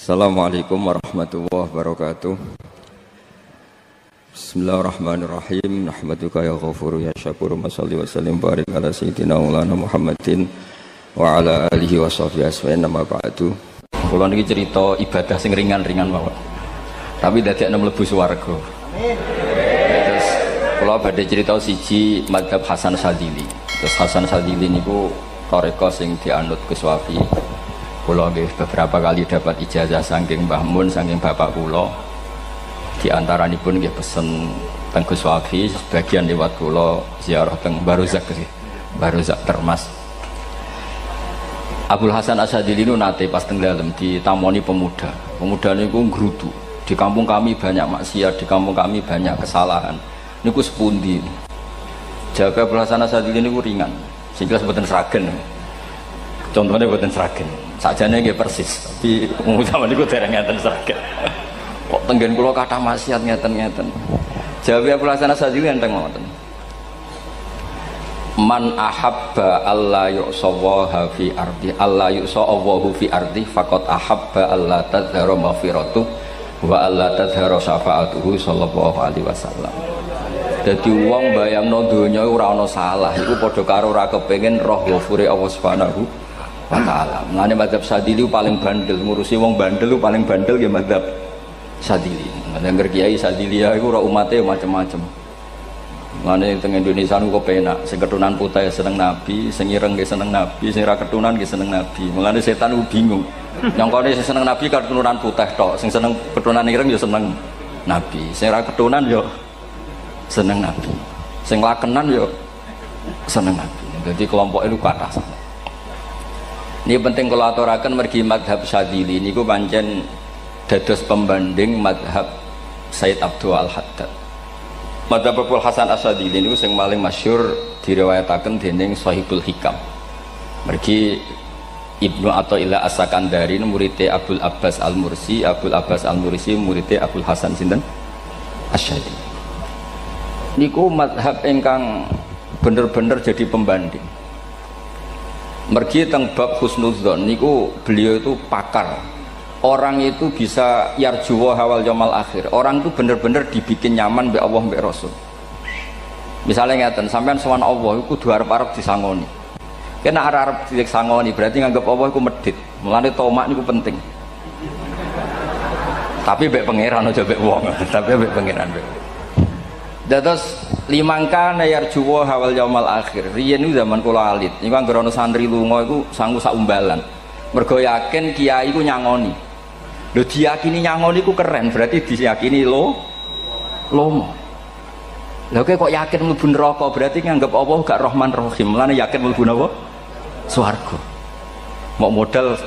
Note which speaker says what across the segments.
Speaker 1: Assalamualaikum warahmatullahi wabarakatuh. Bismillahirrahmanirrahim. Nahmaduka ya ghafuru ya syakuru. Mashalli wa sallim barik ala sayyidina maulana Muhammadin wa ala alihi wa sahbihi asma'in nama ba'du. Kula niki cerita ibadah sing ringan-ringan mawon. Tapi dadekne mlebu swarga. Amin. Terus kula badhe cerita siji mazhab Hasan Sadzili. Terus Hasan Sadzili niku thariqah sing dianut Gus Wafi. Kula nggih beberapa kali dapat ijazah saking Mbah Mun, saking bapak kula. Di antaranipun nggih pesen teng Gus Wafi, sebagian lewat kula ziarah teng Barozak nggih. Barozak Termas. Abdul Hasan As-Sadzili niku nate pas teng dalem ditamoni pemuda. Pemuda niku ngrutu. Di kampung kami banyak maksiat, di kampung kami banyak kesalahan. Niku sepundi? Jaga Abdul Hasan As-Sadzili niku ringan. Sing jelas mboten sragen. Contohnya mboten sragen. Sajane nggih persis, tapi zaman niku dereng ngeten saged. Kok tenggen kula kathah maksiat ngeten-ngeten. Jawabe Abdul Hasan As-Sadzili enten ngoten. Man ahabba alla yu'sawaha fi ardi alla yu'sawahu fi ardi faqad ahabba alla tadhara maghfiratuh wa alla tadhara syafaatuhu sallallahu alaihi wasallam. Dadi wong bayangno donya ora ana salah iku padha karo ora kepengin roh ghafure Allah Subhanahu wa ta'ala. Mulane mazhab Sadzili paling bandel, ngurusi wong bandel paling bandel nggih mazhab Sadzili. Ngger kiai Sadzili iku ora umate macam-macam. Mulane teng Indonesia niku penak, sing keturunan putih seneng nabi, sing ireng nggih seneng nabi, sing ora keturunan nggih seneng nabi. Mulane setan ku bingung. Nyongkone sing seneng nabi keturunan putih tok, sing seneng keturunan ireng ya seneng nabi, sing ora keturunan ya seneng nabi, sing lakenan ya seneng nabi. Jadi kelompok itu kathah. Ini penting kalau aturaken mergi madhab Sadzili niku pancen dados pembanding madhab Sayyid Abdul Al-Haddad. Madhab Abdul Hasan As-Sadzili niku sing paling masyhur diriwayataken dening Shahibul Hikam. Mergi Ibnu Athaillah As-Sakandari muridé Abdul Abbas Al-Mursi, Abdul Abbas Al-Mursi muridé Abdul Hasan sinten Asy-Syadzili. Niku madhab ingkang bener-bener jadi pembanding. Mergi teng bab husnudzon niku beliau itu pakar. Orang itu bisa yarjuwa hawal yaumil akhir. Orang itu bener-bener dibikin nyaman mbek Allah mbek Rasul. Misalnya ngeten, sampean sowan Allah iku kudu arep-arep disangoni. Kena arep disangoni berarti nganggep Allah iku medhit. Mulane tomak niku penting. Tapi mbek pangeran aja mbek wong, tapi mbek pangeran mbek. Dados limangka yarjuwa hawal yaumil akhir. Riyen niku zaman kula alit, niku anggere ana santri lunga iku sanggu sak umbalan. Mergo yakin kiai iku nyangoni. Lho diyakini nyangoni iku keren, berarti diyakini lomo. Lha kok yakin mlebu neraka, berarti nganggep Allah gak Rahman Rahim. Mulane yakin mlebu napa? Swarga. Mau modal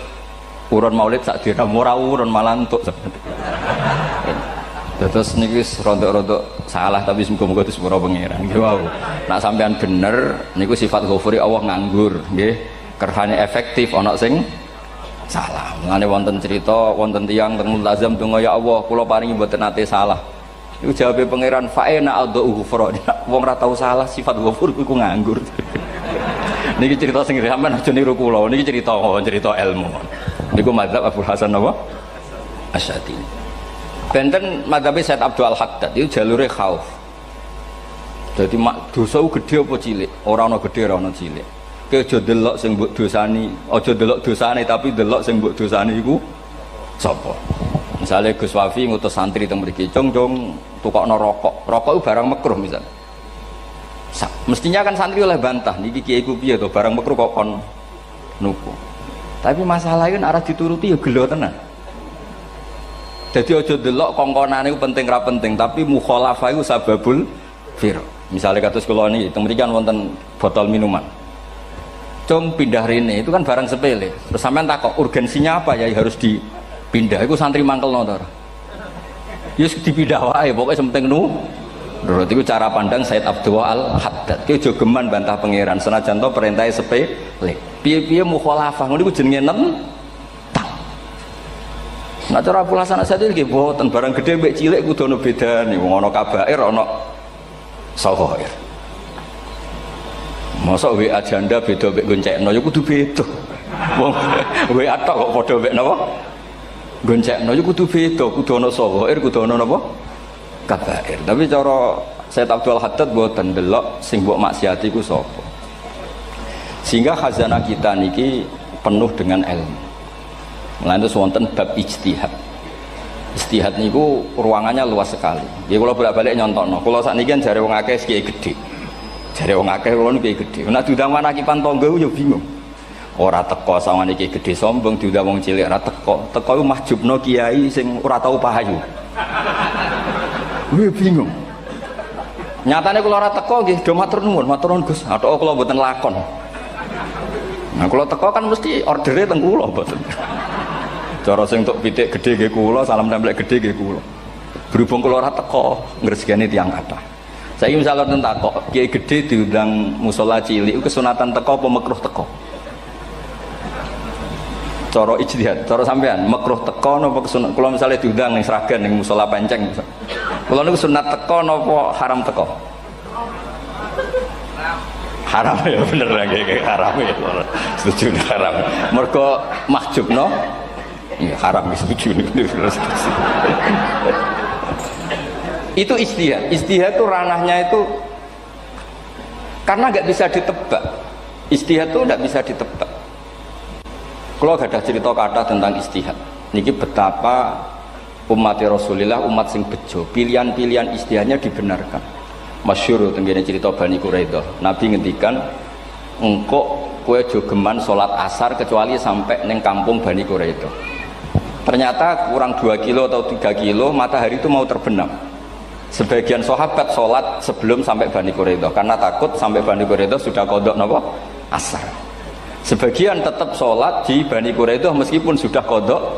Speaker 1: urun maulid sak dina ora urun malah entuk. Terus niki rontok-rontok salah tapi semoga-moga itu sepura pangeran. Nggih wau. Nak sampean bener niku sifat ghafuri Allah nganggur, nggih. Kerhane efektif ana sing salah. Mulane wonten cerita wonten tiyang teng multazam donga ya Allah, kula paringi mboten nate salah. Iku jawabe pangeran fa'ina adhu ghufra. Wong ora tau salah sifat ghafur iku nganggur. Niki cerita sing sampean aja niru kula. Niki cerita ilmu. Niku mazhab Abdul Hasan napa? Asy-Syadzili. Benten madhabe Sayyid Abdul Al-Haddad itu jalure khauf. Jadi dosa gede apa cilik? Ora ana gede ora ana cilik. Ki aja delok sing mbok dosani, aja delok dosane tapi delok sing mbok dosani iku sapa. Misale Gus Wafi ngutus santri teng mriki, "Cung, tukokno rokok." Rokok itu barang makruh misal. Mestinya kan santri oleh bantah, niki kiai ku piye to barang makruh kok kon nuku. Tapi masalahnya kan arah dituruti ya gelo tenan. Jadi ojo delok kongkonane itu penting ra penting, tapi mukhalafah itu sababul fir. Misalnya kados kula niki teng mriki kan wonten botol minuman. Cung pindah rene itu kan barang sepele. Terus sampean takok urgensinya apa ya harus dipindah. Iku santri mangkelno to. Ya dipindah wae pokoke penting nurut. Iku cara pandang Sayyid Abdul Al-Haddad. Ki aja geman bantah pangeran senajan to perintahe sepele. Piye-piye mukhalafah ngono iku jenenge Nah cara Abdul Hasan As-Sadzili nggih boten barang gede mbek cilik kudu ana bedane. Wong ana kabair ana saghair. Mosok WA janda beda mbek goncekno ya kudu beda. Wong WA tok kok padha mbek napa? goncekno yo kudu beda, kudu ana sawair, kudu ana napa? Kabair. Tapi cara Sayyid Abdul Haddad mboten delok sing mbok maksiati ku sapa. Sehingga khazanah kita niki penuh dengan ilmu. Mulane wonten bab ijtihad. Ijtihad niku ruangannya luas sekali. Nggih kula bolak-balik nyontokno. Kula sakniki kan jare wong akeh kiai gedhe. Jare wong akeh kula niku kiai gedhe. Nek diundang manakipan tangga yo bingung. Ora teko sawane iki gedhe sombong diundang wong cilik ora teko. Teko iku mahjubno kiai sing ora tau pahayu. Kuwi bingung. Nyatane kula ora teko nggih do matur nuwun Gus. Athok kula mboten lakon. Nah kula teko kan mesti ordere teng kula mboten. Cara sing entuk pitik gedhe nggih kula, salam templek gedhe nggih kula. Berhubung kula ora teko ngresgani tiyang kathah. Saiki misale wonten takok, kiai gedhe diundang musala cilik kesunatan teko apa makruh teko? Cara ijtihad, cara sampean makruh teko napa kesunat? Kula misale diundang ning Sragen ning musala Penceng. Kula niku sunat teko napa haram teko? Haram ya bener nggih haram ya. Setuju haram. Mergo mahjubno ya haram setuju niku. Itu ijtihad. Ijtihad itu ranahnya itu karena nggak bisa ditebak. Ijtihad itu nggak bisa ditebak. Kalau gak ada cerita kata tentang ijtihad, niki betapa umat Rasulullah umat sing bejo, pilihan-pilihan ijtihadnya dibenarkan. Masyhur tenggene cerita Bani Quraidah. Nabi ngendikan, engkau kue jogeman sholat asar kecuali sampai neng kampung Bani Quraidah. Ternyata kurang 2 kilo atau 3 kilo matahari itu mau terbenam. Sebagian sahabat sholat sebelum sampai Bani Quraidah karena takut sampai Bani Quraidah sudah kodok napa asar. Sebagian tetap sholat di Bani Quraidah meskipun sudah kodok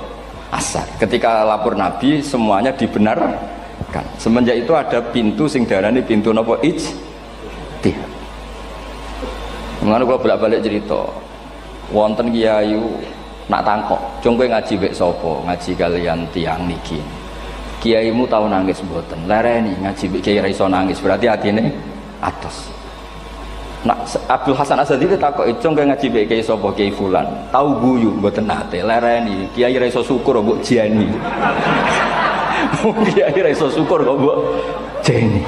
Speaker 1: asar. Ketika lapor Nabi semuanya dibenarkan. Semenjak itu ada pintu sing darani pintu napa ijtihad. Mulane kula bolak-balik cerita. Wonten kiai nak tangkok, "Cung kowe ngaji wek sapa? Ngaji kalian tiang niki." Kiaimu tau nangis mboten? Lereni ngaji wek kiai ra iso nangis, berarti atine atos. Nak Abdul Hasan Asadili takok icung kaya ngaji mbek kiai sapa kiai fulan. Tau guyu mboten nate lereni. Kiai ra iso syukur mbok jeni. Kiai ra iso syukur kok mbok jeni.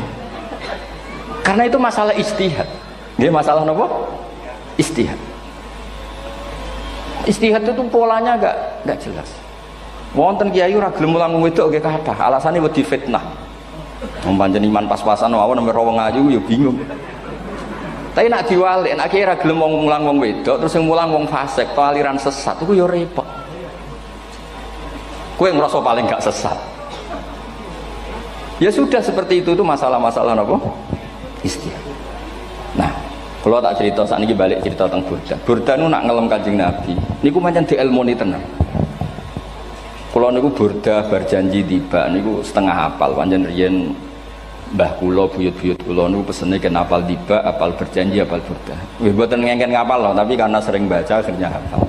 Speaker 1: Karena itu masalah ijtihad. Nggih masalah napa? Ijtihad. Ijtihad itu polanya enggak jelas. Wonten kiai ora gelem mulang wedok nggih kathah. Alasane wedi fitnah. Wong pancen iman pas-pasan mawon nembe wong ayu ya bingung. Tapi nak diwalik, nak kira gelem wong mulang wong wedok, terus yang mulang wong fasik, atau aliran sesat, itu ya repot. Kue ngerasa paling gak sesat. Ya sudah seperti itu masalah-masalah apa? Ijtihad. Nah, kalau tak cerita saat ini balik cerita tentang Burda. Burda itu nak ngelem Kanjeng Nabi. Niku pancen diilmoni tenan. Kalau niku Burda berjanji tiba, niku setengah hafal, pancen riyen Mbah kula buyut-buyut kula niku pesene ken apal tiba, apal berjanji, apal Burda. Wis mboten ngengken ngapal loh, tapi karena sering baca akhirnya hafal.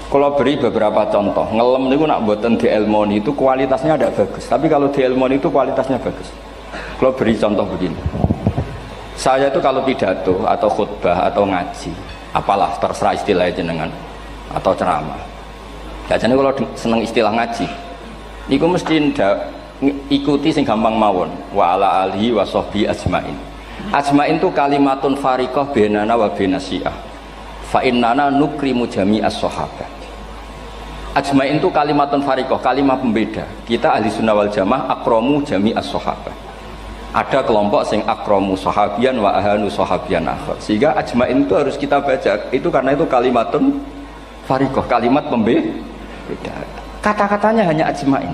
Speaker 1: Kalau beri beberapa contoh, ngelem niku nak mboten diilmoni itu kualitasnya ada bagus, tapi kalau diilmoni itu kualitasnya bagus. Kalau beri contoh begini. Saya itu kalau pidato atau khutbah atau ngaji, apalah terserah istilah jenengan atau ceramah. Biasanya kalau seneng istilah ngaji, niku mesti ndak ikuti sing gampang mawon wa ala alihi wa sahbi ajmain. Ajmain itu kalimatun fariqah bainana wa bainas syiah. Fa innana nukrimu jami'as sahabat. Ajmain itu kalimatun fariqah, kalimat pembeda. Kita ahli sunnah wal jamaah akramu jami'as sahabat. Ada kelompok sing akramu sahabian wa ahanu sahabian akhir. Sehingga ajmain itu harus kita baca. Itu karena itu kalimatun fariqah, kalimat pembeda. Kata-katanya hanya ajmain.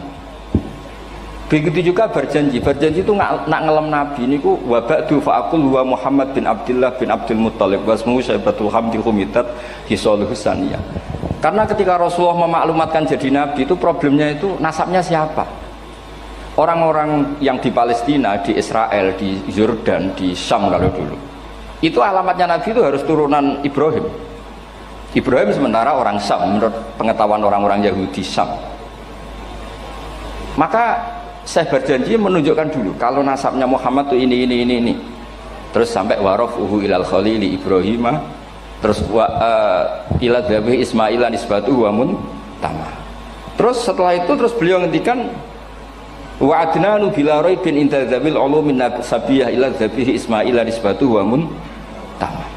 Speaker 1: Begitu juga berjanji itu nak ngelem Nabi niku wa ba'du fa'aqul wa Muhammad bin Abdullah bin Abdul Muttalib wasmu Syaibatul Hamdi Humidat Hisaluhus Saniyah. Karena ketika Rasulullah memaklumatkan jadi Nabi itu problemnya itu nasabnya siapa? Orang-orang yang di Palestina, di Israel, di Yordan, di Syam kalau dulu itu alamatnya Nabi itu harus turunan Ibrahim. Ibrahim sementara orang Syam menurut pengetahuan orang-orang Yahudi Syam. Maka saya berjanji menunjukkan dulu kalau nasabnya Muhammad tuh ini. Terus sampai warafuhu ilal khalili Ibrahim, terus ila dzabih Ismail nisbatuhu wa muntama. Terus setelah itu terus beliau ngendikan wa adnanu bila raibin inda dzabil ulumin sabiyah ila dzabihi ismail nisbatu wa tamam.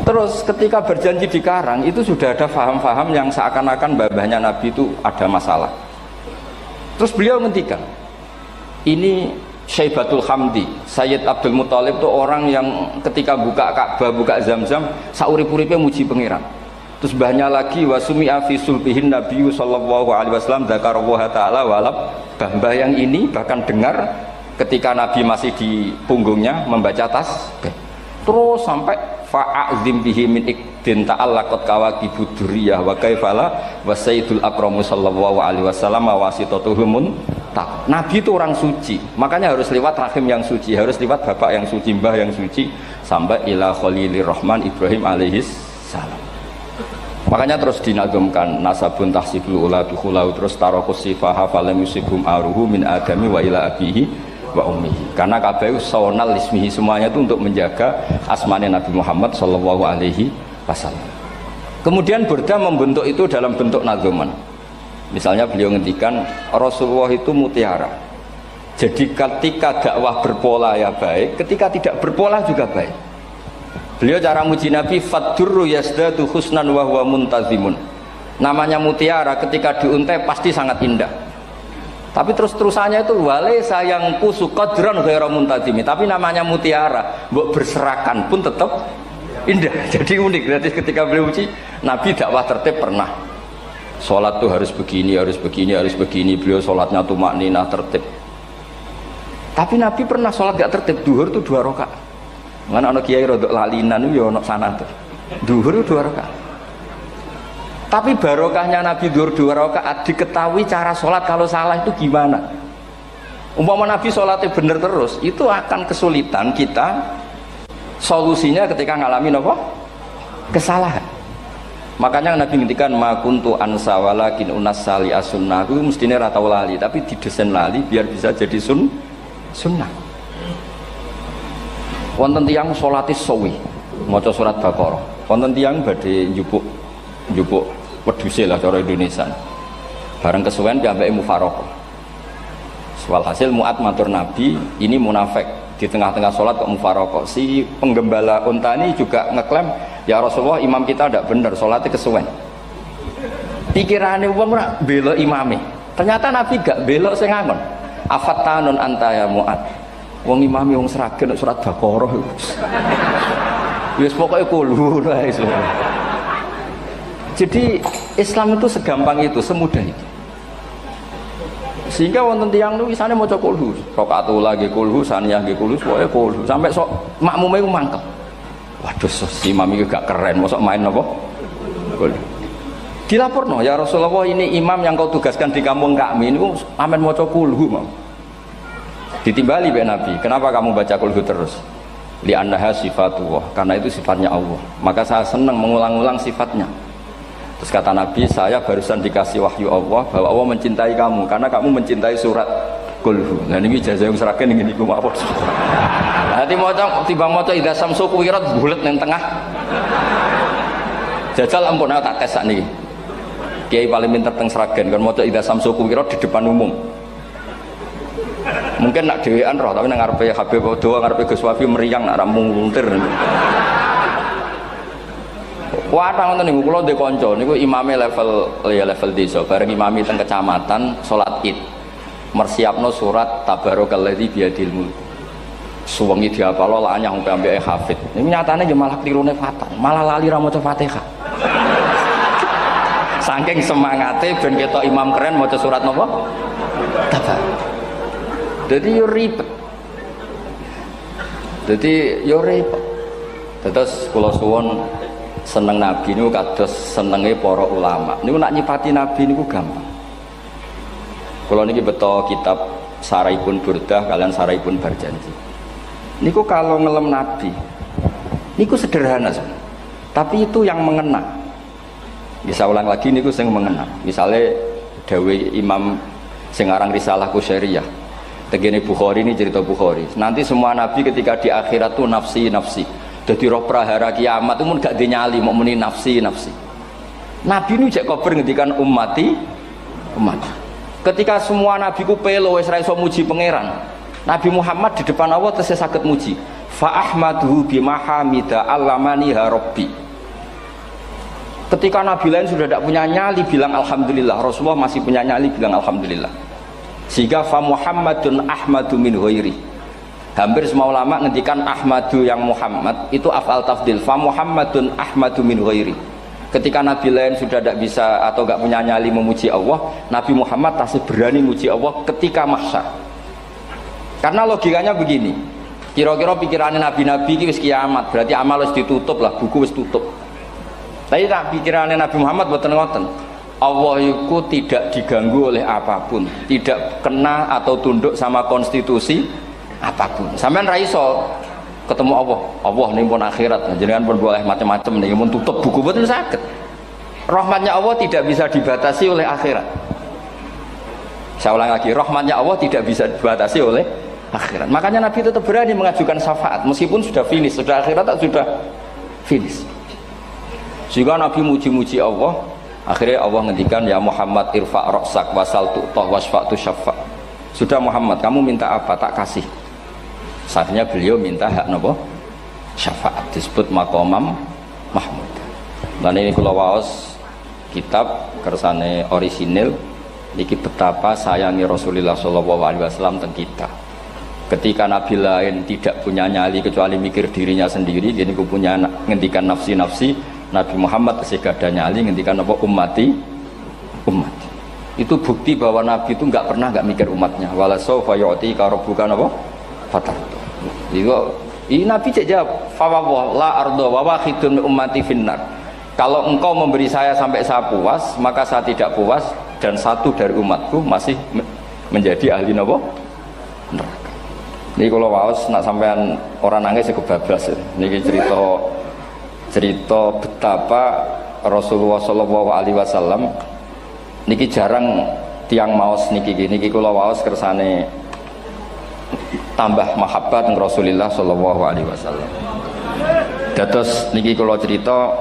Speaker 1: Terus ketika berjanji di Karang itu sudah ada faham-faham yang seakan-akan babahnya Nabi itu ada masalah. Terus beliau ngendikan ini Syaibatul Hamdi, Sayyid Abdul Muthalib itu orang yang ketika buka Ka'bah, buka Zamzam, saurip-uripe muji pangeran. Terus banyak lagi wasumi'a fi sulbihin Nabi sallallahu alaihi wasallam dzakarallaha ta'ala walab. Mbah yang ini bahkan dengar ketika Nabi masih di punggungnya membaca tasbih. Terus sampai fa'azim bihi min ikdin ta'allaqat kawakibud durriyah wa kaifala wa sayyidul akramu sallallahu alaihi wasallam wasitatuhumun tak. Nabi itu orang suci, makanya harus lewat rahim yang suci, harus lewat bapak yang suci, mbah yang suci, sampai ila khalilir rahman Ibrahim alaihis salam. Makanya terus dinagumkan nasabun tahsibul ula bikhulau, terus tarokus sifaha falam yusibhum aruhu min adami wa ila abihi wa ummihi. Karena kabeh sonal ismihi, semuanya itu untuk menjaga asmane Nabi Muhammad sallallahu alaihi wasallam. Kemudian Burda membentuk itu dalam bentuk nazuman. Misalnya beliau ngendikan Rasulullah itu mutiara. Jadi ketika dakwah berpola ya baik, ketika tidak berpola juga baik. Beliau cara muji Nabi faddurru yazdadu husnan wa huwa muntazimun. Namanya mutiara ketika diuntai pasti sangat indah. Tapi terus-terusannya itu wale sayang kusu qadran ghairu muntazimi. Tapi namanya mutiara, mbok berserakan pun tetap indah. Jadi unik. Berarti ketika beliau uji Nabi dakwah tertib pernah. Sholat tuh harus begini, harus begini, harus begini. Beliau sholatnya tumakninah tertib. Tapi Nabi pernah sholat gak tertib. Duhur tuh 2 rakaat. Mana anak kiai rodok lalinan itu ya anak sana tuh. Duhur itu 2 rakaat. Tapi barokahnya Nabi duhur 2 rakaat diketahui cara sholat kalau salah itu gimana. Umpama Nabi sholatnya bener terus, itu akan kesulitan kita solusinya ketika ngalamin apa? Kesalahan. Makanya Nabi ngintikan ma kuntu ansa walakin unassali as-sunnah. Itu mestinya ratau lali, tapi didesain lali biar bisa jadi sunnah. Wonten tiyang salate sawi maca surat Baqarah, wonten tiyang badhe njupuk wedhuse lah cara Indonesia. Bareng kesuwen piyambake mufaraqah. Walhasil Mu'ad matur Nabi, ini munafik di tengah-tengah sholat kok mufaraqah. Si penggembala unta ini juga ngeklaim, ya Rasulullah imam kita tidak benar, sholatnya kesuwen. Pikirannya wong ora bela imame. Ternyata Nabi gak bela sing ngangon. Afattanun anta ya Mu'ad. Wong imami wong seragen surat Baqarah. Wis pokoke kulo wae. Jadi Islam itu segampang itu, semudah itu. Sehingga wonten tiyang niku isane maca kulhu, rakaat lagi kulhu, saniyah nggih kulhu, pokoke kulhu sampai sok makmume ku mangkel. Waduh, si imam iki gak keren, mosok main apa? Kulhu. Dilaporno, ya Rasulullah ini imam yang kau tugaskan di kampung kami niku amen maca kulhu mau. Ditimbali be Nabi, kenapa kamu baca kulhu terus? Li'annaha sifatullah, karena itu sifatnya Allah. Maka saya senang mengulang-ulang sifatnya. Terus kata Nabi, saya barusan dikasih wahyu Allah bahwa Allah mencintai kamu karena kamu mencintai surat kulhu. Nah ini jasa yang seragen ini ku mawon. Nanti maca timbang maca idza samsu kuwirat bulet nang tengah. Jajal ampun tak tes sakniki. Kiai paling pinter teng seragen kan maca idza samsu kuwirat di depan umum. Mungkin nak dhewean roh tapi nang ngarepe Habib doa ngarepe Gus Wafi meriang nak muntir. Wadah ngoten niku kula ndek kanca niku imame level desa bareng imami teng kecamatan salat Id. Mersiapno surat tabarakallazi biyadil mulk. Suwengi diapalo lah anyah ambek hafid. Niku nyatane yo malah klirune fatal, malah lali ra maca Fatihah. Saking semangate ben ketok imam keren maca surat napa? Tabar. Jadi yo ribet. Terus kula suwun seneng Nabi niku kados senenge para ulama. Niku nak nyifati Nabi niku gampang. Kula niki beto kitab Saraipun Burdah kalian Saraipun Barjanji. Niku kalau ngelem Nabi niku sederhana saja. Tapi itu yang mengena. Bisa ulang lagi niku sing mengena. Misalnya dawe Imam sing aran Risalah Qusyariyah. Tegene Bukhari ini cerita Bukhari. Nanti semua nabi ketika di akhirat tuh nafsi. Jadi roh prahara kiamat itu pun gak dinyali mau muni nafsi. Nabi ini cek kober ngendikan ummati umat. Ketika semua nabi ku pelo wis ra iso muji pangeran, Nabi Muhammad di depan Allah tesih saged muji. Fa ahmaduhu bimahamida allamani rabbi. Ketika nabi lain sudah tidak punya nyali bilang alhamdulillah, Rasulullah masih punya nyali bilang alhamdulillah. Sehingga fa Muhammadun ahmadu min ghairi. Hampir semua ulama ngendikan ahmadu yang Muhammad itu afal tafdil. Fa Muhammadun ahmadu min ghairi. Ketika nabi lain sudah tidak bisa atau tidak punya nyali memuji Allah, Nabi Muhammad masih berani memuji Allah ketika mahsyar. Karena logikanya begini, kira-kira pikirannya nabi-nabi wis kiamat, berarti amal wis ditutup lah, buku wis tutup. Tapi tak pikirannya Nabi Muhammad boten ngoten. Allah itu tidak diganggu oleh apapun, tidak kena atau tunduk sama konstitusi apapun. Sampean ra iso ketemu Allah, Allah ning pun akhirat, jenengan pun boleh macam-macam ning mun tutup buku boten saged. Rahmatnya Allah tidak bisa dibatasi oleh akhirat. Saya ulang lagi, rahmatnya Allah tidak bisa dibatasi oleh akhirat. Makanya Nabi tetap berani mengajukan syafaat meskipun sudah finish, sudah akhirat atau sudah finish. Sehingga Nabi muji-muji Allah, akhirnya Allah ngendikan ya Muhammad irfa' ra'sak wasal tu'tah wasfa'tu syafa'. Sudah Muhammad, kamu minta apa tak kasih. Akhirnya beliau minta hak napa? Syafaat, disebut maqamam mahmud. Dan ini kula waos kitab kersane orisinil niki betapa sayangi Rasulullah sallallahu alaihi wasallam teng kita. Ketika nabi lain tidak punya nyali kecuali mikir dirinya sendiri, jadi aku punya ngendikan nafsi-nafsi, Nabi Muhammad kesih gada nyali ngendikan apa ummati umat. Itu bukti bahwa nabi itu enggak pernah enggak mikir umatnya. Wala sawfa yu'tika rabbuka apa? Fatar. Ini nabi cek jawab, fa la ardo wa wahidun ummati finnar. Kalau engkau memberi saya sampai saya puas, maka saya tidak puas dan satu dari umatku masih menjadi ahli napa? Neraka. Ini kalau waos nak sampean orang nangis kebablas. Niki cerita betapa Rasulullah Shallallahu Alaihi Wasallam niki jarang tiang maos niki kalau waos kersane tambah mahabbat dengan Rasulullah Shallallahu Alaihi Wasallam. Dados niki kalau cerita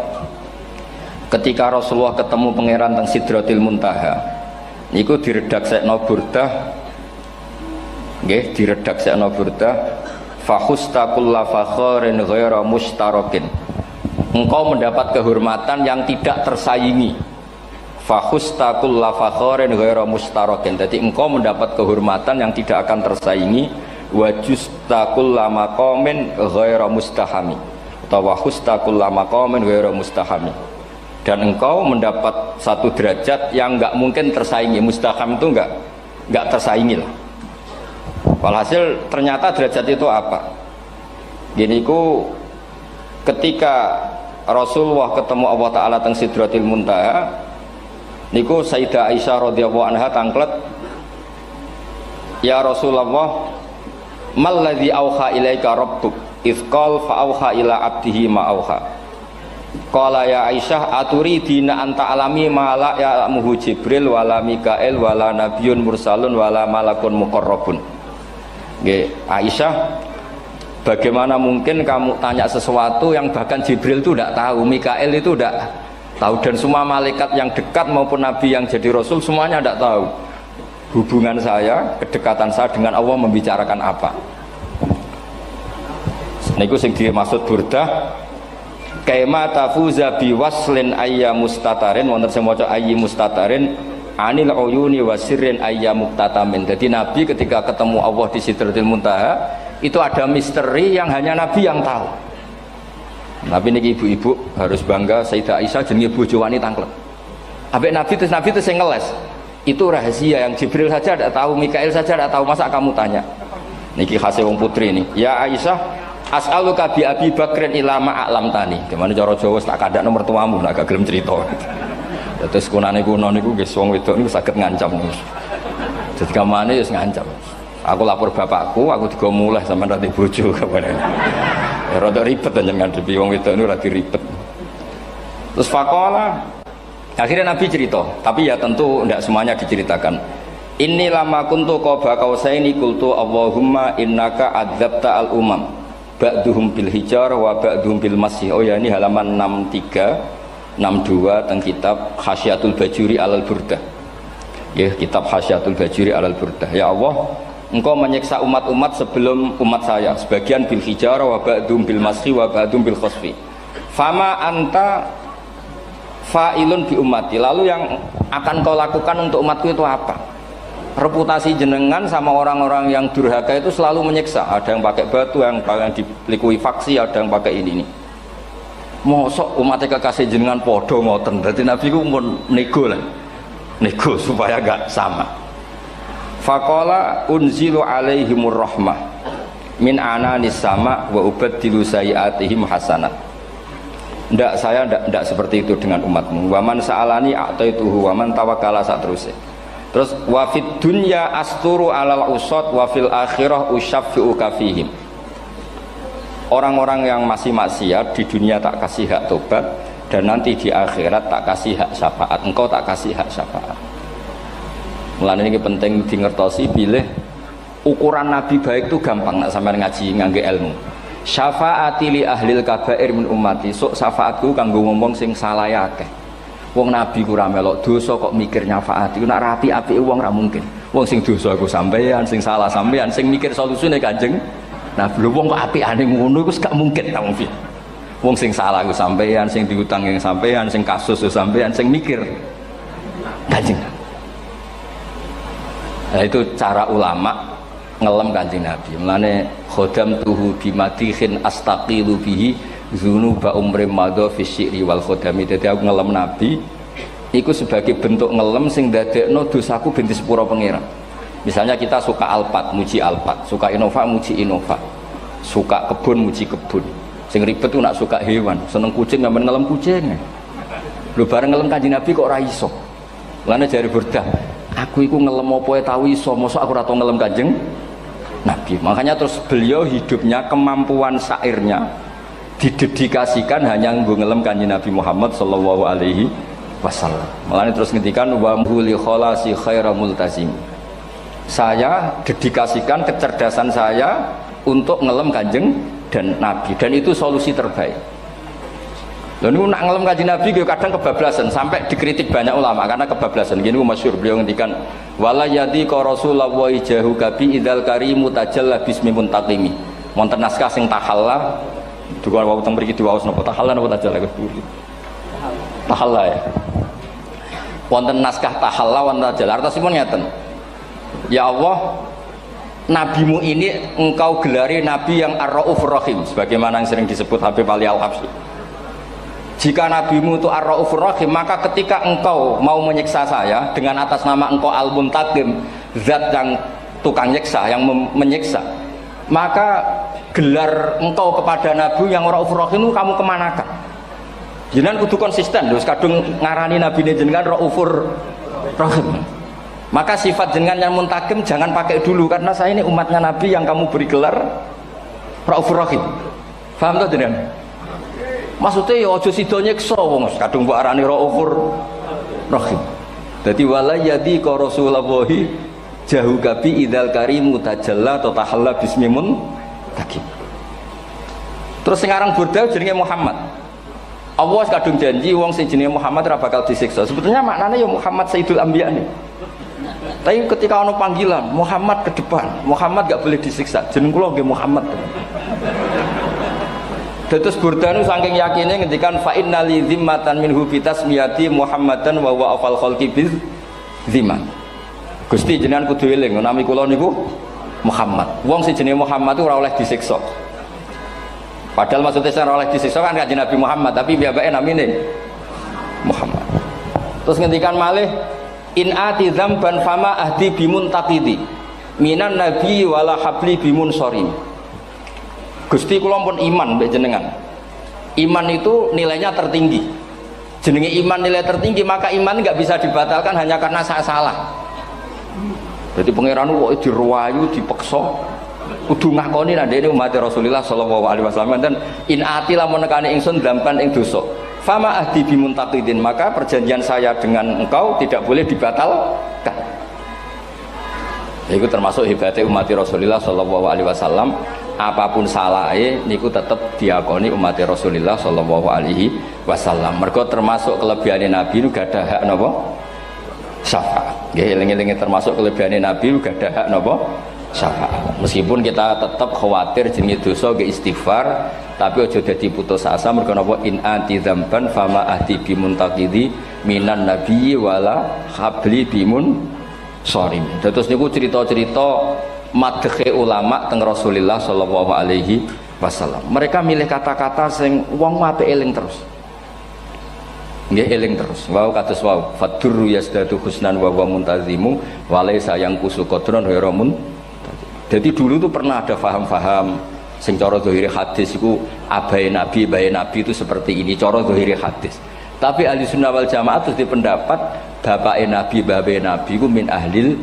Speaker 1: ketika Rasulullah ketemu pangeran teng Sidratil Muntaha niku diredaksekno burdah nggih diredaksekno burdah fakhusta kulla fakharin ghaira mustarakin. Engkau mendapat kehormatan yang tidak tersaingi. Fakhusta kulla fakharin ghaira mustarakin. Jadi engkau mendapat kehormatan yang tidak akan tersaingi. Wajusta kulla maqamin ghaira mustahami. Atau wakhusta kulla maqamin ghaira mustahami. Dan engkau mendapat satu derajat yang enggak mungkin tersaingi. Mustaham itu enggak tersaingi lah. Walhasil ternyata derajat itu apa? Gini ku ketika Rasulullah ketemu Allah Ta'ala teng Sidratil Muntaha niku Sayyidah Aisyah radhiyallahu anha tangklet, ya Rasulullah malladzi auha ilaika rabbuk ifqal fa auha ila abdihi ma auha. Qala ya Aisyah aturidina anta alami ma la ya'muhu Jibril wala Mikail wala nabiyyun mursalun wala malakun muqarrabun. Nggih, Aisyah, bagaimana mungkin kamu tanya sesuatu yang bahkan Jibril itu tidak tahu, Mikail itu tidak tahu, dan semua malaikat yang dekat maupun nabi yang jadi rasul semuanya tidak tahu hubungan saya, kedekatan saya dengan Allah membicarakan apa. Niku sing dimaksud burdah kaima tafuza biwaslin ayya mustatarin wonten sing maca ayyi mustatarin anil uyuni wasirrin ayya muktatamin. Jadi nabi ketika ketemu Allah di Sidratil Muntaha itu ada misteri yang hanya nabi yang tahu. Nabi niki ibu-ibu harus bangga Sayyidah Aisyah jenenge bojo wanita tanglet. Ambek nabi terus sing ngeles. Itu rahasia yang Jibril saja tidak tahu, Mikail saja tidak tahu, masa kamu tanya? Niki khase wong putri ini. Ya Aisyah, as'aluka bi Abi Bakrin ila ma a'lam tani. Gimana cara Jawa tak kadak nomor tuamu nak gak gelem cerita. Terus kunane kuno niku nggih wong wedok niku saged ngancam. Jadi kamane wis ngancam. Aku lapor bapakku, aku digo muleh sampean rada bojo kabare. Ya rada ribet njenengan ngadepi wong wedok niku lagi ribet. Terus faqala akhirnya Nabi cerita, tapi ya tentu tidak semuanya diceritakan. Inni lama kuntu qaba qausaini qultu Allahumma innaka adzabta al umam ba'duhum bil hijar wa ba'duhum bil masih. Oh ya, ini halaman 63 62 tentang kitab Khasyatul Bajuri alal Burdah. Ya, kitab Hasyatul Bajiri alal Burdah. Ya Allah, Engkau menyiksa umat-umat sebelum umat saya, sebagian bil hijarah wa ba'dum bil masri wa ba'dum bil khosfi. Fama anta fa'ilun bi ummati. Lalu yang akan kau lakukan untuk umatku itu apa? Reputasi jenengan sama orang-orang yang durhaka itu selalu menyiksa. Ada yang pakai batu, yang dilikuifaksi, ada yang pakai ini. Mosok umatnya kekasih jenengan podo ngoten. Berarti Nabi ku mun nego lah. Nego supaya gak sama. Faqala unzilu alaihimur rahmah min ananis sama wa ubaddilu sayiatihim hasanat. Ndak, saya ndak seperti itu dengan umatmu. Waman sa'alani a'taituhu waman tawakkala saterusé. Terus wa fid dunya asturu alal usad wa fil akhirah usyaffi'u kafihim. Orang-orang yang masih maksiat di dunia tak kasih hak tobat, dan nanti di akhirat tak kasih hak syafaat. Engkau tak kasih hak syafaat. Mulane ini penting dingertosi, bilih ukuran Nabi baik itu gampang nak sampean ngaji ngangge ilmu. Syafaati li ahlil kabair min ummati. Sok syafaatku kanggo ngomong sing salah akeh. Wong Nabi ku ra melok dosa kok mikir nyafaati. Nak rapi-apike wong ra mungkin. Wong sing dosa iku sampean, sing salah sampean, sing mikir solusine Kanjeng. Nah, lho wong kok apikane ngono iku gak mungkin ta wong. Wong sing salah ku sampean, sing diutang yang sampean, sing kasus sampean, sing mikir Kanjeng. Nah, itu cara ulama ngelem Kanjeng Nabi. Mulane khodam tuhu bimadihin astaqilu bihi dzunuba umri madha fi syi'ri wal khodami. Dadi aku ngelem Nabi iku sebagai bentuk ngelem sing ndadekno dosaku ben disepuro pangeran. Misalnya kita suka Alphard, muji Alphard, suka Innova, muji Innova, suka kebun, muji kebun. Sing ribet tuh nak suka hewan, seneng kucing nggak ngelem kucing. Lu bareng ngelem Kanjeng Nabi kok ora iso. Lane jari Burdah, aku iku ngelem apa tahu iso, mosok aku ora tau ngelem Kanjeng Nabi. Makanya terus beliau hidupnya, kemampuan syairnya didedikasikan hanya nggo ngelem Kanjeng Nabi Muhammad sallallahu alaihi wasallam. Makanya terus ngendikan wa huli kholasi khaira multazim. Saya dedikasikan kecerdasan saya untuk ngelem Kanjeng dan Nabi, dan itu solusi terbaik. Lalu nak ngelem Kanjeng Nabi kadang kebablasan, sampai dikritik banyak ulama karena kebablasan. Gini masyhur beliau ngendikan wala yadi ka Rasulullah jahu kabi idzal karimu tajalla bismi muntaqimi. Wonten naskah sing tahalla, duka wau teng mriki diwaos napa tahalla napa tajalla Gus. Tahalla ya. Wonten naskah tahalla wonten tajalla. Artosipun ngeten. Ya Allah, nabimu ini engkau gelari nabi yang ar-raufur rahim, sebagaimana yang sering disebut Habib Ali Al-Habsyi. Jika nabimu itu ar-raufur rahim, maka ketika engkau mau menyiksa saya dengan atas nama engkau al-muntaqim, zat yang tukang nyiksa, yang menyiksa, maka gelar engkau kepada nabi yang ar-raufur rahim itu kamu kemanakan? Jenengan kudu konsisten, terus kadung ngarani nabi ini jenengan raufur rahim. Maka sifat jenengan yang muntaqim jangan pakai dulu, karena saya ini umatnya Nabi yang kamu beri gelar Raufur Rahim. Paham tak jenengan? Maksudnya ya aja sida nyiksa wong kadung mbok arani Raufur Rahim. Dadi wala yadi ka Rasulullah jahu kabi idzal karimu tajalla tatahalla bismimun takim. Terus sekarang Burdah jenenge Muhammad. Allah kadung janji wong sing jenenge Muhammad ora bakal disiksa. Sebetulnya maknanya ya Muhammad Sayyidul Anbiya nih. Tapi ketika ono panggilan Muhammad ke depan, Muhammad gak boleh disiksa. Jeneng kula nggih Muhammad. Terus Burdah nu saking yakine ngendikan fa innali zimmatan minhu bi tasmiyati Muhammadan wa huwa afal khalqi bi zimman. Gusti jenengan kudu eling nami kula niku Muhammad. Wong sing jenenge Muhammad itu ora oleh disiksa. Padahal maksudnya ora oleh disiksa kan kanjeng Nabi Muhammad, tapi piyambake namine Muhammad. Terus ngendikan malih in ati dzamban fama ahdi bimuntaqidi minan nabi wala habli bimun sorim. Gusti kula pun iman mbek jenengan. Iman itu nilainya tertinggi. Jenenge iman nilai tertinggi, maka iman nggak bisa dibatalkan hanya karena saya salah. Jadi pangeran kok diruwayu, dipeksa, kudu ngakoni nek dene umat Rasulullah sallallahu alaihi wasallam dan in ati lamun nekane ingsun dzamban ing dosa. Fama ahdi bimuntaqidin, maka perjanjian saya dengan engkau tidak boleh dibatalkan. Itu termasuk hebatnya umat Rasulullah sallallahu alaihi wasallam. Apapun salahnya niku tetap diakoni umat Rasulullah sallallahu alaihi wasallam. Mergo termasuk kelebihan Nabi itu gak ada hak napa syafaat. Nggih eling-eling termasuk kelebihane Nabi uga ada hak napa syafaat. Meskipun kita tetap khawatir jenenge dosa nggih istighfar, tapi aja dadi putus asa mergo napa in anti dzamban fama ahdi bimuntaqidi minan nabiyyi wala habli bimun sharim. Terus niku cerita-cerita madhe ulama teng Rasulullah sallallahu alaihi wasallam. Mereka milih kata-kata sing wong apik eling terus. Nggih eling terus. Wau kados wau fadurru yasdatu husnan wa huwa muntazimu wa laisa yang kusu qadron ghairu mun. Jadi dulu tuh pernah ada faham-faham sing cara zahiri hadis iku abai nabi itu seperti ini cara zahiri hadis. Tapi ahli sunnah wal jamaah terus di pendapat bapake nabi babe nabi iku min ahlil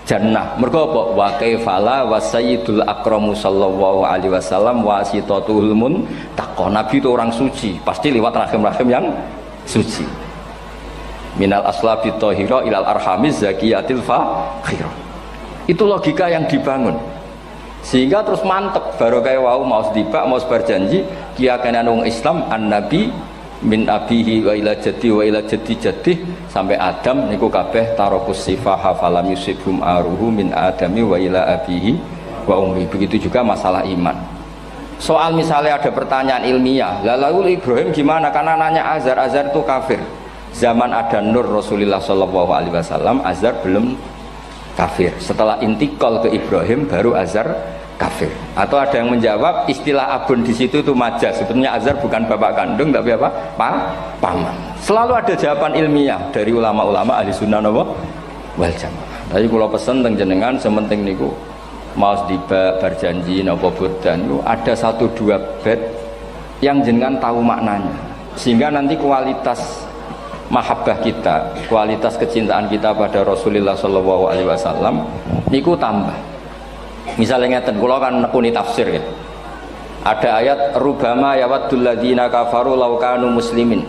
Speaker 1: jannah. Mergo apa? Wa kaifala wa sayyidul akramu sallallahu alaihi wasallam wasitatul muntaqo. Nabi itu orang suci, pasti lewat rahim-rahim yang suci. Minal aslabi thahira ilal arhamiz zakiyatil fakhira. Itu logika yang dibangun. Sehingga terus mantep baru kayak wau mau sedibak mau berjanji kiyakan wong Islam an-nabi min abihi wa ila jaddi wa ila jaddi jaddi sampai Adam niku kabeh tarokus sifaha falam yusibhum aruhu min adami wa ila abihi wa ummi. Begitu juga masalah iman. Soal misalnya ada pertanyaan ilmiah, lalu Ibrahim gimana? Karena nanya Azar itu kafir. Zaman ada Nur Rasulullah Shallallahu Alaihi Wasallam, Azar belum kafir. Setelah intikal ke Ibrahim, baru Azar kafir. Atau ada yang menjawab istilah abun di situ itu majaz. Sebetulnya Azar bukan bapak kandung, tapi apa? Paman. Selalu ada jawaban ilmiah dari ulama-ulama ahli sunnah wal jamaah. Tapi kalau pesen teng jenengan, sementing niku mau sedibak berjanji nopo burdan itu ada 1-2 bait yang jenengan tahu maknanya, sehingga nanti kualitas mahabbah kita, kualitas kecintaan kita pada Rasulullah Shallallahu Alaihi Wasallam niku tambah. Misalnya ngeten, kula kan nekuni tafsir ya, ada ayat rubama yawaddul ladzina kafaru law kanu muslimin.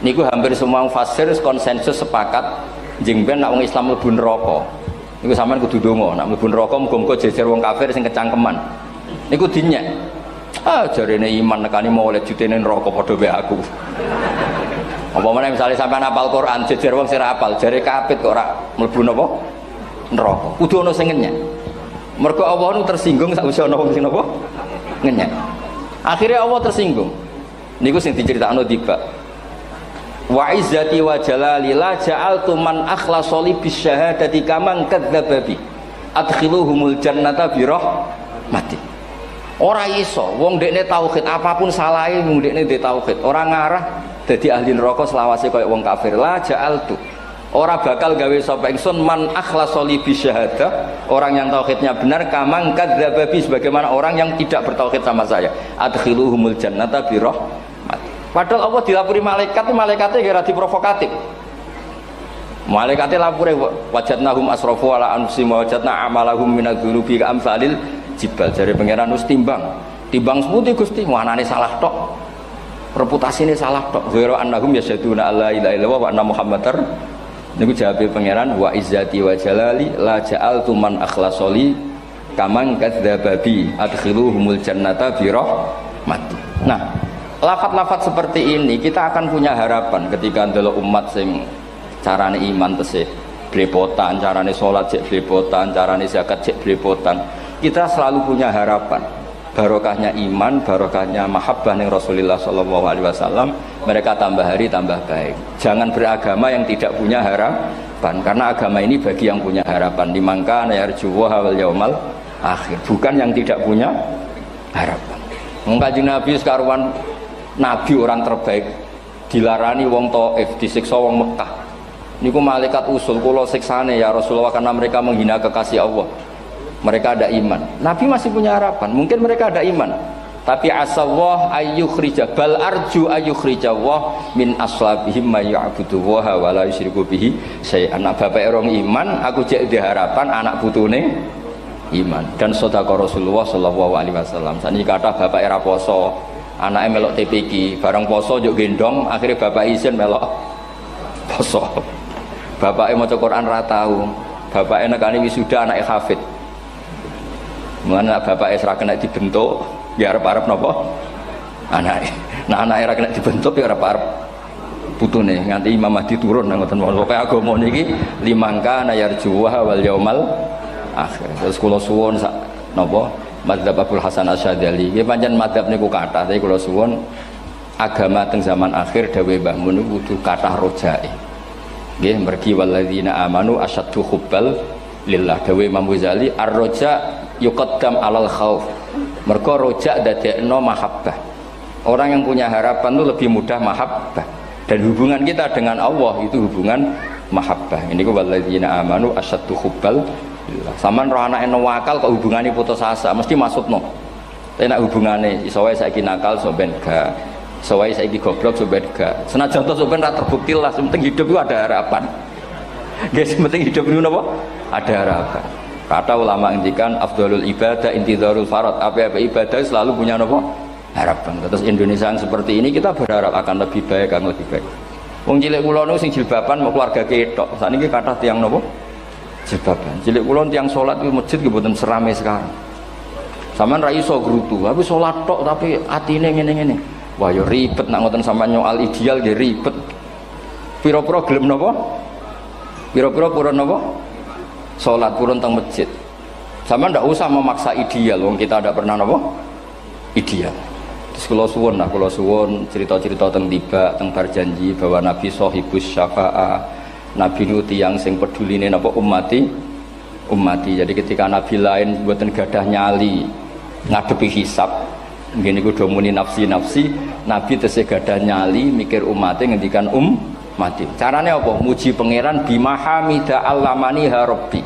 Speaker 1: Niku hampir semua fasir konsensus sepakat jengben nak wong Islam mlebu neraka. Niku sampean kudu donga, nak mlebu neraka muga-muga jejer wong kafir sing kecangkeman. Niku dinyek. Jarene iman nekani mau oleh jutene neraka padha wae aku. Apa meneh misale sampean hafal Quran jejer wong sing ora hafal, jare kapit kok ora mlebu napa? Neraka. Kudu ana sing ngenyek. Mergo Allah nu tersinggung sakwise ana wong sing napa? Ngenyek. Akhirnya Allah tersinggung. Niku sing diceritakno tiba. Wa izzati wa jalali la ja'altu man akhlasa li bisyahadati kaman kadzdzababi adkhiluhumul jannata bi rahmati. Ora iso wong dekne tauhid apapun salahe wong dekne ndek tauhid ora ngarah dadi ahli neraka selawase kaya wong kafir. La ja'altu ora bakal gawe sapa ingsun man akhlasa li bisyahadah orang yang tauhidnya benar kaman kadzdzababi sebagaimana orang yang tidak bertauhid sama saya adkhiluhumul jannata bi rahmati. Padahal Allah dilapuri malaikat, malaikatnya kira diprovokatif. Malaikatnya lapure wajadnahum asrafu ala anfusihim wa wajadna amalahum minadz-dzunubi ka amsalil jibal. Jare pangeran wis timbang seputi Gusti, wanane salah tok. Reputasine salah tok. Ghairu annahum yasyaduna alla ilaha illallah wa anna muhammadar. Niku jawabe pangeran wa izzati wa jalali la ja'altu man akhlasoli kaman kadzdzababi adkhiluhumul jannata bi rahmati. Nah, lafat-lafat seperti ini kita akan punya harapan ketika ndelok umat sing carane iman tesih blepotan, carane salat cek blepotan, carane zakat cek blepotan. Kita selalu punya harapan barokahnya iman, barokahnya mahabbah ning Rasulullah sallallahu alaihi wasallam, mereka tambah hari tambah baik. Jangan beragama yang tidak punya harapan, karena agama ini bagi yang punya harapan. Dimangka yarjuwa wal yaumal akhir, bukan yang tidak punya harapan. Kanjeng Nabi sekaruan Nabi orang terbaik dilarani wong Taif, disiksa wong Mekah. Niku malaikat usul kula siksane ya Rasulullah karena mereka menghina kekasih Allah. Mereka ada iman. Nabi masih punya harapan. Mungkin mereka ada iman. Tapi asallah ayyukhrija bal arju ayyukhrijawah min aslabihim may ya'budu wa la yusyriku bihi syai'an. Anak bapak orang iman, aku cek di harapan anak putune iman. Dan sedekah Rasulullah sallallahu alaihi wasallam. Saniki kata bapak era poso, anaknya melok TPQ, bareng poso juk gendong, akhirnya bapak izin melok poso. Bapaknya maca Quran ra tau, bapaknya nekani wisuda anaknya hafid. Mana bapaknya ora kena dibentuk, ya arep-arep napa? Anaknya. Nah anaknya ora kena dibentuk ya arep-arep putune nganti Imam Mahdi turun nang ngoten mawon. Pokoke agama niki limangka nayarjuwa wal yaumal akhir. Terus kula suwun sak napa mazhab Abdul Hasan Asyadzali. Nggih pancen mazhab niku kathah, tapi kula suwun agama teng zaman akhir dawuh Mbah Mun kudu kathah rojae. Nggih mergi walladzina amanu asyaddu hubbal lillah. Dawuh Imam Ghazali ar-roja yuqaddam alal khauf. Mergo roja dadekno mahabbah. Orang yang punya harapan itu lebih mudah mahabbah. Dan hubungan kita dengan Allah itu hubungan mahabbah. Ini ku walladzina amanu asyaddu hubbal lillah. Saman roh anake nawakal kok hubungane putus asa mesti maksudno. Tapi nek hubungane iso wae saiki nakal so ben gak. Iso wae saiki goblok so ben gak. Senajan to so ben ra terbukti lah, penting hidup itu ada harapan. Guys, penting hidup itu napa? Ada harapan. Kata ulama ngendikan afdhalul ibadah intizarul farad. Apa-apa ibadah selalu punya napa? Harapan. Terus Indonesia yang seperti ini kita berharap akan lebih baik, akan lebih baik. Wong cilik kula niku sing jilbaban mau keluarga ketok. Saniki kathah tiyang napa? Jilbaban. Cilik kula tiyang salat di masjid nggih mboten serame sekarang. Sampeyan ra iso grutu, tapi salat tok tapi atine ngene-ngene. Wah ya ribet nak ngoten sampeyan nyoal ideal nggih ribet. Pira-pira gelem napa? Pira-pira purun napa? Salat purun teng masjid. Sampeyan ndak usah memaksa ideal, wong kita ndak pernah napa? Ideal. Terus kula suwun cerita-cerita teng tiba teng berjanji bahwa Nabi sahibus syafa'ah. Nabi nu tiyang sing peduline napa ummati. Jadi ketika Nabi lain mboten gadah nyali ngadepi hisab, ngene iku do muni nafsi, Nabi tesih gadah nyali mikir umate ngendikan mati. Carane apa? Muji pangeran bimahamida allamani ha rabbi.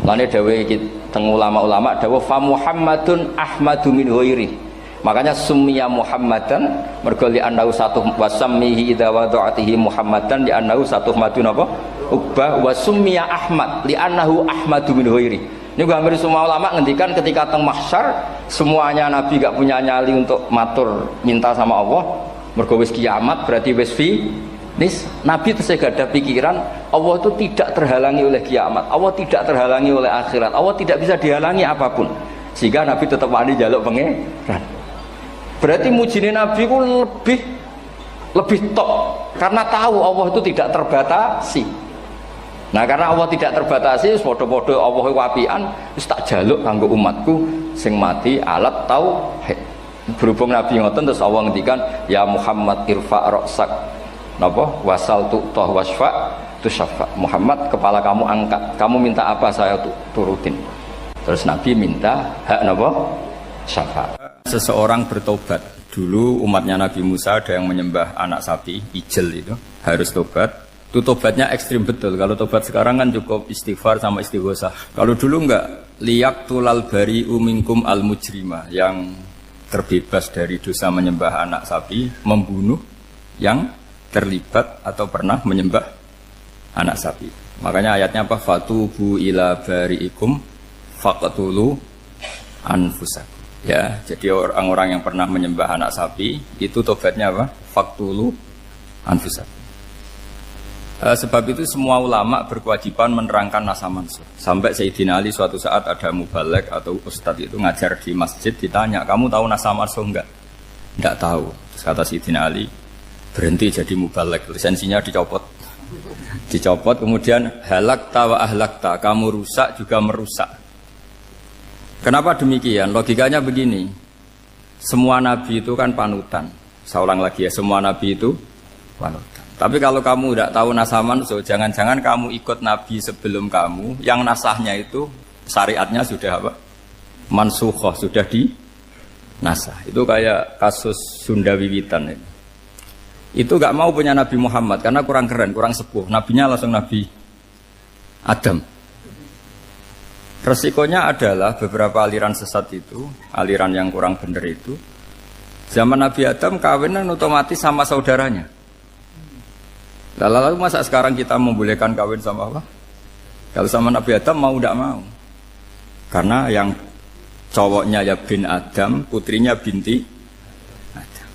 Speaker 1: Lane dawuh iki teng ulama-ulama dawuh fa Muhammadun ahmadu min ghairi. Makanya summiya Muhammadan mergo li annahu satu wasammihi idza wada'atihi Muhammadan li annahu satu madun apa? Uqbah wa summiya Ahmad li annahu ahmadu min ghairi. Ini hampir semua ulama ngendikan ketika teng mahsyar semuanya Nabi gak punya nyali untuk matur minta sama Allah. Mergo wis kiamat berarti wis Nabi tesih ada pikiran Allah itu tidak terhalangi oleh kiamat, Allah tidak terhalangi oleh akhirat, Allah tidak bisa dihalangi apapun, sehingga Nabi tetap wani jaluk pangeran. Berarti mujine Nabi ku lebih tok karena tahu Allah itu tidak terbatasi. Nah karena Allah tidak terbatasi, podo-podo Allah wapian, wis tak jaluk kanggo umatku sing mati alat tauhid. Berhubung Nabi ngoten terus Allah ngendikan ya Muhammad irfa ra'sak napa wasal tu'tah wasfa tusyafa. Muhammad kepala kamu angkat, kamu minta apa saya turutin. Terus Nabi minta hak napa syafaat. Seseorang bertobat. Dulu umatnya Nabi Musa ada yang menyembah anak sapi, ijel itu, harus tobat. Itu tobatnya ekstrim betul. Kalau tobat sekarang kan cukup istighfar sama istighosah. Kalau dulu enggak, liyak tulal bari umingkum al mujrimah, yang terbebas dari dosa menyembah anak sapi, membunuh yang terlibat atau pernah menyembah anak sapi. Makanya ayatnya apa? Fatubu ila bari'ikum faqtulu anfusakum. Ya, jadi orang-orang yang pernah menyembah anak sapi itu tobatnya apa? Faqtulu anfusakum. Sebab itu semua ulama berkewajiban menerangkan nasa mansuh. Sampai Sayyidina Ali suatu saat ada mubalek atau ustadz itu ngajar di masjid, ditanya, kamu tahu nasa mansuh enggak? Enggak tahu. Terus kata Sayyidina Ali, berhenti jadi mubalek, lisensinya dicopot. Dicopot, kemudian halakta wa ahlakta, kamu rusak juga merusak. Kenapa demikian? Logikanya begini, semua nabi itu kan panutan. Saya ulang lagi ya, semua nabi itu panutan. Tapi kalau kamu tidak tahu nasaman, so jangan-jangan kamu ikut nabi sebelum kamu, yang nasahnya itu syariatnya sudah apa? Mansukhoh, sudah di nasah. Itu kayak kasus Sunda Wiwitan ini. Itu gak mau punya Nabi Muhammad karena kurang keren, kurang sepuh. Nabinya langsung Nabi Adam. Resikonya adalah beberapa aliran sesat itu, aliran yang kurang benar itu, zaman Nabi Adam kawinan otomatis sama saudaranya. Lalu masa sekarang kita membolehkan kawin sama apa? Kalau sama Nabi Adam mau tidak mau. Karena yang cowoknya ya bin Adam, putrinya binti Adam.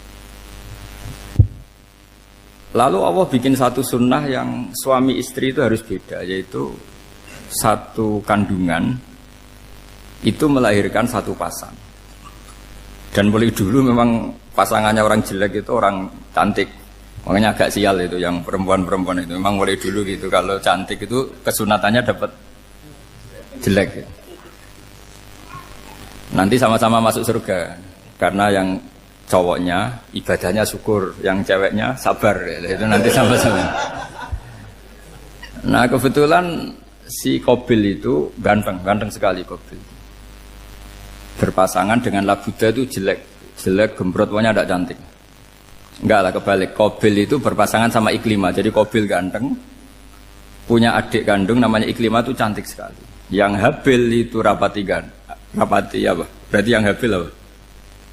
Speaker 1: Lalu Allah bikin satu sunnah yang suami istri itu harus beda, yaitu satu kandungan itu melahirkan satu pasang. Dan mulai dulu memang pasangannya orang jelek itu orang cantik. Makanya agak sial itu yang perempuan-perempuan itu. Memang mulai dulu gitu. Kalau cantik itu kesunatannya dapat jelek. Ya. Nanti sama-sama masuk surga. Karena yang cowoknya ibadahnya syukur, yang ceweknya sabar. Ya. Itu nanti sama-sama. Nah kebetulan si Qabil itu ganteng sekali Qabil. Berpasangan dengan Labuda itu jelek gembrot, pokoknya tidak cantik. Enggak lah, kebalik. Qabil itu berpasangan sama Iklimah. Jadi Qabil ganteng, punya adik kandung namanya Iklimah itu cantik sekali. Yang Habil itu rapati apa? Berarti yang Habil apa?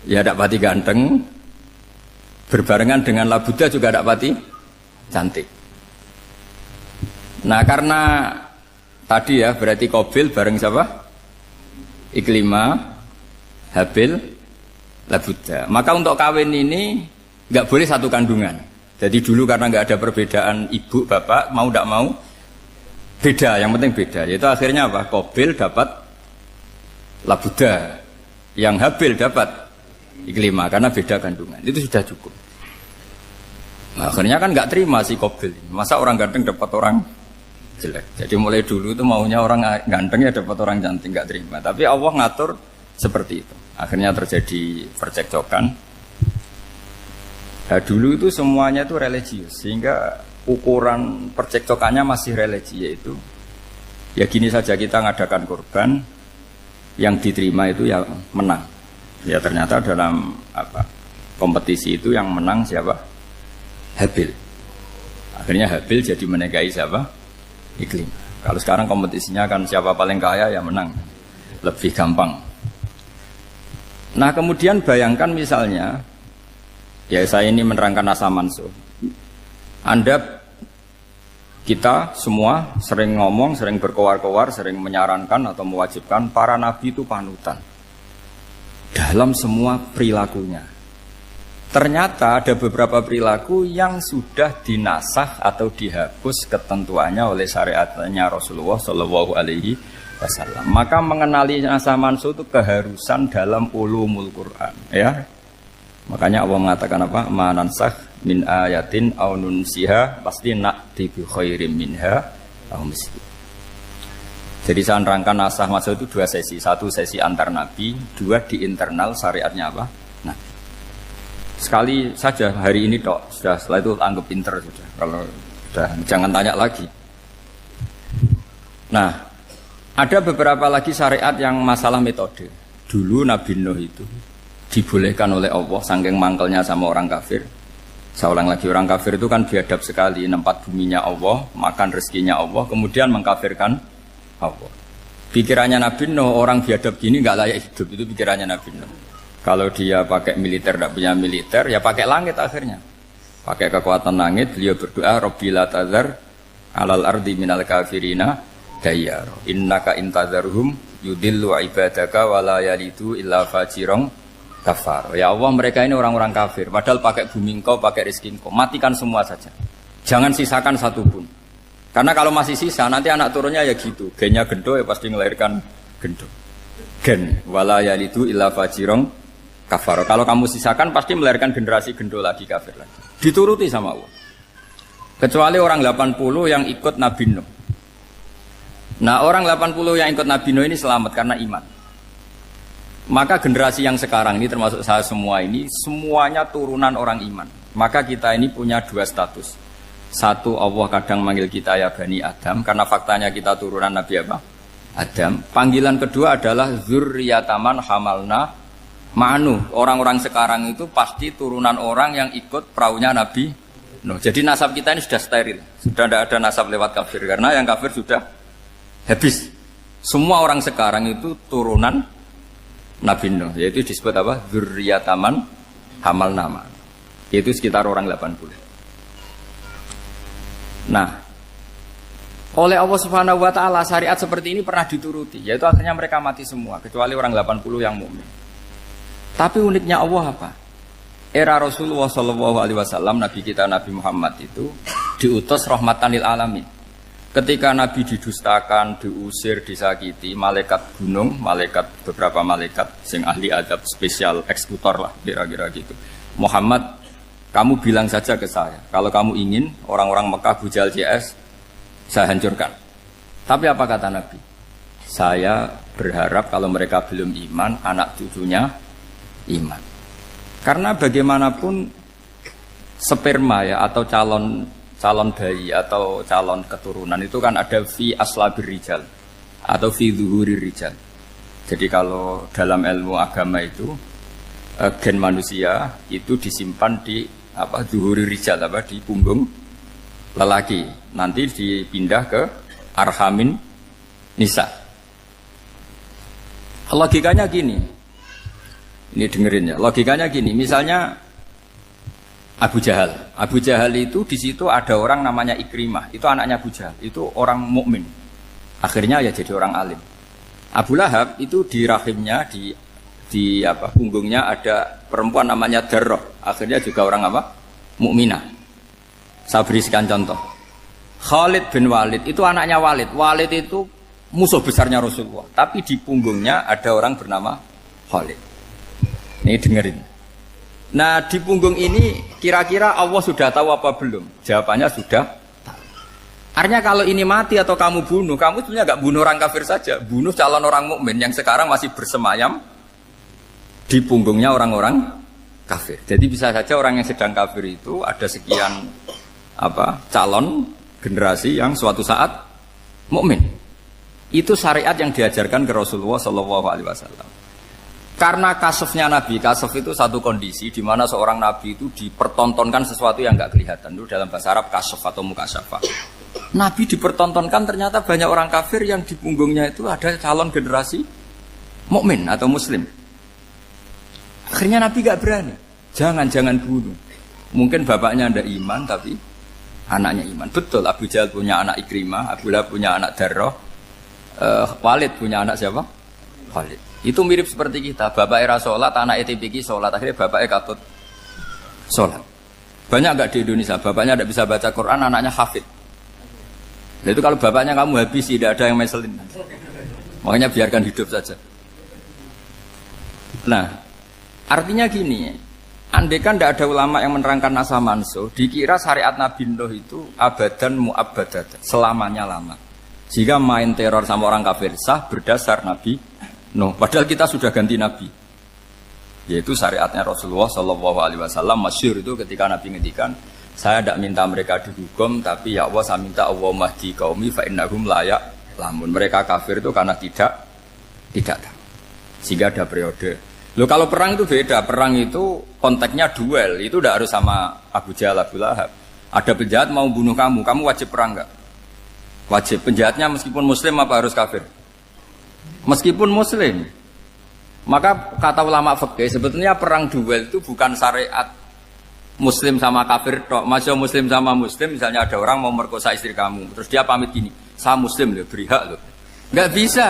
Speaker 1: Ya rapati ganteng, berbarengan dengan Labuda juga rapati cantik. Nah karena tadi ya berarti Qabil bareng siapa? Iklimah, Habil, Labuda. Maka untuk kawin ini nggak boleh satu kandungan. Jadi dulu karena nggak ada perbedaan ibu bapak, mau tidak mau beda. Yang penting beda. Yaitu akhirnya apa? Qabil dapat Labuda, yang Habil dapat Iklimah karena beda kandungan. Itu sudah cukup. Nah, akhirnya kan nggak terima si Qabil. Masa orang ganteng dapat orang jelek. Jadi mulai dulu itu maunya orang ganteng ya dapat orang cantik, nggak terima. Tapi Allah ngatur seperti itu. Akhirnya terjadi percekcokan. Nah, dulu itu semuanya itu religius, sehingga ukuran percekcokannya masih religi, yaitu ya gini saja, kita ngadakan kurban, yang diterima itu ya menang. Ya ternyata dalam kompetisi itu yang menang siapa? Habil. Akhirnya Habil jadi menikahi siapa? Iklim. Kalau sekarang kompetisinya kan siapa paling kaya ya menang, lebih gampang. Nah kemudian bayangkan misalnya, ya saya ini menerangkan asa mansuh. Kita semua sering ngomong, sering berkoar-koar, sering menyarankan atau mewajibkan para nabi itu panutan dalam semua perilakunya. Ternyata ada beberapa perilaku yang sudah dinasah atau dihapus ketentuannya oleh syariatnya Rasulullah Shallallahu Alaihi Wasallam. Maka mengenali asa mansuh itu keharusan dalam ulumul Quran. Ya. Makanya Allah mengatakan apa? Manansah min ayatin aw nunsiha pasti na'ti bi khairim minha aw misli. Jadi saya nerangkan nasah masuk itu dua sesi. Satu sesi antar nabi, dua di internal syariatnya apa? Nah, sekali saja hari ini tok, sudah setelah itu anggap pinter sudah. Kalau sudah jangan tanya lagi. Nah, ada beberapa lagi syariat yang masalah metode. Dulu Nabi Nuh itu dibolehkan oleh Allah saking mangkelnya sama orang kafir. Saya ulang lagi, orang kafir itu kan biadab sekali, nempat buminya Allah, makan rezekinya Allah, kemudian mengkafirkan Allah. Pikirannya Nabi Nuh, orang biadab gini nggak layak hidup, itu pikirannya Nabi Nuh. Kalau dia pakai militer, tidak punya militer, ya pakai langit akhirnya. Pakai kekuatan langit, beliau berdoa, Rabbi la tazar alal ardi minal kafirina dayyar. Innaka intazarhum yudillu ibadaka wala yalidu illa fajirong kafar. Ya Allah, mereka ini orang-orang kafir, padahal pakai bumi engkau, pakai rezeki engkau, matikan semua saja, jangan sisakan satupun. Karena kalau masih sisa nanti anak turunnya ya gitu, gennya gendo ya pasti melahirkan gendo, gen wala yalidu illa fajirong kafar. Kalau kamu sisakan pasti melahirkan generasi gendo lagi, kafir lagi, dituruti sama Allah. Kecuali orang 80 yang ikut Nabi Nuh. Nah orang 80 yang ikut Nabi Nuh ini selamat karena iman. Maka generasi yang sekarang ini termasuk saya semua ini semuanya turunan orang iman. Maka kita ini punya dua status. Satu, Allah kadang manggil kita ya Bani Adam karena faktanya kita turunan Nabi apa? Adam. Panggilan kedua adalah zurriyataman hamalna ma'nu. Orang-orang sekarang itu pasti turunan orang yang ikut perahunya Nabi Nuh. Jadi nasab kita ini sudah steril. Sudah tidak ada nasab lewat kafir karena yang kafir sudah habis. Semua orang sekarang itu turunan Nabi Nuh, yaitu disebut apa? Zurriyataman hamal nama. Yaitu sekitar orang 80. Nah, oleh Allah Subhanahu wa taala syariat seperti ini pernah dituruti, yaitu akhirnya mereka mati semua kecuali orang 80 yang mukmin. Tapi uniknya Allah apa? Era Rasulullah Shallallahu Alaihi Wasallam, Nabi kita Nabi Muhammad itu diutus rahmatan lil alamin. Ketika Nabi didustakan, diusir, disakiti, malaikat gunung, beberapa malaikat, sing ahli adab spesial eksekutor lah, kira-kira gitu. Muhammad Kamu bilang saja ke saya, kalau kamu ingin orang-orang Mekah Abu Jahal CS, saya hancurkan. Tapi apa kata Nabi? Saya berharap kalau mereka belum iman, anak cucunya iman. Karena bagaimanapun sperma ya atau calon bayi atau calon keturunan itu kan ada fi aslabir rijal atau fi zuhurir rijal. Jadi kalau dalam ilmu agama itu gen manusia itu disimpan di zuhurir rijal di punggung lelaki. Nanti dipindah ke arhamin nisa. Logikanya gini. Ini dengerin ya. Logikanya gini, misalnya Abu Jahal. Abu Jahal itu di situ ada orang namanya Ikrimah. Itu anaknya Abu Jahal. Itu orang mukmin. Akhirnya ya jadi orang alim. Abu Lahab itu di rahimnya di punggungnya ada perempuan namanya Darroh. Akhirnya juga orang mukminah. Saya berikan contoh. Khalid bin Walid itu anaknya Walid. Walid itu musuh besarnya Rasulullah. Tapi di punggungnya ada orang bernama Khalid. Ini dengerin. Nah di punggung ini kira-kira Allah sudah tahu apa belum? Jawabannya sudah tahu. Artinya kalau ini mati atau kamu bunuh, kamu sebenarnya nggak bunuh orang kafir saja, bunuh calon orang mukmin yang sekarang masih bersemayam di punggungnya orang-orang kafir. Jadi bisa saja orang yang sedang kafir itu ada sekian calon generasi yang suatu saat mukmin. Itu syariat yang diajarkan ke Rasulullah SAW. Karena kasofnya Nabi, kasof itu satu kondisi di mana seorang Nabi itu dipertontonkan sesuatu yang nggak kelihatan. Itu dalam bahasa Arab kasof atau mukasyafa. Nabi dipertontonkan ternyata banyak orang kafir yang di punggungnya itu ada calon generasi mukmin atau muslim. Akhirnya Nabi nggak berani. Jangan bunuh. Mungkin bapaknya ada iman tapi anaknya iman. Betul, Abu Jahal punya anak Ikrimah, Abu Lahab punya anak Darroh, Walid punya anak siapa? Khalid. Itu mirip seperti kita, bapak era sholat, anak ETPK sholat, akhirnya bapak katut sholat. Banyak enggak di Indonesia, bapaknya tidak bisa baca Quran, anaknya hafid. Nah, itu kalau bapaknya kamu habis, tidak ada yang meselin. Makanya biarkan hidup saja. Nah, artinya gini, andaikan tidak ada ulama yang menerangkan nasa mansuh, dikira syariat Nabi Nuh itu abadan mu'abbadat, selamanya lama. Jika main teror sama orang kafir sah berdasar Nabi Nuh, padahal kita sudah ganti Nabi, yaitu syariatnya Rasulullah SAW. Masyhur itu ketika Nabi ngendikan, saya tidak minta mereka dihukum, tapi ya Allah saya minta Allah mahdi qaumi fa innahum layak lamun. Mereka kafir itu karena tidak tahu. Sehingga ada periode. Loh kalau perang itu beda, perang itu konteksnya duel, itu tidak harus sama Abu Jahal, Abu Lahab. Ada penjahat mau bunuh kamu wajib perang enggak? Wajib. Penjahatnya meskipun muslim apa harus kafir? Meskipun muslim. Maka kata ulama fikih sebetulnya perang duel itu bukan syariat muslim sama kafir tok. Masih muslim sama muslim, misalnya ada orang mau merkosa istri kamu, terus dia pamit gini, saya muslim loh, beri hak loh. Enggak bisa.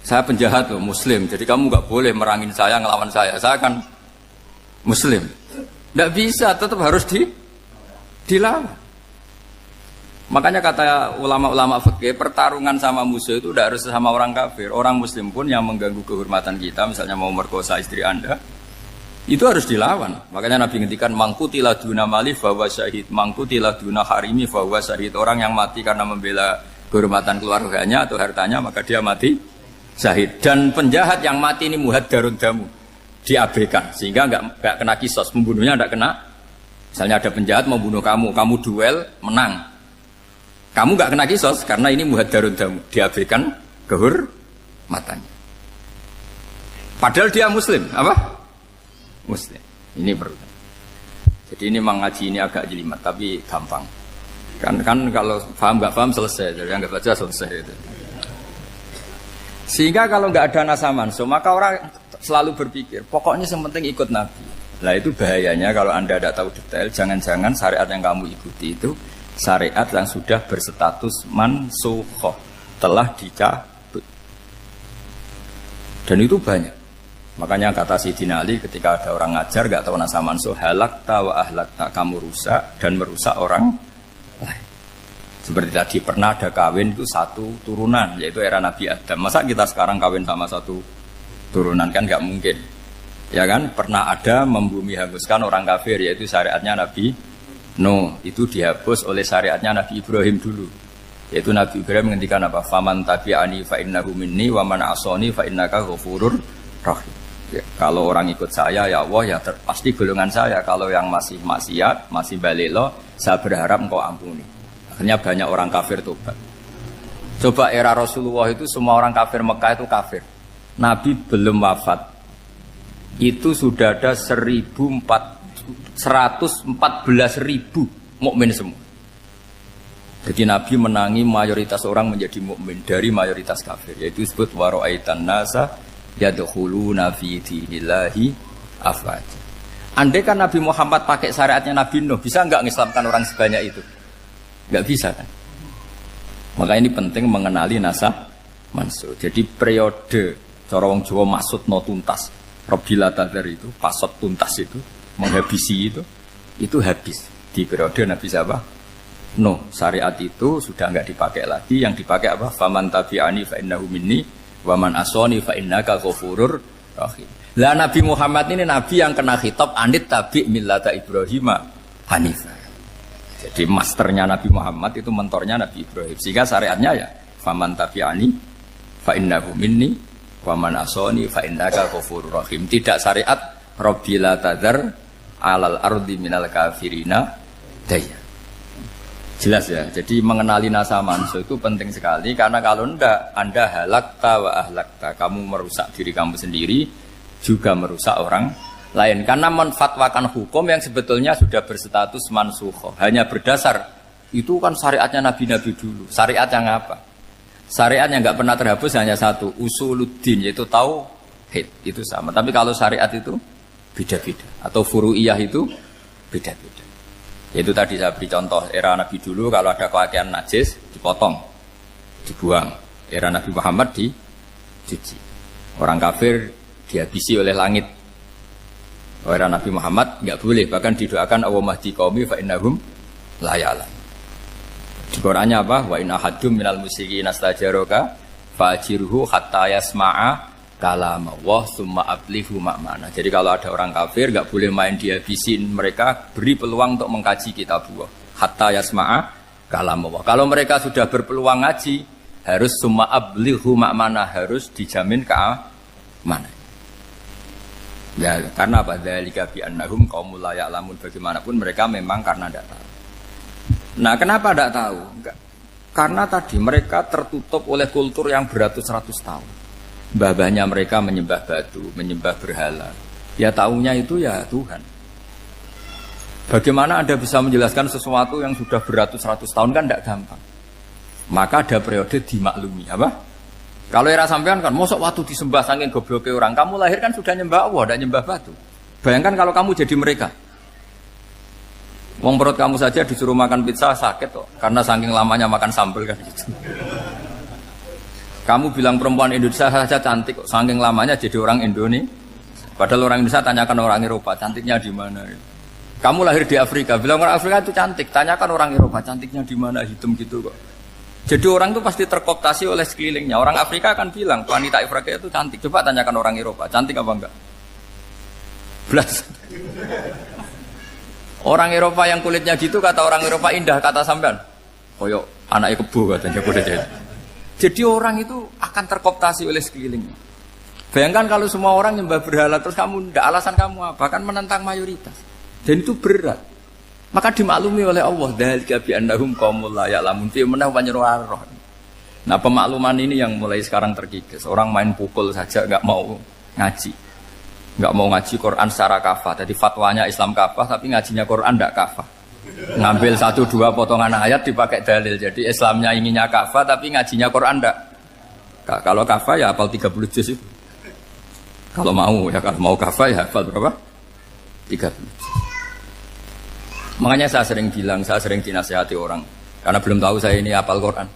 Speaker 1: Saya penjahat loh, muslim, jadi kamu enggak boleh merangin saya, ngelawan saya kan muslim. Enggak bisa, tetap harus dilawan. Makanya kata ulama-ulama fikih, pertarungan sama musuh itu tidak harus sama orang kafir. Orang muslim pun yang mengganggu kehormatan kita, misalnya mau merkosa istri Anda, itu harus dilawan. Makanya Nabi ngendikan mangkutila duna mali fahuwa syahid, mangkutila duna harimi fahuwa syahid. Orang yang mati karena membela kehormatan keluarganya atau hartanya, maka dia mati syahid. Dan penjahat yang mati ini muhaddarun damu, diabaikan sehingga enggak kena kisos, membunuhnya enggak kena. Misalnya ada penjahat mau bunuh kamu duel menang. Kamu enggak kena kisos karena ini muhaddarun damu, diabaikan kehormatannya. Padahal dia muslim, apa? Muslim. Ini perlu. Jadi ini mengaji ini agak jelimet tapi gampang. Kan kalau paham enggak paham selesai, jadi enggak baca selesai itu. Sehingga kalau enggak ada nasa mansuh, maka orang selalu berpikir, pokoknya yang penting ikut Nabi. Lah itu bahayanya kalau Anda tidak tahu detail, jangan-jangan syariat yang kamu ikuti itu syariat yang sudah berstatus mansukhoh, telah dicabut. Dan itu banyak. Makanya kata Sayyidina Ali ketika ada orang ngajar gak tahu nasa mansuh, halakta wa ahlakta, kamu rusak dan merusak orang lain. Seperti tadi pernah ada kawin itu satu turunan, yaitu era Nabi Adam. Masa kita sekarang kawin sama satu turunan, kan gak mungkin. Ya kan, pernah ada membumi hanguskan orang kafir, yaitu syariatnya Nabi Nuh. Itu dihapus oleh syariatnya Nabi Ibrahim dulu. Yaitu Nabi Ibrahim menghentikan apa? Faman tabi'ani fa innahu minni wa man asani fa innaka ghafurur rahim. Ya, kalau orang ikut saya ya Allah ya pasti golongan saya. Kalau yang masih maksiat, masih balelo, saya berharap engkau ampuni. Akhirnya banyak orang kafir tobat. Coba era Rasulullah itu semua orang kafir Mekah itu kafir. Nabi belum wafat. Itu sudah ada 114.000 mukmin semua. Jadi Nabi menangi mayoritas orang menjadi mukmin dari mayoritas kafir. Yaitu disebut wara'aitan nasa yadkhuluna fi dinillahi afwaja. Andai kan Nabi Muhammad pakai syariatnya Nabi Nuh, bisa enggak mengislamkan orang sebanyak itu? Enggak bisa kan? Maka ini penting mengenali nasab mansur. Jadi periode cara wong Jawa maksud no tuntas. Robila tadar itu, pasot tuntas itu, menghabisi itu habis. Di periode Nabi siapa? Nuh. Syariat itu sudah enggak dipakai lagi. Yang dipakai apa? Faman tabi'ani fa innahu minni wa man asani fa innaka ghafurur rahim. Lah Nabi Muhammad ini Nabi yang kena khitab anit tabi' millata Ibrahim hanifah. Jadi masternya Nabi Muhammad itu mentornya Nabi Ibrahim. Sehingga syariatnya ya faman tabi'ani fa innahu minni wa man asani fa innaka ghafurur rahim. Tidak syariat rabbila tadzar alal ardi minal kafirina daya. Jelas ya. Jadi mengenali nasa mansur itu penting sekali karena kalau enggak Anda halakta wa ahlakta, kamu merusak diri kamu sendiri juga merusak orang lain karena menfatwakan hukum yang sebetulnya sudah berstatus mansukh. Hanya berdasar itu kan syariatnya nabi-nabi dulu. Syariat yang apa? Syariat yang nggak pernah terhapus hanya satu, usuluddin, yaitu tauhid, itu sama. Tapi kalau syariat itu beda-beda, atau furu'iyah itu beda-beda. Yaitu tadi saya beri contoh era Nabi dulu, kalau ada pakaian najis dipotong, dibuang. Era Nabi Muhammad dicuci. Orang kafir dihabisi oleh langit. Era Nabi Muhammad nggak boleh, bahkan didoakan Allahumma hdi qaumi fa innahum la ya'lamun. Di Qur'annya apa? Wa in ahadum minal musyrikin astajaraka fa'jirhu hatta yasma'a kalam Allah tsumma ablighu ma'mana. Jadi kalau ada orang kafir enggak boleh main dihabisin mereka, beri peluang untuk mengkaji kitabullah hatta yasma'a kalam Allah. Kalau mereka sudah berpeluang ngaji, harus tsumma ablighu ma'mana, harus dijamin keamanan. Ya, karena apa? Dzalika bi annahum qaumul la ya'lamun. Bagaimanapun mereka memang karena tidak tahu. Nah, kenapa tidak tahu? Enggak. Karena tadi mereka tertutup oleh kultur yang beratus-ratus tahun. Mbah-mbahnya mereka menyembah batu, menyembah berhala. Ya tahunya itu ya Tuhan. Bagaimana Anda bisa menjelaskan sesuatu yang sudah beratus-ratus tahun kan tidak gampang. Maka ada periode dimaklumi, apa? Kalau era sampean kan, mosok waktu disembah saking gobloknya orang, kamu lahir kan sudah nyembah Allah, tidak nyembah batu. Bayangkan kalau kamu jadi mereka. Wong perut kamu saja disuruh makan pizza sakit kok, karena saking lamanya makan sambal kan gitu. Kamu bilang perempuan Indonesia saja cantik kok, saking lamanya jadi orang Indonesia. Padahal orang Indonesia tanyakan orang Eropa, cantiknya di mana? Kamu lahir di Afrika, bilang orang Afrika itu cantik, tanyakan orang Eropa, cantiknya di mana? Hitam gitu kok. Jadi orang itu pasti terkooptasi oleh sekelilingnya. Orang Afrika akan bilang wanita Afrika itu cantik. Coba tanyakan orang Eropa, cantik apa enggak? Belas. Orang Eropa yang kulitnya gitu kata orang Eropa indah, kata sampean koyok anaknya kebo katanya kulitnya. Jadi orang itu akan terkooptasi oleh sekelilingnya. Bayangkan kalau semua orang nyembah berhala terus kamu tidak, alasan kamu apa? Kan menentang mayoritas. Dan itu berat. Maka dimaklumi oleh Allah, dzalika bi annahum qaumul la ya'lamun fi manah panyeruah. Nah, pemakluman ini yang mulai sekarang terkikis. Orang main pukul saja enggak mau ngaji. Enggak mau ngaji Quran secara kafah. Jadi fatwanya Islam kafah tapi ngajinya Quran enggak kafah. Ngambil 1-2 potongan ayat dipakai dalil. Jadi Islamnya inginnya kafah tapi ngajinya Quran enggak. Kalau kafah ya hafal 30 juz itu. Kalau mau ya, kalau mau kafah ya hafal berapa? 30 juz. Makanya saya sering bilang, saya sering dinasihati orang karena belum tahu saya ini hafal Quran.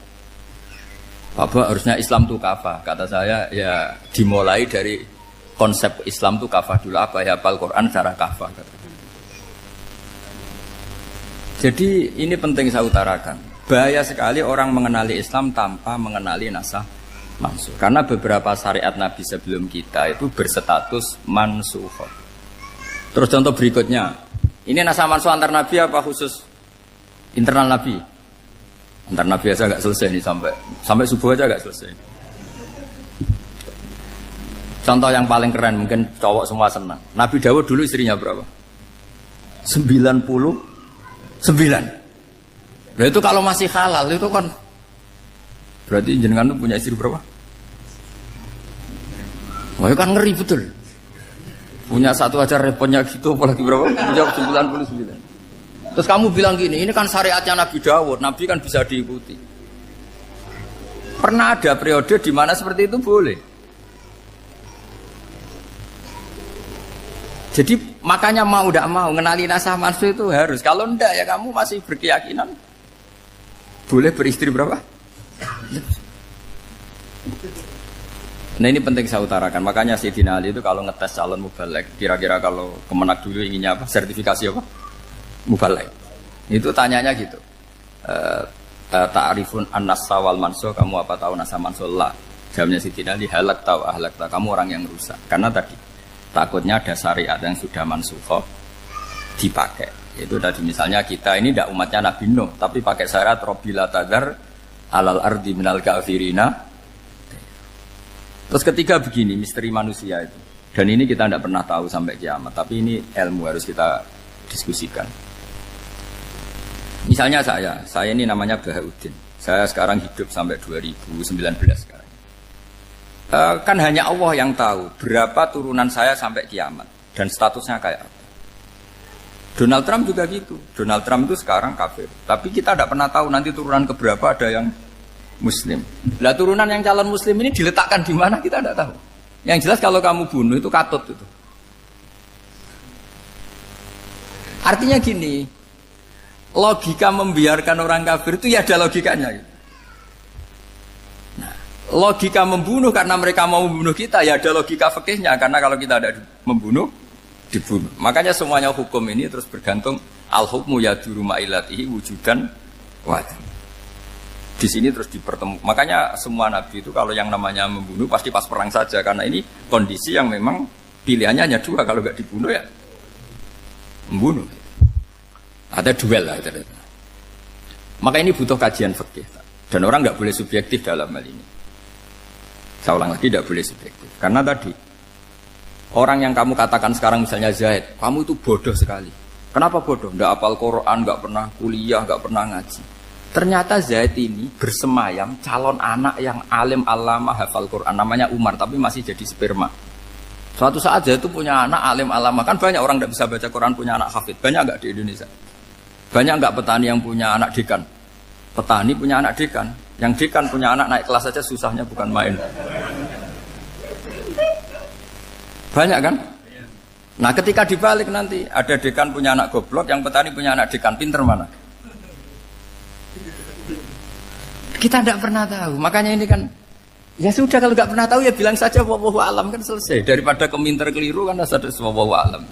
Speaker 1: Bapak harusnya Islam itu kafah. Kata saya ya dimulai dari konsep Islam itu kafah dulu, apa ya hafal Quran secara kafah. Jadi ini penting saya utarakan. Bahaya sekali orang mengenali Islam tanpa mengenali nasah mansukh. Karena beberapa syariat Nabi sebelum kita itu berstatus mansukh. Terus contoh berikutnya, ini nasakh mansukh antar Nabi apa khusus internal Nabi? Antar Nabi aja nggak selesai nih sampai subuh aja nggak selesai. Contoh yang paling keren mungkin cowok semua senang. Nabi Dawud dulu istrinya berapa? 99. Nah itu kalau masih halal itu kan berarti jenengan tuh punya istri berapa? Wah itu kan ngeri betul. Punya satu aja repotnya gitu apalagi berapa? Punya 99. Terus kamu bilang gini, ini kan syariatnya Nabi Dawud, Nabi kan bisa diikuti. Pernah ada periode di mana seperti itu boleh. Jadi makanya mau tidak mau ngenali nasakh mansukh itu harus. Kalau enggak ya kamu masih berkeyakinan boleh beristri berapa? Nah ini penting saya utarakan. Makanya Sayyidina Ali itu kalau ngetes calon mubaligh, kira-kira kalau Kemenak dulu inginnya apa? Sertifikasi apa? Mubaligh. Itu tanyanya gitu. Ta'rifun an-nassa wal mansukh, kamu apa tahu nasakh mansukh? La. Jawabnya Sayyidina Ali, halak tahu ahlak tahu. Kamu orang yang rusak. Karena tadi takutnya ada syariat yang sudah mansukh dipakai. Itu tadi misalnya kita ini tidak umatnya Nabi Nuh, tapi pakai syarat Robbila tadar alal ardi minal kafirina. Terus ketiga begini, misteri manusia itu. Dan ini kita tidak pernah tahu sampai kiamat, tapi ini ilmu harus kita diskusikan. Misalnya saya ini namanya Bahauddin. Saya sekarang hidup sampai 2019 sekarang. Kan hanya Allah yang tahu berapa turunan saya sampai kiamat dan statusnya kayak apa. Donald Trump juga gitu. Donald Trump itu sekarang kafir, tapi kita tidak pernah tahu nanti turunan keberapa ada yang Muslim. Lah turunan yang calon Muslim ini diletakkan di mana kita tidak tahu. Yang jelas kalau kamu bunuh itu katut itu. Artinya gini, logika membiarkan orang kafir itu ya ada logikanya. Gitu. Logika membunuh karena mereka mau membunuh kita ya ada logika fikihnya, karena kalau kita ada membunuh dibunuh. Makanya semuanya hukum ini terus bergantung al-hukmu yaduru ma'ilatihi wujudan wajib. Di sini terus dipertemukan. Makanya semua nabi itu kalau yang namanya membunuh pasti pas perang saja, karena ini kondisi yang memang pilihannya hanya dua, kalau nggak dibunuh ya membunuh. Ada duel lah. Maka ini butuh kajian fikih dan orang nggak boleh subjektif dalam hal ini. Saya ulang lagi, tidak boleh subjektif. Karena tadi, orang yang kamu katakan sekarang misalnya Zaid, kamu itu bodoh sekali. Kenapa bodoh? Nggak hafal Quran, nggak pernah kuliah, nggak pernah ngaji. Ternyata Zaid ini bersemayam calon anak yang alim alama hafal Quran. Namanya Umar, tapi masih jadi sperma. Suatu saat Zaid itu punya anak alim alama. Kan banyak orang nggak bisa baca Quran, punya anak hafid. Banyak nggak di Indonesia? Banyak nggak petani yang punya anak dekan? Petani punya anak dekan. Yang dekan punya anak naik kelas saja susahnya bukan main. Banyak kan? Nah ketika dibalik nanti ada dekan punya anak goblok, yang petani punya anak dekan pinter mana? Kita tidak pernah tahu. Makanya ini kan ya sudah, kalau nggak pernah tahu ya bilang saja wallahu alam, kan selesai. Daripada keminter keliru kan ada wallahu alam.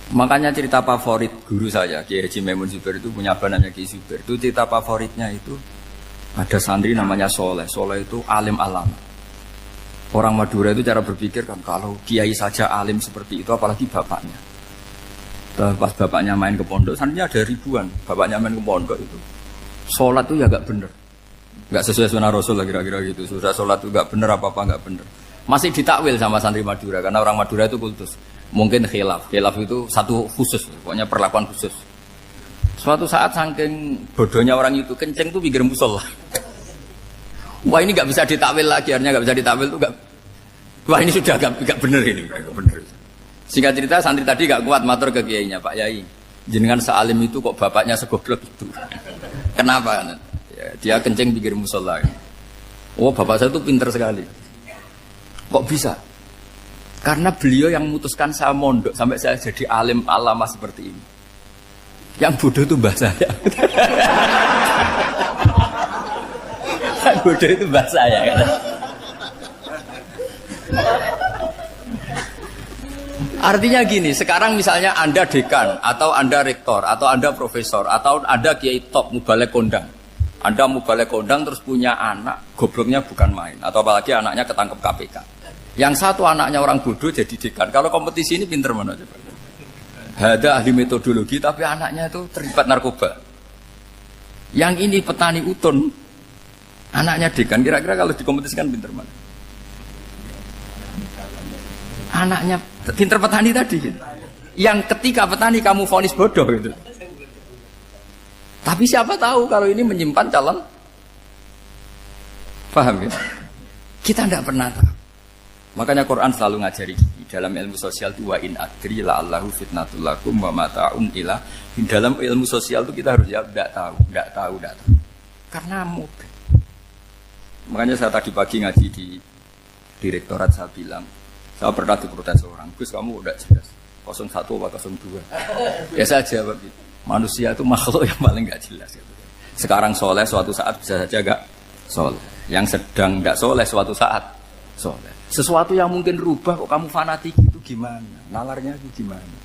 Speaker 1: Makanya cerita favorit guru saya, Kiai Haji Maimun Zubair itu punya apa namanya Kiai Zubair. Itu cerita favoritnya itu ada santri namanya Soleh. Soleh itu alim alam. Orang Madura itu cara berpikir kan kalau kiai saja alim seperti itu, apalagi bapaknya. Pas bapaknya main ke pondok, santrinya ada ribuan. Bapaknya main ke pondok itu, sholat itu ya gak bener, gak sesuai sunnah Rasul lah kira-kira gitu. Sudah sholat itu gak bener, apa-apa gak bener. Masih ditakwil sama santri Madura, karena orang Madura itu kultus. Mungkin khilaf itu satu khusus, pokoknya perlakuan khusus. Suatu saat saking bodohnya orang itu, kenceng tuh pinggir musola. Wah ini nggak bisa ditakwil lagi, akhirnya nggak bisa ditakwil tuh nggak. Wah ini sudah nggak bener ini, nggak bener. Singkat cerita santri tadi nggak kuat matur ke kiainya, Pak Yai, jenengan sealim itu kok bapaknya segoblok itu. Kenapa? Ya, dia kenceng pinggir musola. Oh bapak saya tuh pinter sekali. Kok bisa? Karena beliau yang memutuskan saya mondok sampai saya jadi alim alama seperti ini. Yang bodoh itu mbah saya. Yang bodoh itu mbah saya kan. Artinya gini, sekarang misalnya Anda dekan atau Anda rektor atau Anda profesor atau Anda kiai top mubalek kondang. Anda mau balik kondang terus punya anak, gobloknya bukan main. Atau apalagi anaknya ketangkep KPK. Yang satu anaknya orang bodoh jadi dekan. Kalau kompetisi ini pinter mana coba? Ada ahli metodologi tapi anaknya itu terlibat narkoba. Yang ini petani utun, anaknya dekan. Kira-kira kalau dikompetisikan pinter mana? Anaknya pinter petani tadi gitu. Yang ketika petani kamu vonis bodoh gitu. Tapi siapa tahu kalau ini menyimpan calon. Paham ya? Kita tidak pernah tahu. Makanya Quran selalu ngajari dalam ilmu sosial itu wa in adri la'allahu fitnatul lakum wa mata'un ila. Dalam ilmu sosial itu kita harus ya tidak tahu. Karena mudah. Makanya saya tadi pagi ngaji di direktorat saya bilang, saya pernah diprotes orang, Gus kamu udah jelas 01 atau 02. Ya saya jawab gitu. Manusia itu makhluk yang paling gak jelas gitu. Sekarang soleh suatu saat bisa saja gak soleh. Yang sedang gak soleh suatu saat soleh. Sesuatu yang mungkin rubah kok kamu fanatik itu gimana? Nalarnya itu gimana?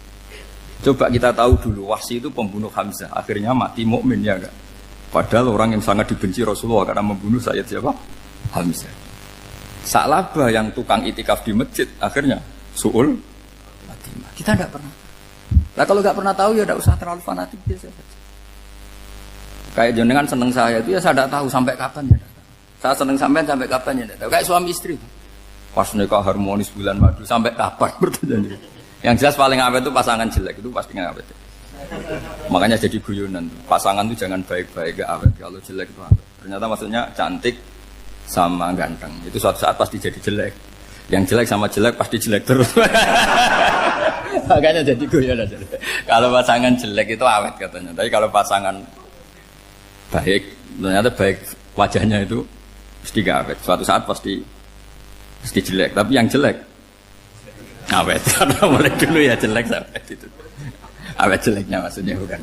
Speaker 1: Coba kita tahu dulu Wahsy itu pembunuh Hamzah, akhirnya mati mukmin ya enggak? Padahal orang yang sangat dibenci Rasulullah karena membunuh Sayyid siapa? Hamzah. Sa'labah yang tukang itikaf di masjid akhirnya su'ul khatimah. Kita tidak pernah. Nah kalau nggak pernah tahu ya tidak usah terlalu fanatik biasa saja. Kayak jenengan seneng saya itu ya saya tidak tahu sampai kapan ya. Saya seneng sampai kapan ya tidak tahu. Kayak suami istri. Pas nikah harmonis bulan madu sampai kapan bertanya. Yang jelas paling awet itu pasangan jelek itu pasti nggak awet. Makanya jadi guyonan. Pasangan itu jangan baik-baik gak awet. Kalau jelek itu awet. Ternyata maksudnya cantik sama ganteng. Itu suatu saat pasti jadi jelek. Yang jelek sama jelek pasti jelek terus. Makanya jadi guyonan. Kalau pasangan jelek itu awet katanya. Tapi kalau pasangan baik, ternyata baik wajahnya itu pasti gak awet. Suatu saat pasti jelek. Tapi yang jelek awet. Karena mulai dulu ya jelek sampai itu. Awet jeleknya maksudnya bukan.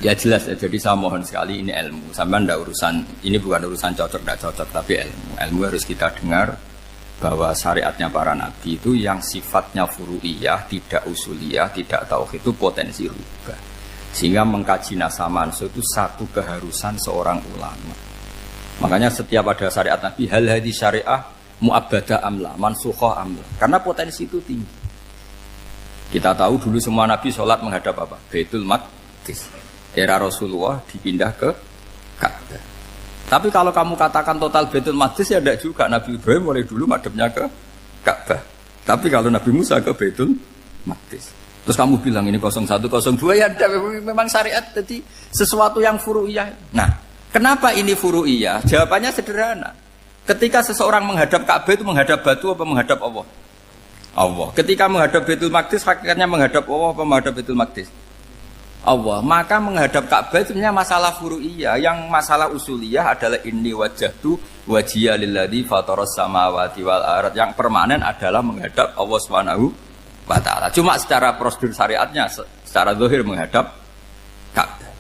Speaker 1: Ya jelas ya. Jadi saya mohon sekali ini ilmu. Sampai ndak urusan ini bukan urusan cocok ndak cocok tapi ilmu. Ilmu harus kita dengar bahwa syariatnya para nabi itu yang sifatnya furu'iyah, tidak usuliyah, tidak tauhid itu potensi rubah. Sehingga mengkaji nasah mansuh itu satu keharusan seorang ulama. Makanya setiap ada syariat nabi hal hadis syariah mu'abbadah amla, mansukha amla. Karena potensi itu tinggi. Kita tahu dulu semua nabi sholat menghadap apa? Baitul Maqdis. Era Rasulullah dipindah ke Ka'bah. Tapi kalau kamu katakan total Baitul Maqdis ya tidak juga. Nabi Ibrahim mulai dulu madhabnya ke Ka'bah. Tapi kalau Nabi Musa ke Baitul Maqdis. Terus kamu bilang ini 01, 02 ya memang syariat jadi sesuatu yang furu'iyah. Nah, kenapa ini furu'iyah? Jawabannya sederhana. Ketika seseorang menghadap Ka'bah itu menghadap batu apa menghadap Allah? Allah. Ketika menghadap Baitul Maqdis hakikatnya menghadap Allah apa menghadap Baitul Maqdis? Allah. Maka menghadap Ka'bah itu sebenarnya masalah furu'iyah. Yang masalah usuliyah adalah inni wajjahtu wajhiya lilladzi fataras samawati wal ardh. Yang permanen adalah menghadap Allah Subhanahu wa taala. Cuma secara prosedur syariatnya secara zahir menghadap Ka'bah.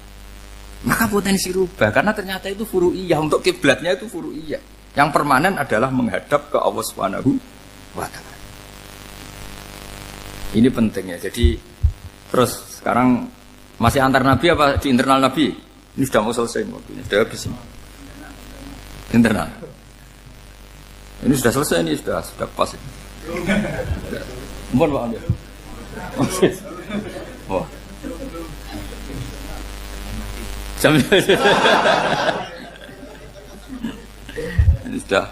Speaker 1: Maka potensi rubah karena ternyata itu furu'iyah. Untuk kiblatnya itu furu'iyah. Yang permanen adalah menghadap ke Allah Subhanahu wa taala. Ini penting ya. Jadi terus sekarang masih antar nabi apa di internal nabi? Ini sudah mau selesai waktunya, sudah habis ini. Internal. Ini sudah selesai ini sudah pas ini. Mohon Pak Amir. Oh. Jam ini sudah.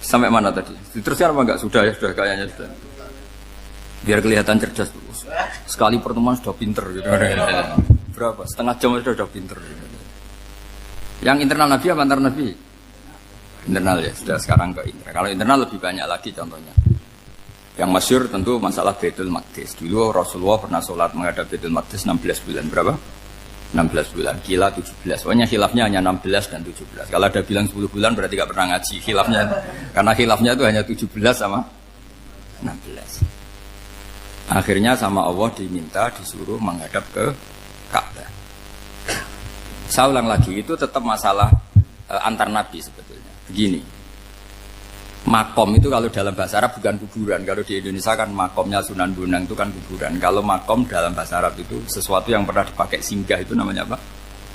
Speaker 1: Sampai mana tadi? Diteruskan apa enggak? Sudah ya, sudah kayaknya sudah. Biar kelihatan cerdas terus. Sekali pertemuan sudah pinter gitu. Berapa? Setengah jam sudah pinter. Yang internal Nabi apa antar Nabi? Internal ya, sudah sekarang ke internal. Kalau internal lebih banyak lagi contohnya. Yang masyhur tentu masalah Baitul Maqdis. Dulu Rasulullah pernah sholat menghadap Baitul Maqdis 16 bulan. Berapa? 16 bulan, kila 17. Pokoknya khilafnya hanya 16 dan 17. Kalau ada bilang 10 bulan berarti gak pernah ngaji khilafnya. Karena khilafnya itu hanya 17 sama 16. Akhirnya sama Allah diminta disuruh menghadap ke Ka'bah. Saya ulang lagi, itu tetap masalah antar nabi sebetulnya. Begini. Makom itu kalau dalam bahasa Arab bukan kuburan. Kalau di Indonesia kan makomnya Sunan Bonang itu kan kuburan. Kalau makom dalam bahasa Arab itu sesuatu yang pernah dipakai singgah, itu namanya apa?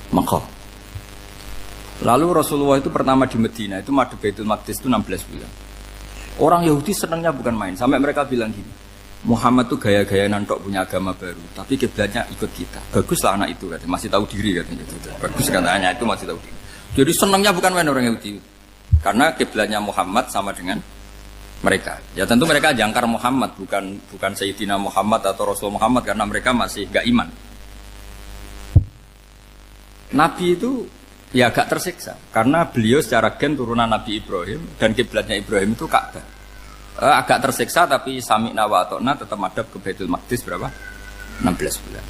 Speaker 1: Makom. Lalu Rasulullah itu pertama di Medina itu madhep Baitul Maqdis itu 16 bulan. Orang Yahudi senangnya bukan main. Sampai mereka bilang gini, Muhammad tuh gaya-gaya nantok punya agama baru, tapi kiblatnya ikut kita. Baguslah anak itu katanya, masih tahu diri katanya. Bagus katanya itu masih tahu diri. Jadi senangnya bukan main orang Yahudi. Karena kiblatnya Muhammad sama dengan mereka. Ya tentu mereka jangkar Muhammad, bukan Sayyidina Muhammad atau Rasul Muhammad, karena mereka masih gak iman. Nabi itu ya agak tersiksa karena beliau secara gen turunan Nabi Ibrahim dan kiblatnya Ibrahim itu Ka'bah. Agak tersiksa tapi sami'na wa ata'na tetap madhab ke Baitul Maqdis berapa? 16 bulan.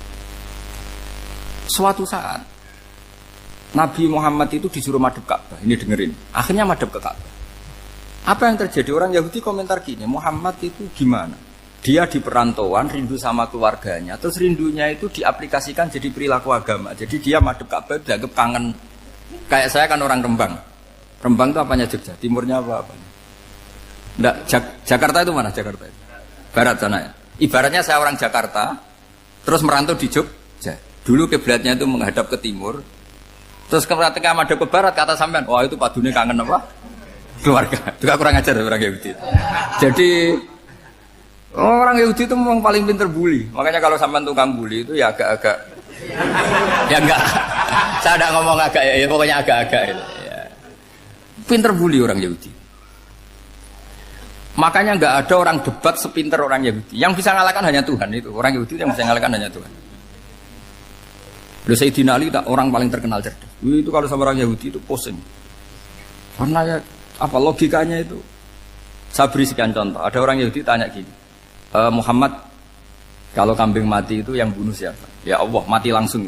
Speaker 1: Suatu saat Nabi Muhammad itu disuruh madhab Ka'bah. Ini dengerin. Akhirnya madhab ke Ka'bah. Apa yang terjadi? Orang Yahudi komentar gini, Muhammad itu gimana? Dia di perantauan, rindu sama keluarganya. Terus rindunya itu diaplikasikan jadi perilaku agama. Jadi dia madhab Ka'bah dianggap kangen. Kayak saya kan orang Rembang. Rembang itu apanya Jogja? Timurnya apa-apanya? Enggak, Jakarta itu mana Jakarta itu? Barat sana ya. Ibaratnya saya orang Jakarta, terus merantau di Jogja. Dulu kiblatnya itu menghadap ke timur. Terus ketika madhab ke barat, kata sampean, wah itu padunya kangen apa? Keluarga. Itu kurang ajar orang Yahudi. Jadi orang Yahudi itu memang paling pinter bully. Makanya kalau sampean tukang bully itu ya agak-agak, ya enggak. Saya tidak ngomong agak ya, pokoknya agak-agak. Ya. Pinter bully orang Yahudi. Makanya nggak ada orang debat sepinter orang Yahudi. Yang bisa ngalahkan hanya Tuhan itu. Orang Yahudi yang bisa ngalahkan hanya Tuhan. Udah Sayyidina Ali orang paling terkenal cerdas. Itu kalau sama orang Yahudi itu pusing. Karena ya, apa logikanya itu? Saya beri sekian contoh. Ada orang Yahudi tanya gini, Muhammad, kalau kambing mati itu yang bunuh siapa? Ya Allah, mati langsung.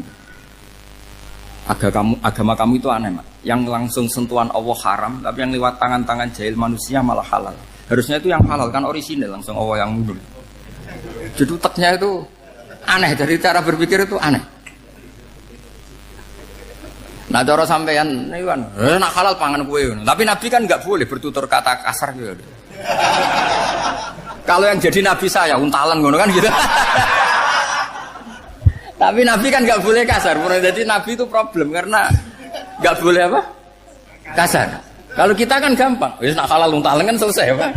Speaker 1: Agama kamu itu aneh, Mak. Yang langsung sentuhan Allah haram, tapi yang lewat tangan-tangan jahil manusia malah halal. Harusnya itu yang halal kan orisinil, langsung Allah yang mundur. Jadi uteknya itu aneh, dari cara berpikir itu aneh. Nah cara sampean ini kan, nak halal pangan kue. Tapi Nabi kan nggak boleh bertutur kata kasar gitu. Kalau yang jadi Nabi saya untalan ngono kan gitu. Tapi Nabi kan nggak boleh kasar. Jadi Nabi itu problem karena nggak boleh apa? Kasar. Kalau kita kan gampang, wis nak halal untalan kan selesai, Pak.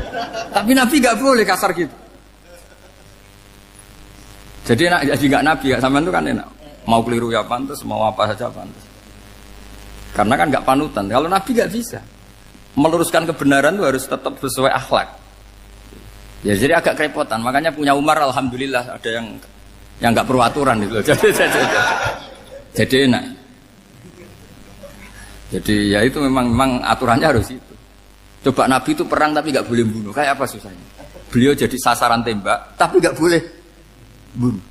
Speaker 1: Tapi Nabi nggak boleh kasar gitu. Jadi enak jadi nggak Nabi, ya sampean itu kan enak. Mau keliru ya pantas, mau apa saja pantas. Karena kan nggak panutan. Kalau Nabi nggak bisa. Meluruskan kebenaran itu harus tetap sesuai akhlak. Ya jadi agak kerepotan. Makanya punya Umar alhamdulillah ada yang nggak perlu aturan gitu. Jadi enak. Jadi ya itu memang aturannya harus itu. Coba Nabi itu perang tapi nggak boleh bunuh. Kayak apa susahnya? Beliau jadi sasaran tembak tapi nggak boleh bunuh.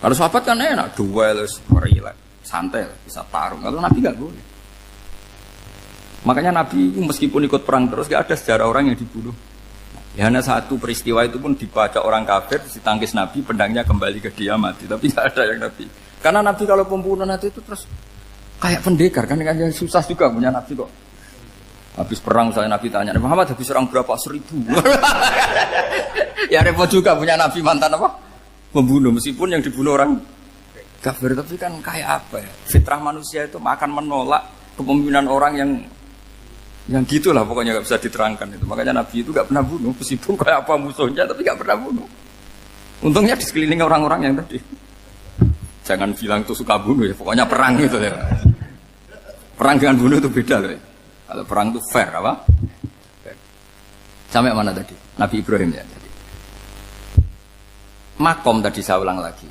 Speaker 1: Kalau sahabat kan enak, duel, relax, santai, bisa tarung. Kalau Nabi nggak boleh. Makanya Nabi meskipun ikut perang terus nggak ada sejarah orang yang dibunuh. Ya hanya satu peristiwa itu pun dibaca orang kafir, ditangkis Nabi, pedangnya kembali ke dia mati. Tapi nggak ada yang Nabi. Karena Nabi kalau pembunuh nanti itu terus kayak pendekar kan susah juga punya Nabi kok. Habis perang misalnya Nabi tanya, Muhammad habis serang berapa? 1000. Ya repot juga punya Nabi mantan apa? Membunuh meskipun yang dibunuh orang kafir, tapi kan kayak apa ya? Fitrah manusia itu akan menolak kepemimpinan orang yang gitulah pokoknya nggak bisa diterangkan itu. Makanya Nabi itu nggak pernah bunuh meskipun kayak apa musuhnya tapi nggak pernah bunuh. Untungnya di sekeliling orang-orang yang tadi. Jangan bilang itu suka bunuh ya, pokoknya perang gitu ya. Perang dengan bunuh itu beda loh ya. Kalau perang itu fair apa? Fair. Sampai mana tadi? Nabi Ibrahim ya tadi. Makom tadi saya ulang lagi.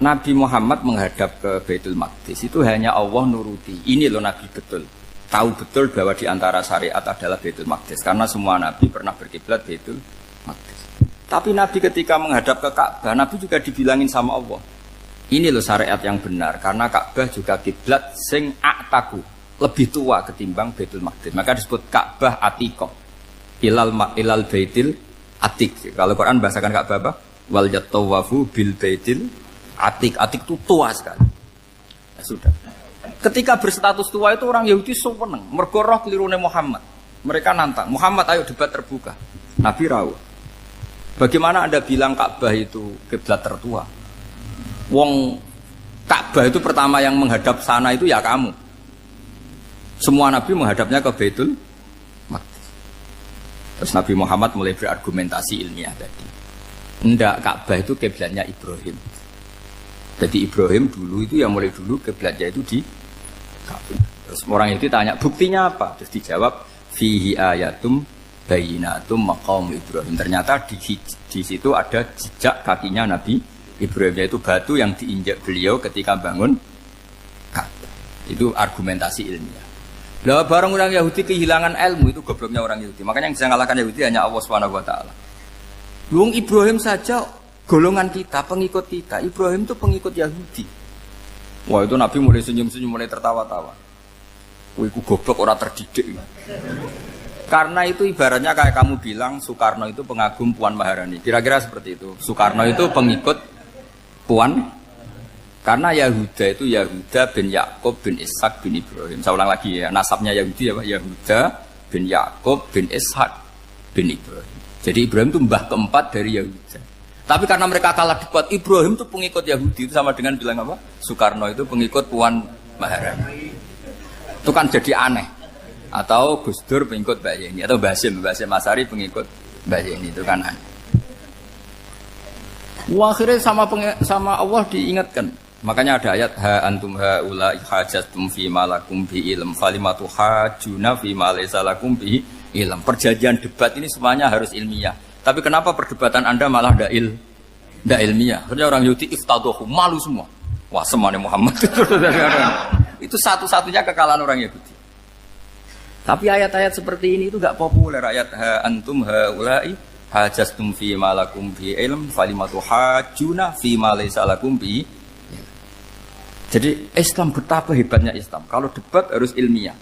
Speaker 1: Nabi Muhammad menghadap ke Baitul Maqdis itu hanya Allah nuruti. Ini loh Nabi betul. Tahu betul bahwa di antara syariat adalah Baitul Maqdis. Karena semua Nabi pernah berkiblat Baitul Maqdis. Tapi Nabi ketika menghadap ke Ka'bah, Nabi juga dibilangin sama Allah. Ini loh syariat yang benar karena Ka'bah juga kiblat sing a'taku, lebih tua ketimbang Baitul Maqdis. Maka disebut Ka'bah Atiqah. Ilal Baitil Atiq. Kalau Quran bahasakan Ka'bah apa? Wal yatawafu bil Baitil Atiq. Atiq itu tua sekali. Ya sudah. Ketika berstatus tua itu orang Yahudi seneng, mergo roh kelirune Muhammad. Mereka nantang, Muhammad ayo debat terbuka. Nabi rawuh. Bagaimana Anda bilang Ka'bah itu kiblat tertua? Wong Ka'bah itu pertama yang menghadap sana itu ya kamu. Semua Nabi menghadapnya ke Baitul Maqdis. Terus Nabi Muhammad mulai berargumentasi ilmiah tadi. Enggak, Ka'bah itu kiblatnya Ibrahim. Jadi Ibrahim dulu itu yang mulai dulu kiblatnya itu di Ka'bah. Terus orang itu tanya, buktinya apa? Terus dijawab, fihi ayatum bayinatum maqam Ibrahim. Ternyata di situ ada jejak kakinya Nabi Ibrahim, yaitu batu yang diinjak beliau ketika bangun Ka'bah. Itu argumentasi ilmiah. Lah barang orang Yahudi kehilangan ilmu, itu gobloknya orang Yahudi. Makanya yang bisa mengalahkan Yahudi hanya Allah Subhanahu wa taala. Wong Ibrahim saja golongan kita, pengikut kita. Ibrahim itu pengikut Yahudi. Wah, itu Nabi mulai senyum-senyum, mulai tertawa-tawa. Wih, ku goblok orang terdidik. Karena itu ibaratnya kayak kamu bilang Soekarno itu pengagum Puan Maharani. Kira-kira seperti itu. Soekarno itu pengikut Puan. Karena Yahuda itu Yahuda bin Yakub bin Ishak bin Ibrahim. Saya ulang lagi ya, nasabnya Yahudi ya Pak. Yahuda bin Yakub bin Ishak bin Ibrahim. Jadi Ibrahim itu mbah keempat dari Yahuda. Tapi karena mereka kalah debat, Ibrahim itu pengikut Yahudi. Itu sama dengan bilang apa? Soekarno itu pengikut Puan Maharani. Itu kan jadi aneh. Atau Gus Dur pengikut Mbak Yeni, atau Basim Masari pengikut Mbak Yeni, itu kan aneh. Wah, akhirnya sama Allah diingatkan. Makanya ada ayat ha antum haula hajjatum fi ma lakum bi ilm falimatu hajuna fi ma laysa lakum bi ilm. Perjanjian debat ini semuanya harus ilmiah. Tapi kenapa perdebatan Anda malah ndak ilmiah? Karena orang Yahudi iftadohu, malu semua. Wah, semuanya Muhammad itu satu-satunya kekalahan orang Yahudi. Tapi ayat-ayat seperti ini itu enggak populer. Ayat ha antum haula'i hajastum fi ma lakum bi ilm falimatu hajuna fi ma laysa lakum bi. Jadi Islam, betapa hebatnya Islam. Kalau debat harus ilmiah.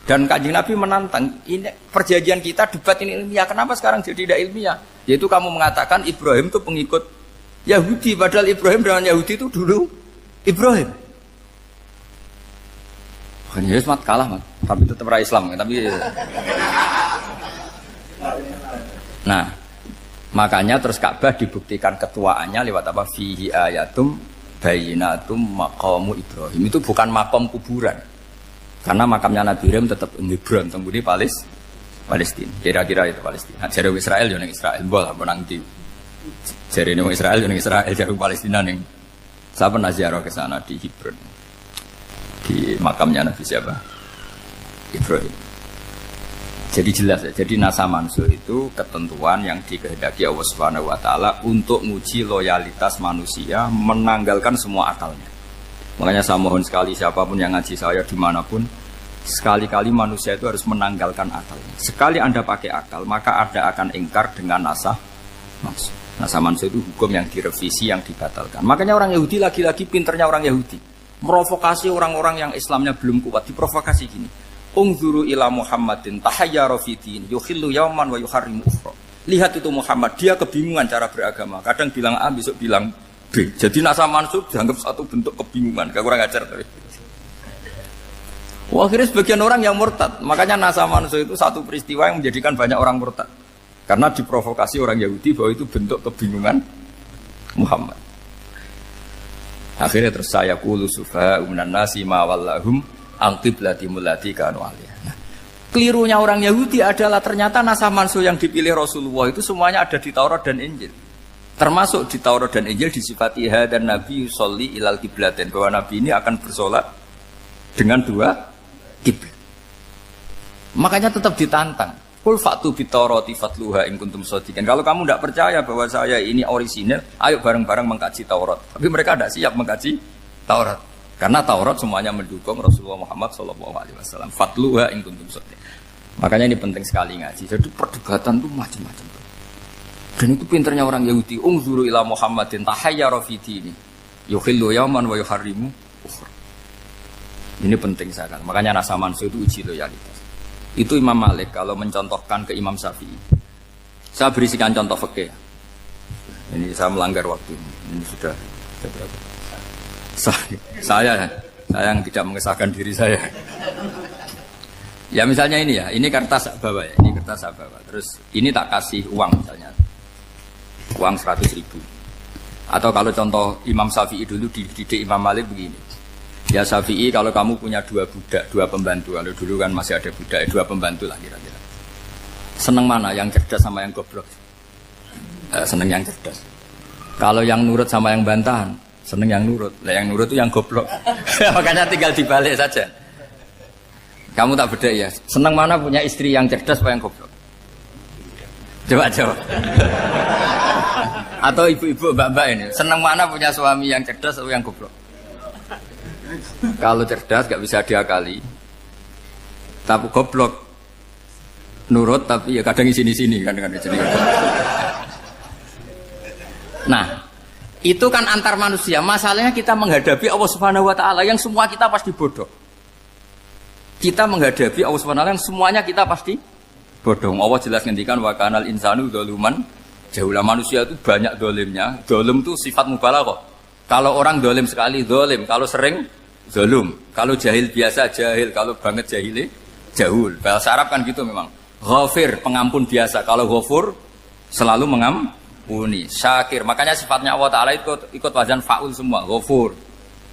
Speaker 1: Dan Kanjeng Nabi menantang, ini perjanjian kita debat ini ilmiah. Kenapa sekarang jadi tidak ilmiah? Yaitu kamu mengatakan Ibrahim itu pengikut Yahudi, padahal Ibrahim dengan Yahudi itu dulu Ibrahim. Hanya Mat kalah, Mat. Tapi tetap ra Islam, tapi nah, makanya terus Ka'bah dibuktikan ketuaannya lewat apa? Fihi ayatum bayinatum maqamu Ibrahim. Itu bukan makam kuburan. Karena makamnya Nabi Ibrahim tetap Hebron, temudi Palestina. Kira-kira itu Palestina. Jare Israel yo ning Israel, mbah menang di. Jare ning Israel yo ning Israel, jare Palestina ning. Saya pernah ziarah ke sana di Hebron. Di makamnya Nabi siapa? Ibrahim. Jadi jelas ya. Jadi nasa mansur itu ketentuan yang dikehendaki Allah Subhanahu wa taala untuk menguji loyalitas manusia, menanggalkan semua akalnya. Makanya saya mohon sekali siapapun yang ngaji saya dimanapun, sekali-kali manusia itu harus menanggalkan akalnya. Sekali Anda pakai akal, maka Anda akan ingkar dengan nasa mansur. Nasa mansur itu hukum yang direvisi, yang dibatalkan. Makanya orang Yahudi lagi-lagi pinternya orang Yahudi. Merovokasi orang-orang yang Islamnya belum kuat, diprovokasi gini. Ungzuru ila Muhammadin tahayyara fi din yukhillu yawman wa yuharrimu ukhra. Lihat itu Muhammad, dia kebingungan cara beragama. Kadang bilang A, besok bilang B. Jadi nasa mansur dianggap satu bentuk kebingungan. Gak kurang ajar tadi. Wah, akhirnya sebagian orang yang murtad. Makanya nasa mansur itu satu peristiwa yang menjadikan banyak orang murtad. Karena diprovokasi orang Yahudi bahwa itu bentuk kebingungan Muhammad. Akhirnya terus saya qulu sufaha minan nasi ma wallahum an qiblatimul lati kanu alaiha. Nah, kelirunya orang Yahudi adalah ternyata nasah mansukh yang dipilih Rasulullah itu semuanya ada di Taurat dan Injil. Termasuk di Taurat dan Injil disifati dan Nabi sholli ilal qiblatain, bahwa Nabi ini akan bersolat dengan dua kiblat. Makanya tetap ditantang. Qul fa'tu bit Taurati fatluha in kuntum shadiqin. Kalau kamu tidak percaya bahwa saya ini orisinil, ayo bareng-bareng mengkaji Taurat. Tapi mereka tidak siap mengkaji Taurat. Karena Taurat semuanya mendukung Rasulullah Muhammad SAW. Fatluha in kuntum shadiqin. Makanya ini penting sekali ngaji. Jadi perdebatan itu macam-macam. Dan itu pinternya orang Yahudi. Ungzuru ila Muhammadin tahayyara fi dini yukhillu yawman wa yuharrimu ukhra. Ini penting sekali. Makanya nasa mansukh itu uji loyalitas. Itu Imam Malik kalau mencontohkan ke Imam Syafi'i. Saya berisikan contoh fikih. Ini saya melanggar waktu. Ini sudah berapa? Saya yang tidak mengesahkan diri saya. Ya misalnya ini ya, ini kertas bawa ya, ini kertas bawa. Terus ini tak kasih uang misalnya, uang 100.000. Atau kalau contoh Imam Syafi'i dulu dididik Imam Malik begini. Ya Syafi'i, kalau kamu punya 2 budak, 2 pembantu, kalau dulu kan masih ada budak, 2 pembantu lah kira-kira. Seneng mana, yang cerdas sama yang goblok? Seneng yang cerdas. Kalau yang nurut sama yang bantahan, seneng yang nurut. Lah yang nurut itu yang goblok. Makanya tinggal dibalik saja. Kamu tak beda ya. Seneng mana punya istri yang cerdas apa yang goblok? Coba jawab. Atau ibu-ibu mbak-mbak ini, seneng mana punya suami yang cerdas atau yang goblok? Kalau cerdas gak bisa diakali. Tapi goblok nurut tapi ya kadang sini-sini kan di sini. Nah, itu kan antar manusia. Masalahnya kita menghadapi Allah Subhanahu wa taala yang semua kita pasti bodoh. Kita menghadapi Allah Subhanahu wa taala yang semuanya kita pasti bodoh. Allah jelas ngendikan wa kanal insanu dzaluman jahula, manusia itu banyak dolimnya. Dolim itu sifat mubalaghah. Kalau orang dolim sekali dolim, kalau sering zalum, kalau jahil biasa jahil, kalau banget jahili jahul. Bahasa Arab kan gitu memang. Ghafir pengampun biasa, kalau ghafur selalu mengampuni. Syakir, makanya sifatnya Allah Ta'ala ikut wazan fa'ul semua. Ghafur,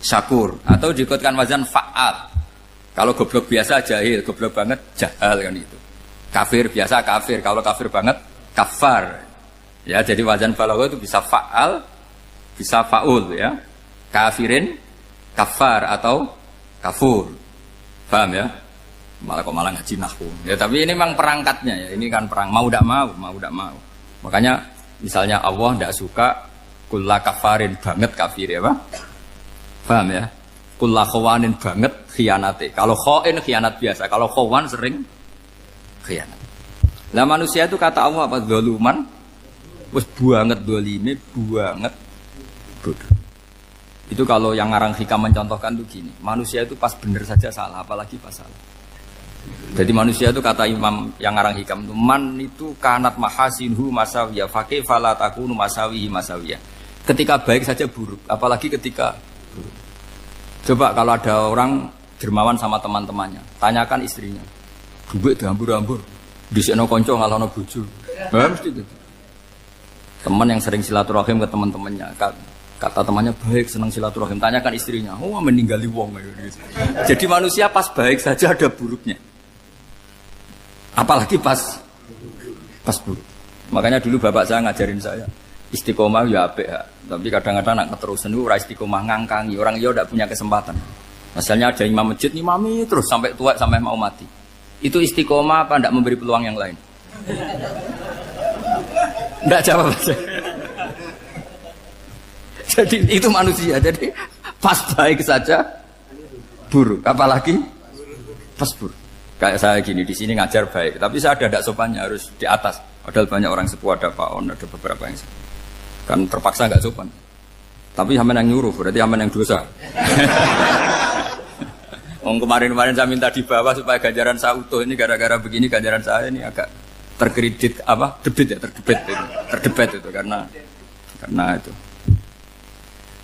Speaker 1: syakur, atau diikutkan wazan fa'al. Kalau goblok biasa jahil, goblok banget jahal kan itu. Kafir biasa kafir, kalau kafir banget kafar. Ya, jadi wazan balaghah itu bisa fa'al, bisa fa'ul ya. Kafirin, kafar atau kafur. Paham ya? Malah ngaji nahwu. Ya tapi ini memang perangkatnya ya. Ini kan perang mau tidak mau. Makanya misalnya Allah tidak suka kulla kafarin banget kafir ya, Pak. Paham ya? Kulla khawanin banget khianate. Kalau khain khianat biasa, kalau khawan sering khianat. Lah manusia itu kata Allah apa? Zaluman. Wis banget dolime, banget bodoh. Itu kalau yang ngarang hikam mencontohkan tuh gini. Manusia itu pas bener saja salah, apalagi pas salah. Jadi manusia itu kata Imam yang ngarang hikam itu man itu kanat mahasinhu masawiyah fakih fala takunu masawihi masawiyah. Ketika baik saja buruk, apalagi ketika buruk. Coba kalau ada orang dermawan sama teman-temannya, tanyakan istrinya. Duit dihambur-hambur, disekno kanca ngalono bojo. Mesti gitu. Teman yang sering silaturahim ke teman-temannya, kata temannya baik, senang silaturahim, tanyakan istrinya, oh meninggali wong. Jadi manusia pas baik saja ada buruknya. Apalagi pas buruk. Makanya dulu bapak saya ngajarin saya istiqomah ya apik ya. Tapi kadang-kadang nak keterusan itu ora istiqomah ngangkangi orang dia tidak punya kesempatan. Misalnya ada imam masjid ngimami terus sampai tua sampai mau mati. Itu istiqomah apa tidak memberi peluang yang lain? Tidak jawab saja. Jadi itu manusia. Jadi pas baik saja buruk, apalagi pas buruk. Kayak saya gini di sini ngajar baik, tapi saya ada tidak sopannya harus di atas. Padahal banyak orang sepuh, ada Pak On, ada beberapa yang kan terpaksa nggak sopan. Tapi sama yang nyuruh, berarti sama yang dosa. Kemarin saya minta di bawah supaya ganjaran saya utuh. Ini gara-gara begini ganjaran saya ini agak terkredit terdebat itu karena itu.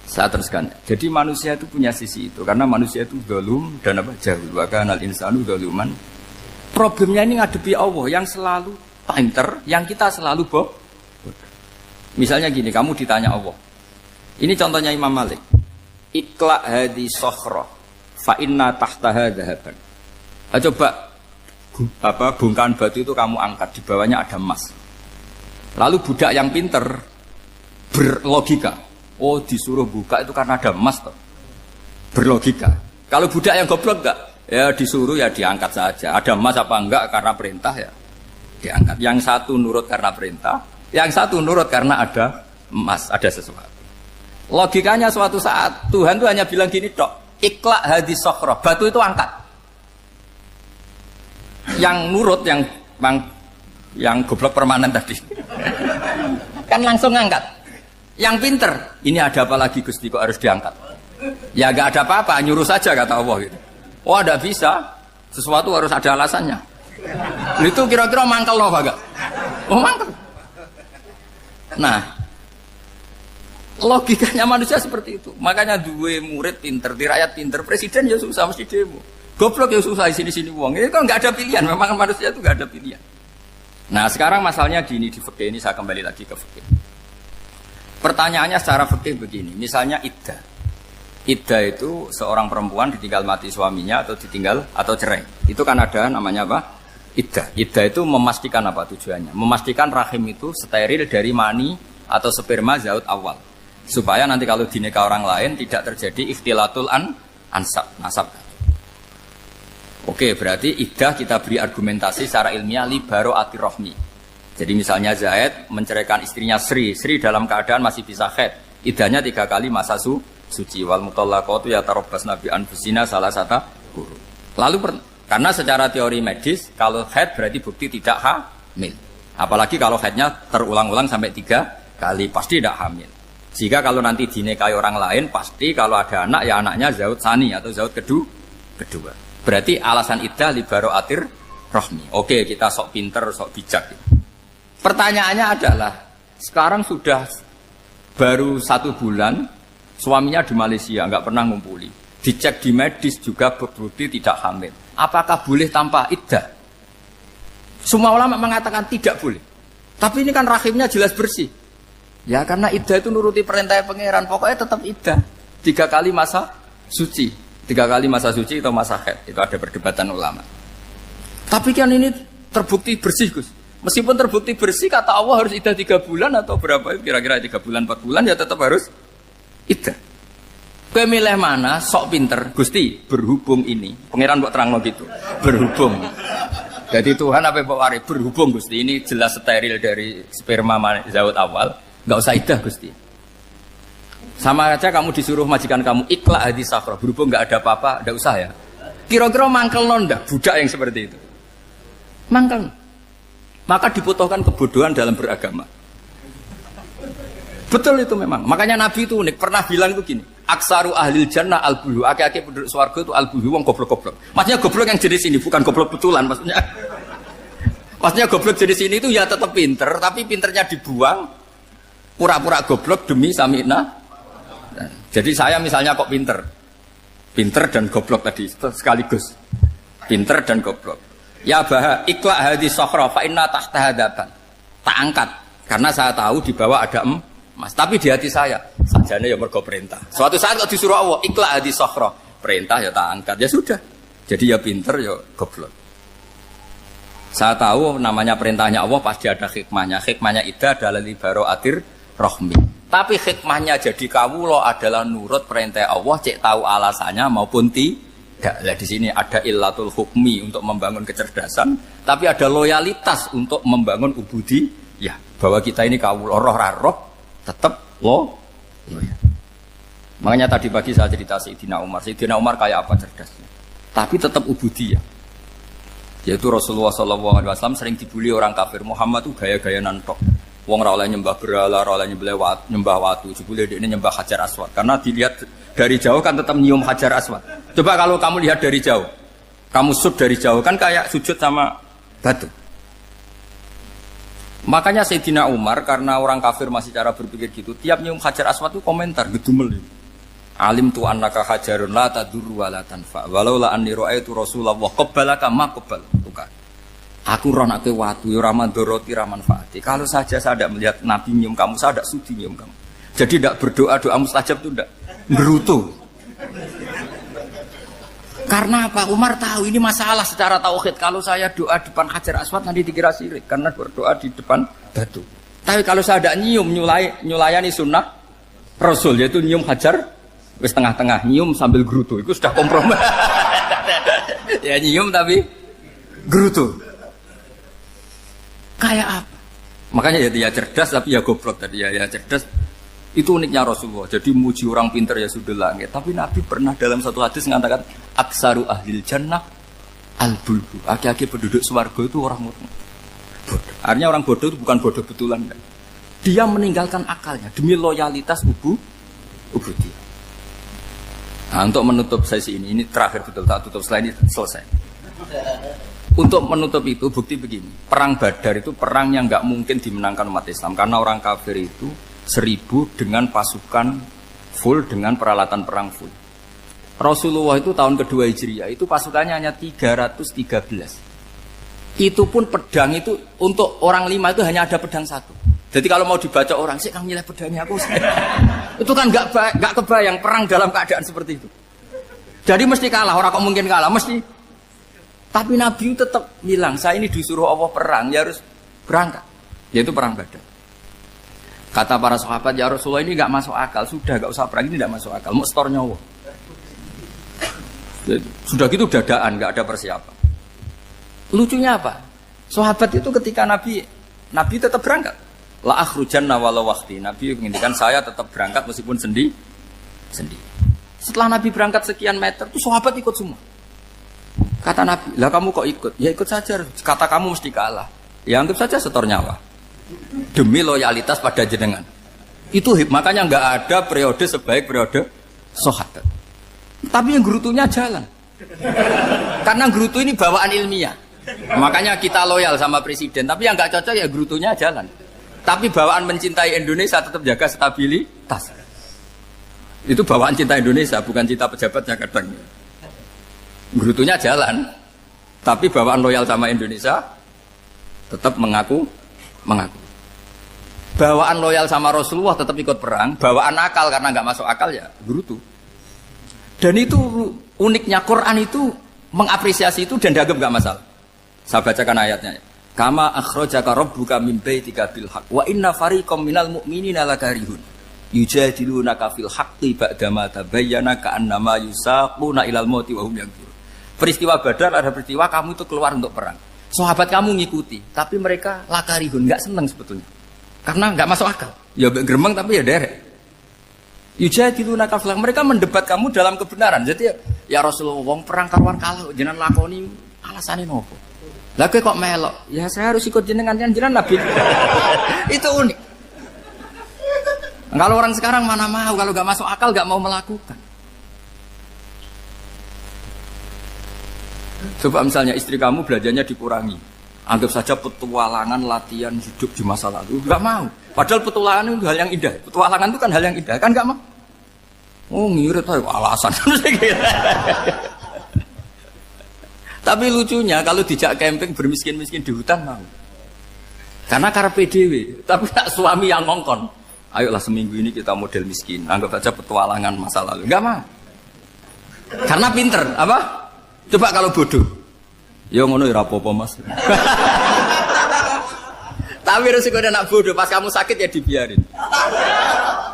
Speaker 1: Saya teruskan. Jadi manusia itu punya sisi itu karena manusia itu dzalum dan apa jahil. Wa kanal insanu dzaluman. Problemnya ini ngadepi Allah yang selalu pinter, yang kita selalu bodoh. Misalnya gini, kamu ditanya Allah. Ini contohnya Imam Malik. Ikla hadi sokhroh fa inna tahtaha dhahaban. Coba bongkahan batu itu kamu angkat, di bawahnya ada emas. Lalu budak yang pinter berlogika, oh disuruh buka itu karena ada emas toh. Berlogika. Kalau budak yang goblok enggak, ya disuruh ya diangkat saja. Ada emas apa enggak karena perintah ya diangkat. Yang satu nurut karena perintah, yang satu nurut karena ada emas, ada sesuatu. Logikanya suatu saat Tuhan tuh hanya bilang gini tok, ikla hadis sokhroh, batu itu angkat. Yang nurut yang goblok permanen tadi kan langsung ngangkat. Yang pinter, ini ada apa lagi Gusti kok harus diangkat? Ya gak ada apa-apa, nyuruh saja kata Allah gitu. Oh ada bisa, sesuatu harus ada alasannya. Itu kira-kira mangkel loh agak. Oh mangkel. Nah, logikanya manusia seperti itu. Makanya dua murid pinter, di rakyat pinter, presiden ya susah mesti demo. Goblok ya susah sini uang. Ini kan nggak ada pilihan. Memang manusia itu nggak ada pilihan. Nah sekarang masalahnya gini di fikih ini, saya kembali lagi ke fikih. Pertanyaannya secara fikih begini. Misalnya iddah. Iddah itu seorang perempuan ditinggal mati suaminya atau ditinggal atau cerai. Itu kan ada namanya apa? Iddah. Iddah itu memastikan apa tujuannya? Memastikan rahim itu steril dari mani atau sperma zaut awal. Supaya nanti kalau dinikah orang lain tidak terjadi ikhtilatul nasab. Oke, berarti iddah kita beri argumentasi secara ilmiah li baro'atir rohmi. Jadi misalnya Zaid menceraikan istrinya Sri dalam keadaan masih bisa haid. Iddahnya 3 kali masa suci. Wal mutallaqatu yatarabbasna bi anfusina salasata quru. Lalu karena secara teori medis kalau haid berarti bukti tidak hamil. Apalagi kalau haidnya terulang-ulang sampai 3 kali pasti tidak hamil. Jika kalau nanti dinikahi orang lain pasti kalau ada anak ya anaknya zaud sani atau zaud kedua. Berarti alasan iddah li baro'atir rohmi. Oke, kita sok pinter, sok bijak. Pertanyaannya adalah, sekarang sudah baru 1 bulan, suaminya di Malaysia, nggak pernah ngumpuli. Dicek di medis juga berbukti tidak hamil. Apakah boleh tanpa iddah? Semua ulama mengatakan tidak boleh. Tapi ini kan rahimnya jelas bersih. Ya karena iddah itu nuruti perintah pangeran, pokoknya tetap iddah. 3 kali masa suci. 3 kali masa suci atau masa haid. Itu ada perdebatan ulama. Tapi kan ini terbukti bersih, Gus. Meskipun terbukti bersih, kata Allah harus iddah 3 bulan atau berapa? Kira-kira 3 bulan, 4 bulan ya tetap harus iddah. Kowe milih mana? Sok pinter. Gusti, berhubung ini. Pangeran mbok terangno gitu. Berhubung. Jadi Tuhan apa mbok wari? Berhubung Gusti. Ini jelas steril dari sperma zaut awal. Enggak usah iddah, Gusti. Sama aja kamu disuruh majikan kamu ikhla hadis safra, berhubung nggak ada apa-apa, nggak usah ya. Kira-kira mangkel nonda budak yang seperti itu. Mangkel. Maka dibutuhkan kebodohan dalam beragama. Betul itu memang. Makanya Nabi itu unik, pernah bilang itu gini, aksaru ahlil jannah al-bulu, aki-aki penduduk swarga itu al-bulu, wong goblok-goblok. Maksudnya goblok yang jenis ini, bukan goblok betulan maksudnya. Maksudnya goblok jenis ini itu ya tetap pinter, tapi pinternya dibuang, pura-pura goblok demi sami'na. Jadi saya misalnya kok pinter dan goblok tadi sekaligus, pinter dan goblok. Ya bah ikhla hadis sokhra fa inna tahta hadapan. Tak angkat karena saya tahu di bawah ada emas. Tapi di hati saya sajane ya mergo perintah. Suatu saat kok disuruh Allah ikhla hadis sokhra, perintah ya tak angkat ya sudah. Jadi ya pinter ya goblok. Saya tahu namanya perintahnya Allah pasti ada hikmahnya. Hikmahnya iddah adalah li baro'atir rohmi. Tapi hikmahnya jadi kawula adalah nurut perintah Allah, cek tahu alasannya maupun tidak. Lah di sini ada illatul hukmi untuk membangun kecerdasan, tapi ada loyalitas untuk membangun ubudi. Ya, bahwa kita ini kawula roh tetap loyal. Makanya tadi pagi saya cerita Sayyidina Umar. Sayyidina Umar kayak apa cerdasnya? Tapi tetap ubudi ya. Yaitu Rasulullah SAW sering dibully orang kafir. Muhammad itu gaya-gaya nantok. Wong ora oleh nyembah berhala, ora oleh nyembah watu, jebule dekne nyembah Hajar Aswad. Karena dilihat dari jauh kan tetap nyium Hajar Aswad. Coba kalau kamu lihat dari jauh, kamu sujud dari jauh kan kayak sujud sama batu. Makanya Sayyidina Umar karena orang kafir masih cara berpikir gitu, tiap nyium Hajar Aswad itu komentar gedumel. Alim tu annaka hajarun la tadurru wa la tanfa. Walau la anni ra'aitu Rasulullah qabbalaka ma qabbal. Aku ronake watu, ya ramandoroti ramanfaati. Kalau saja saya tidak melihat Nabi nyium kamu, saya tidak sudi nyium kamu. Jadi tidak berdoa, doa mustajab itu tidak berutuh. Karena apa? Umar tahu ini masalah secara tauhid. Kalau saya doa depan Hajar Aswad nanti dikira syirik. Karena berdoa di depan batu. Tapi kalau saya tidak nyium, nyulayani sunnah Rasul, yaitu nyium Hajar, wis tengah-tengah, nyium sambil gerutu. Itu sudah kompromi. Ya nyium tapi gerutu. Kayak apa? Makanya ya cerdas tapi ya goblok tadi ya cerdas. Itu uniknya Rasulullah. Jadi muji orang pintar ya sudah langit. Tapi Nabi pernah dalam satu hadis mengatakan aksaru ahlil jannah al-bulbu. Aki-aki penduduk swarga itu orang bodoh. Artinya orang bodoh itu bukan bodoh betulan. Dia meninggalkan akalnya demi loyalitas ubudi. Nah, untuk menutup sesi ini terakhir betul tak tutup setelah ini selesai. Untuk menutup itu bukti begini, perang Badar itu perang yang nggak mungkin dimenangkan umat Islam karena orang kafir itu 1000 dengan pasukan full dengan peralatan perang full. Rasulullah itu tahun kedua Hijriah itu pasukannya hanya 313. Itu pun pedang itu untuk orang 5 itu hanya ada pedang 1. Jadi kalau mau dibaca orang sih, Kang nyileh pedangnya aku. Itu kan nggak kebayang perang dalam keadaan seperti itu. Jadi mesti kalah, orang kok mungkin kalah mesti. Tapi Nabi tetap bilang, saya ini disuruh Allah perang, ya harus berangkat. Yaitu perang Badar. Kata para sahabat, ya Rasulullah ini nggak masuk akal, sudah nggak usah perang, ini nggak masuk akal, mau setor nyawa. Sudah gitu dadaan, nggak ada persiapan. Lucunya apa? Sahabat itu ketika Nabi tetap berangkat. La akhrujanna walau waqti. Nabi menginginkan saya tetap berangkat meskipun sendi. Setelah Nabi berangkat sekian meter, tuh sahabat ikut semua. Kata Nabi, lah kamu kok ikut? Ya ikut saja. Kata kamu mesti kalah. Ya anggap saja setor nyawa. Demi loyalitas pada jenengan. Itu makanya nggak ada periode sebaik periode sahabat. Tapi yang gerutunya jalan. Karena gerutu ini bawaan ilmiah. Makanya kita loyal sama presiden. Tapi yang nggak cocok ya gerutunya jalan. Tapi bawaan mencintai Indonesia tetap jaga stabilitas. Itu bawaan cinta Indonesia, bukan cinta pejabatnya kadang. Gerutunya jalan. Tapi bawaan loyal sama Indonesia tetap mengaku. Bawaan loyal sama Rasulullah tetap ikut perang. Bawaan akal karena nggak masuk akal ya gerutu. Dan itu uniknya Quran itu mengapresiasi itu dan dianggap nggak masalah. Saya bacakan ayatnya. Kama akhrajaka rabbuka min baitika bil haqq wa inna fariqam minal mu'minina lakarihun yujadilunaka fil haqqi ba'dama tabayyana ka'annama yusaquna ilal mauti wa hum yanzurun. Peristiwa Badar ada peristiwa kamu itu keluar untuk perang. Sahabat kamu ngikuti, tapi mereka lakarihun, enggak senang sebetulnya. Karena enggak masuk akal. Ya gremeng tapi ya derek. Yujadilunaka fil haqq, mereka mendebat kamu dalam kebenaran. Jadi ya Rasulullah wong perang karuan kalah jenengan lakoni alasane nopo? Lah kok melok? Ya saya harus ikut jenengan Nabi. Itu unik. Kalau orang sekarang mana mau, kalau gak masuk akal gak mau melakukan. Coba misalnya istri kamu belajarnya dikurangi. Anggap saja petualangan latihan hidup di masa lalu. Gak mau. Padahal petualangan itu hal yang indah. Petualangan itu kan hal yang indah. Kan gak mau. Oh ngirit aja alasan. Tapi lucunya kalau dijak camping bermiskin-miskin di hutan mau. Karena karpe dewe, tapi tak suami yang ngongkon. Ayolah seminggu ini kita model miskin, anggap saja petualangan masa lalu. Enggak mah. Karena pinter, apa? Coba kalau bodoh. Ya ngono ya apa-apa Mas. Tapi resikonya nak bodoh, pas kamu sakit ya dibiarin.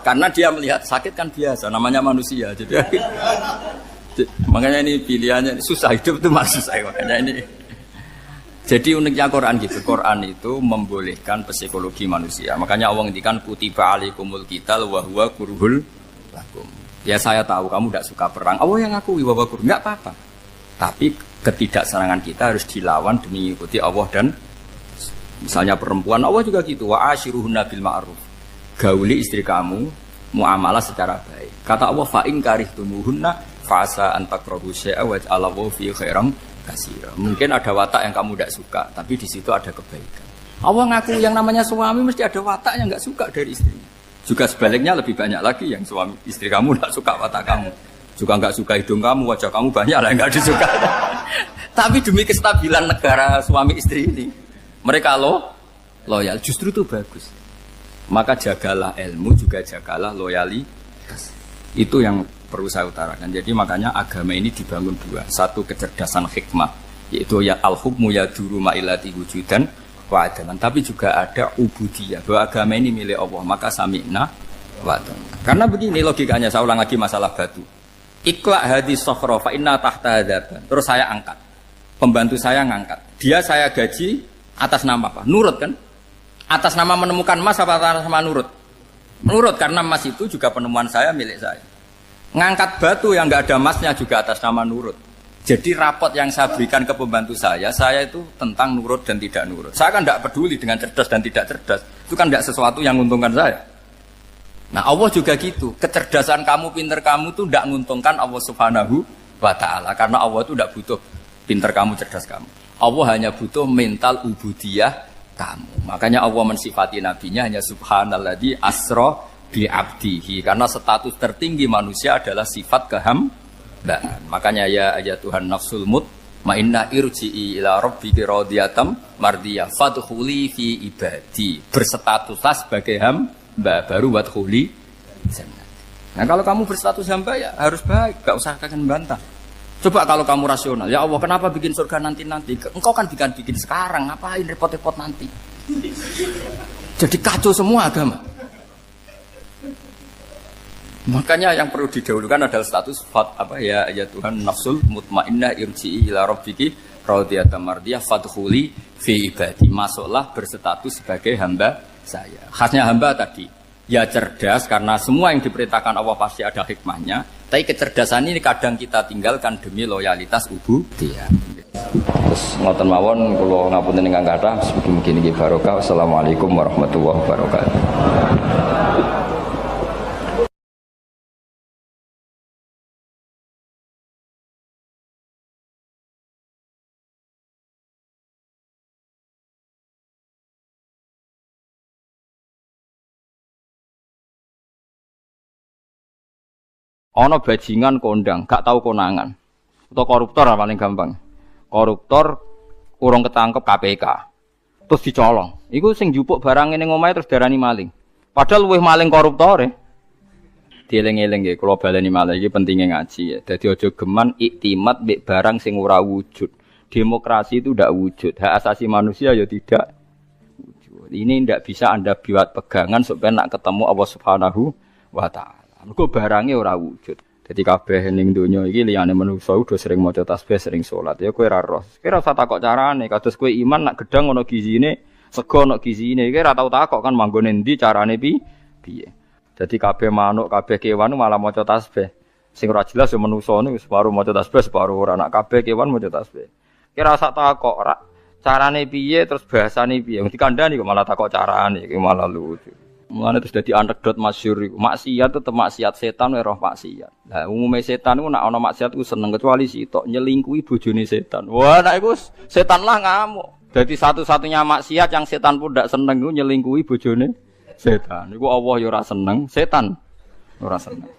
Speaker 1: Karena dia melihat sakit kan biasa, namanya manusia. Makanya ini pilihannya susah, hidup itu masih susah makanya ini. Jadi uniknya Quran gitu. Quran itu membolehkan psikologi manusia. Makanya Allah ngendikan kutiba alaikumul qital wa huwa kurhul lakum. Ya saya tahu kamu tidak suka perang. Allah yang ngakui wa huwa kurhul, enggak apa-apa. Tapi ketidaksenangan kita harus dilawan demi mengikuti Allah dan misalnya perempuan Allah juga gitu. Wa ashiruhunna bil ma'ruf. Gauli istri kamu muamalah secara baik. Kata Allah fa in karihtumuhunna fasa antakrahu syai'a wa ja'alallahu fi khairan katsira. Mungkin ada watak yang kamu tidak suka, tapi di situ ada kebaikan. Allah ngaku yang namanya suami mesti ada watak yang enggak suka dari istrinya. Juga sebaliknya lebih banyak lagi yang suami istri kamu tidak suka watak kamu. Juga enggak suka hidung kamu, wajah kamu banyak lah yang enggak disuka. Tapi demi kestabilan negara suami istri ini, mereka loyal, justru itu bagus. Maka jagalah ilmu, juga jagalah loyalitas. Itu yang perlu saya utarakan. Jadi makanya agama ini dibangun dua. Satu kecerdasan hikmah, yaitu ya al-hukmu ya duru ma'ilati wujudan wa adalan. Tapi juga ada ubudiyah, bahwa agama ini milik Allah. Maka sami'na wa ata'na. Karena begini logikanya, saya ulang lagi masalah batu. Ikla hadis sokhro fa inna tahta hadaban. Terus saya angkat. Pembantu saya ngangkat. Dia saya gaji atas nama apa? Nurut kan? Atas nama menemukan emas apa atas nama nurut? Nurut, karena emas itu juga penemuan saya, milik saya. Ngangkat batu yang nggak ada emasnya juga atas nama nurut. Jadi rapot yang saya berikan ke pembantu saya itu tentang nurut dan tidak nurut. Saya kan tidak peduli dengan cerdas dan tidak cerdas. Itu kan tidak sesuatu yang menguntungkan saya. Nah Allah juga gitu. Kecerdasan kamu, pinter kamu itu tidak menguntungkan Allah Subhanahu wa Ta'ala. Karena Allah itu tidak butuh pinter kamu, cerdas kamu. Allah hanya butuh mental ubudiyah kamu. Makanya Allah mensifati nabinya hanya subhanalladzi asra bi abdihi, karena status tertinggi manusia adalah sifat Nah, makanya ya Tuhan nafsul mutmainnah irji'i ila rabbiki radhiyatam mardiyah fadkhuli fi ibadi. Berstatuslah sebagai hamba baru wadkhuli jannah. Nah, kalau kamu berstatus hamba ya harus baik, enggak usah kakek bantah. Coba kalau kamu rasional, ya Allah kenapa bikin surga nanti-nanti? Engkau kan bikin sekarang, ngapain repot-repot nanti? Jadi kacau semua agama. Makanya yang perlu didahulukan adalah status ya Tuhan nafsul mutmainnah irji'i ila rabbiki radhiyatan mardiyah fadkhuli fi ibadi. Masuklah berstatus sebagai hamba saya. Khasnya hamba tadi ya cerdas karena semua yang diperintahkan Allah pasti ada hikmahnya. Tapi kecerdasan ini kadang kita tinggalkan demi loyalitas ubudiyah. Terus ngoten mawon kula ngapunten ingkang kathah mugi-mugi niki barokah. Wassalamualaikum warahmatullahi wabarakatuh. Ono bajingan kondang, gak tahu konangan. Atau koruptor paling gampang. Koruptor urung ketangkep KPK. Terus dicolong. Iku sing njupuk barang ning omahe terus darani maling. Padahal luwih maling koruptore. Dieling-eling nggih kula baleni malih iki pentinge ngaji ya. Dadi aja geman iktimat mbek barang sing ora wujud. Demokrasi itu tidak wujud. Hak asasi manusia ya tidak wujud. Ini tidak bisa Anda buat pegangan supaya nak ketemu Allah Subhanahu wa taala. Mergo barange ora wujud. Dadi kabeh ning donya iki liyane manusa udah sering maca tasbih, sering salat. Ya kowe ora roh. Kowe ora usah takok carane. Kados kowe iman nak gedang ana gizine, sego ana gizine. Kowe ora tau takok kan manggone endi carane piye. Dadi kabeh manuk, kabeh kewan malah maca tasbih. Sing ora jelas ya manusa niku separuh maca tasbih, separuh ora. Nak kabeh kewan maca tasbih. Kowe ora usah takok ora carane piye terus bahasane piye. Wong dikandani kok malah takok carane, iki malah lucu. Mulane terus dadi anekdot masyhur iku. Maksiat tetep maksiat, setan roh maksiat. Lah umume setan iku nek ana maksiat iku seneng kecuali sitok nyelingkuhi bojone setan. Wah, nek iku setan lah ngamuk. Dadi satu-satunya maksiat yang setan pun ndak seneng iku nyelingkuhi bojone setan. Iku Allah ya ora seneng, setan ora seneng.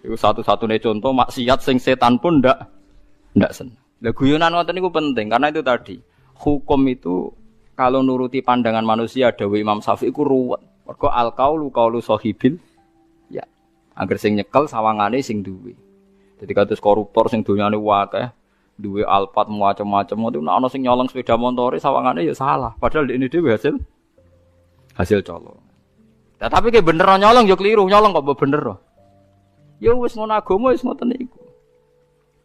Speaker 1: Iku satu-satunya contoh maksiat sing setan pun ndak seneng. Lah guyonan ngoten niku penting karena itu tadi. Hukum itu kalau nuruti pandangan manusia dawuh Imam Syafi'i iku ruwet. Mergo al-qaulu qaulu sahibil ya. Angger sing nyekel sawangane sing duwe. Dadi kados koruptor sing donyane akeh, duwe alpat macam-macam itu nek ana sing nyolong sepeda montore sawangane ya salah. Padahal ini dhewe hasil colong. Nah, tapi ke bener nyolong ya keliru, nyolong kok bener. Ya wis ngono agama wis ngoten niku.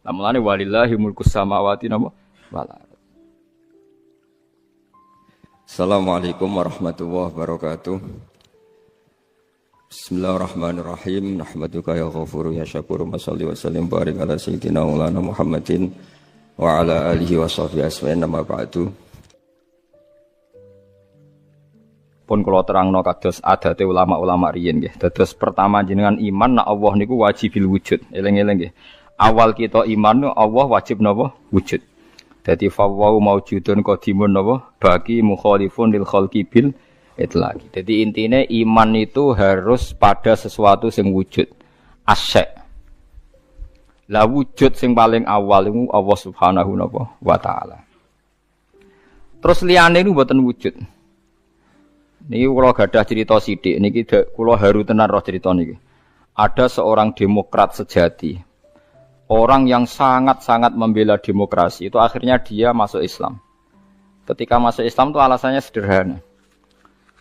Speaker 1: Lah mulane walillahi mulkus samawati wal ardh. Assalamualaikum warahmatullahi wabarakatuh. Bismillahirrahmanirrahim. Nahmaduka ya ghafuru ya syakuru. Mashalli wa sallim barik ala sayyidina maulana Muhammadin wa ala alihi wa sahbihi asma'in nama ba'du. Pun kula terangno kados adate ulama-ulama riyin nggih. Dados pertama jenengan iman nek Allah niku wajibil wujud. Eling-eling nggih. Awal kita iman Allah wajib napa? Wujud. Dadi fawwau maujudun qadimun napa? Bagi mukhalifun lil khalqi bil itlaqi. Dadi intine iman itu harus pada sesuatu sing wujud. Asy'. Lah wujud sing paling awal iku Allah Subhanahu wa taala. Terus liyane niku mboten wujud. Niki kula gadah cerita sithik niki kula haru tenan roh cerita niki. Ada seorang demokrat sejati. Orang yang sangat-sangat membela demokrasi itu akhirnya dia masuk Islam. Ketika masuk Islam itu alasannya sederhana.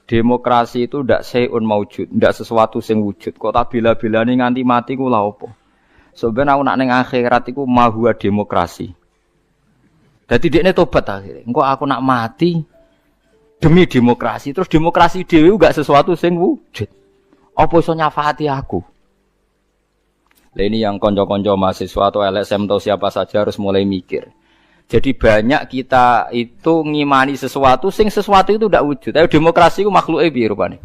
Speaker 1: Demokrasi itu ndak sayun maujud, ndak sesuatu sing wujud. Kok tak bela-belani nganti mati ku lha opo? Sebenarnya aku nak ning akhirat iku mahua demokrasi. Dadi dekne tobat akhirnya. Engko aku nak mati demi demokrasi. Terus demokrasi dhewe enggak sesuatu sing wujud. Apa iso nyafaati aku? Nah, ini yang konco-konco mahasiswa atau LSM atau siapa saja harus mulai mikir. Jadi banyak kita itu ngimani sesuatu, sesuatu itu tidak wujud. Tapi demokrasi itu makhluknya piye rupane.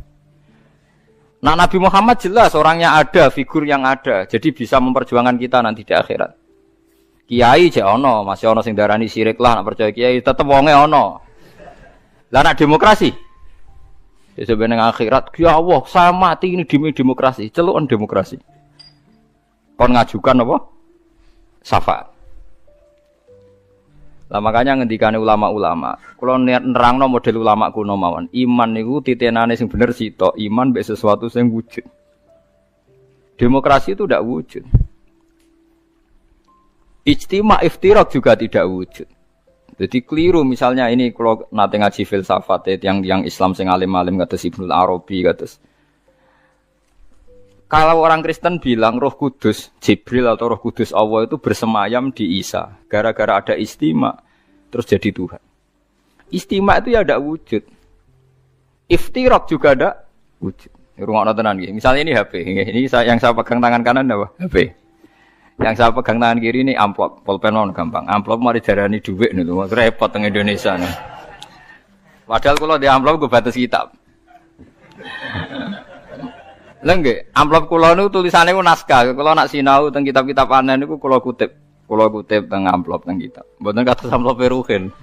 Speaker 1: Nah, Nabi Muhammad jelas orangnya ada, figur yang ada. Jadi bisa memperjuangkan kita nanti di akhirat. Kiai jek ono, masih ono sing darani syirik lah, nak percaya kiai tetep wonge ono. Lah nak demokrasi. Ya sebenarnya akhirat, ya Allah, saya mati ini demi demokrasi, celukan demokrasi. Kon ngajukan apa? syafaat. Lah makanya ngendikane ulama-ulama, kula nerangno model ulama kuno mawon. Iman niku titenane sing bener sitok, iman mbek sesuatu sing wujud. Demokrasi itu tidak wujud. Ijtima' iftirak juga tidak wujud. Jadi keliru misalnya ini kalau nate ngaji filsafat yang Islam sing alim-alim kados Ibnu Arabi kados. Kalau orang Kristen bilang Roh Kudus, Jibril atau Roh Kudus Allah itu bersemayam di Isa. Gara-gara ada istima, terus jadi Tuhan. Istima itu ya ada wujud. Iftirak juga ada wujud. Rungokno tenan nggih. Misalnya ini HP. Ini yang saya pegang tangan kanan apa? HP. Yang saya pegang tangan kiri ini amplop. Pulpen mau gampang. Amplop mari darani dhuwit niku. Repot teng Indonesia nih. Padahal kalau di amplop gue batas kitab. Lengge, amplop kula niku tulisane ku naskah. Kula nak sinau teng kitab-kitab anen niku kula kutip. Kula kutip teng amplop teng kitab. Mboten kados amplop Ruhin.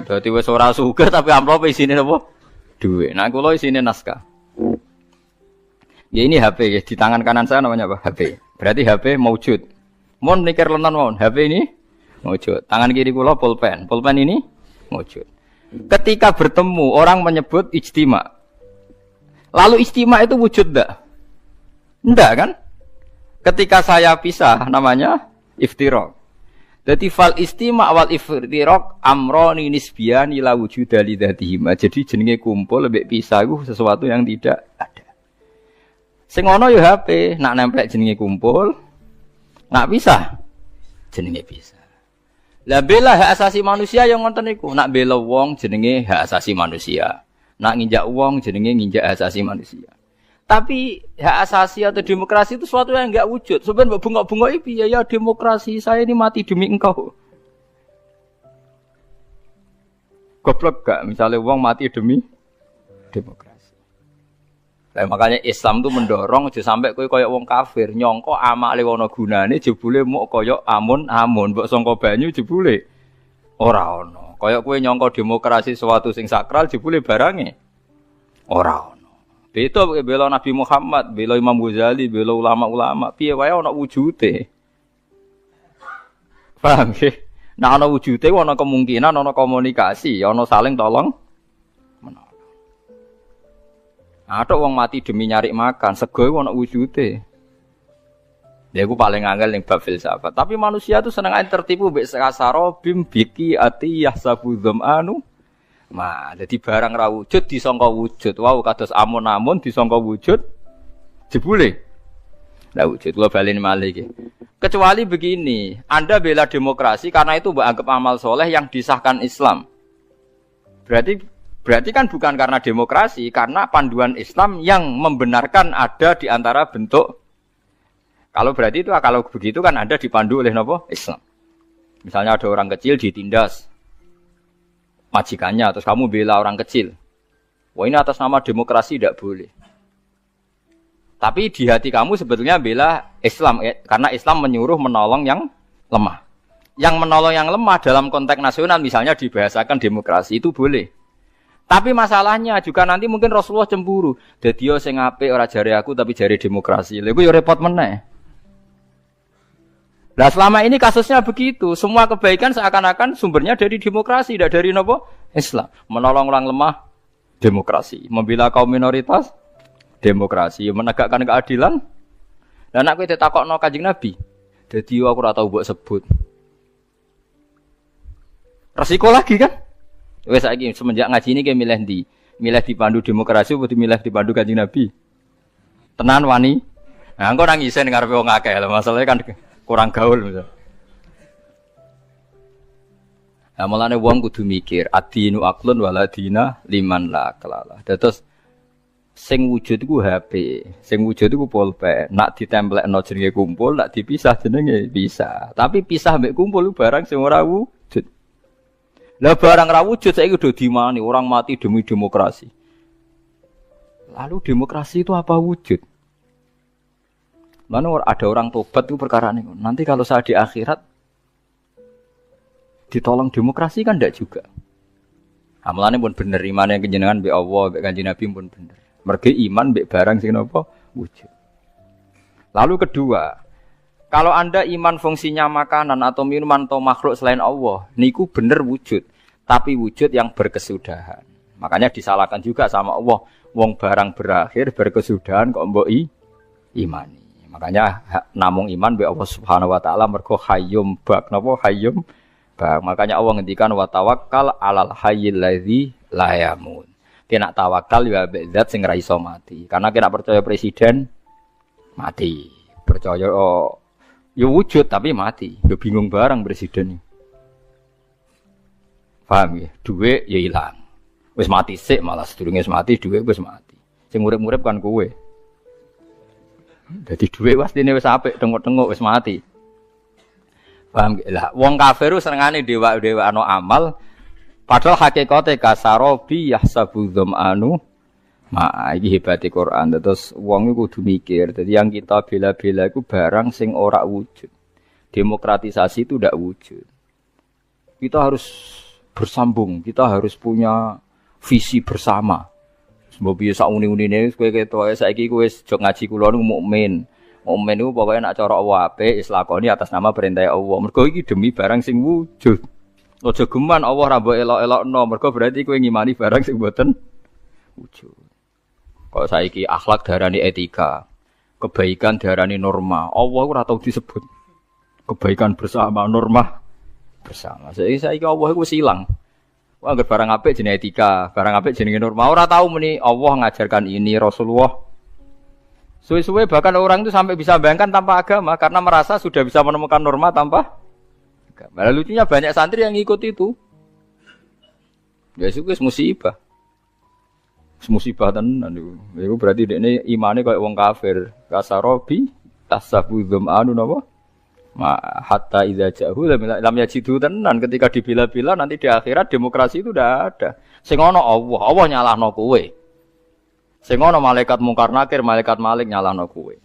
Speaker 1: Dadi wis ora sugih tapi amplop isine napa? Dhuwit. Nah kula isine naskah. Ya ini HP ya, di tangan kanan saya namanya apa? HP. Berarti HP maujud. Mon mikir lenan mon, HP ini maujud. Tangan kiri kula pulpen. Pulpen ini maujud. Ketika bertemu orang menyebut ijtima'. Lalu ijtima' itu wujud enggak? Enggak kan? Ketika saya pisah namanya iftirak. Jadi fal istima' wal iftirak amroni nisbiyan ila wujuda li dzatihim. Jadi jenenge kumpul lebih pisah itu sesuatu yang tidak ada. Sing ana ya HP, nak nempel jenenge kumpul, nak pisah jenenge pisah. Lah bela hak asasi manusia yang ngoten niku, nak bela wong jenenge hak asasi manusia. Nak nginjak wong jenenge nginjak hak asasi manusia. Tapi hak asasi atau demokrasi itu sesuatu yang enggak wujud. Sebenarnya bengok-bengok piye ya demokrasi, saya ini mati demi engkau. Goblok gak misalnya wong mati demi demokrasi. Lah makanya Islam itu mendorong aja sampai kowe kaya wong kafir, nyangka amale ana gunane jebule muk kaya amun-amun, mbok sangka banyu jebule ora ana. Kaya kowe nyangka demokrasi sesuatu sing sakral jebule barange ora ana. Beda bela Nabi Muhammad, bela Imam Ghazali, bela ulama-ulama, piye wae ana wujude. Paham nggih? Nek ana wujude ana kemungkinan ana komunikasi, ana saling tolong menolong. Atok wong mati demi nyari makan, sego ana wujude. Ya iku paling angel ning bab filsafat. Tapi manusia itu seneng ae tertipu mbek kasaro bim biki ati yahsabu dzamanu. Nah, jadi barang ra wujud disangka wujud. Wow, kados amun-amun disangka wujud. Jebule. Ndak wujud. Kula baleni malih iki. Kecuali begini, Anda bela demokrasi karena itu mbok anggap amal soleh yang disahkan Islam. Berarti kan bukan karena demokrasi, karena panduan Islam yang membenarkan ada di antara bentuk. Kalau berarti itu kalau begitu kan Anda dipandu oleh napa? Islam. Misalnya ada orang kecil ditindas majikannya, terus kamu bela orang kecil. Wah ini atas nama demokrasi tidak boleh. Tapi di hati kamu sebetulnya bela Islam, karena Islam menyuruh menolong yang lemah. Yang menolong yang lemah dalam konteks nasional misalnya dibahasakan demokrasi itu boleh. Tapi masalahnya juga nanti mungkin Rasulullah cemburu. Dadi yo sing apik ora jare aku tapi jare demokrasi. Lha iku yo repot meneh. Nah selama ini kasusnya begitu, semua kebaikan seakan-akan sumbernya dari demokrasi, tidak dari nopo Islam. Menolong orang lemah, demokrasi. Membela kaum minoritas, demokrasi. Menegakkan keadilan. Dan aku itu takokno Kanjeng Nabi. Jadi aku ora tau mbok sebut. Resiko lagi kan? Wes saiki semenjak ngaji ini kayak milih ndi? Milih dipandu demokrasi atau milih dipandu Kanjeng Nabi? Tenan wani. Nah, engko nang isen ngarepe wong akeh lho, masalahnya kan kurang gaul misal. Nah, mulane wong kudu mikir, adinu aqlun waladina liman la kelala. Terus sing wujud iku HP, sing wujud iku pulpen. Nak ditemplekno jenenge kumpul, nak dipisah jenenge bisa. Tapi pisah mbek kumpul barang sing ora wujud. Lah barang ra wujud saiki udah dimani orang mati demi demokrasi. Lalu demokrasi itu apa wujud? Mana ada orang tobat itu perkara ini. Nanti kalau saya di akhirat ditolong demokrasi kan tidak juga. Amalannya pun bener, iman yang kenjenengan be Allah, be Kanjeng Nabi pun bener. Mergi iman be barang sing napa wujud. Lalu kedua, Kalau Anda iman fungsinya makanan atau minuman atau makhluk selain Allah, niku bener wujud, tapi wujud yang berkesudahan. Makanya disalahkan juga sama Allah, wong barang berakhir berkesudahan kok mbok imani. Makanya namung iman be Allah Subhanahu wa taala mergo hayyum bak napa hayyum bak. Makanya Allah ngendikan wa tawakkal 'alal hayyil ladzi la yamut. Kena tawakal ya be zat sing ra iso mati. Karena kena percaya presiden mati. Percaya ya wujud tapi mati. Ya bingung barang presiden. Paham ya? Duit ya ilang. Wis mati sik malah sedurunge wis mati duit wis mati. Sing urip-urip kan kowe. Dadi duit wastine wis apik tengok-tengok wis mati. Paham ya? Lah wong kafir senengane dewa-dewa ana amal padahal hakikate kasarobi yahsabu dzamanu iki hebate Quran. Terus wong iku kudu mikir. Dadi yang kita bela-bela iku barang sing ora wujud. Demokratisasi itu ndak wujud. Kita harus bersambung, kita harus punya visi bersama. Sebab biasa uni-unine kowe ketoke saiki kowe jog ngaji kula niku mukmin. Mukmin niku pokoke nek cara Allah apik wis lakoni atas nama perintah Allah. Mergo iki demi barang sing wujud. Aja geman Allah ra mbok elok-elokno, mergo berarti kowe ngimani barang sing mboten wujud. Kalau saiki akhlak darani etika, kebaikan darani norma. Allah ora tau disebut. Kebaikan bersama, norma bersama. Saiki Allah iku silang. Wah, anggere barang apik jenenge etika, barang apik jenenge norma. Ora tau muni Allah ngajarkan ini Rasulullah. Suwe-suwe bahkan orang itu sampai bisa bayangkan tanpa agama karena merasa sudah bisa menemukan norma tanpa agama. Lucunya banyak santri yang ikut itu. Ya itu musibah. Musibah tenan niku. Iku berarti dekne imane koyo wong kafir. Kasarobi tasabu dzamanu napa? Ma hatta idza ja'u lam yajidu tenan ketika dibela-bela nanti di akhirat demokrasi itu udah ada. Sing ana Allah, Allah nyalahno kowe. Sing ana malaikat mungkar nakir, malaikat malik nyalahno kowe.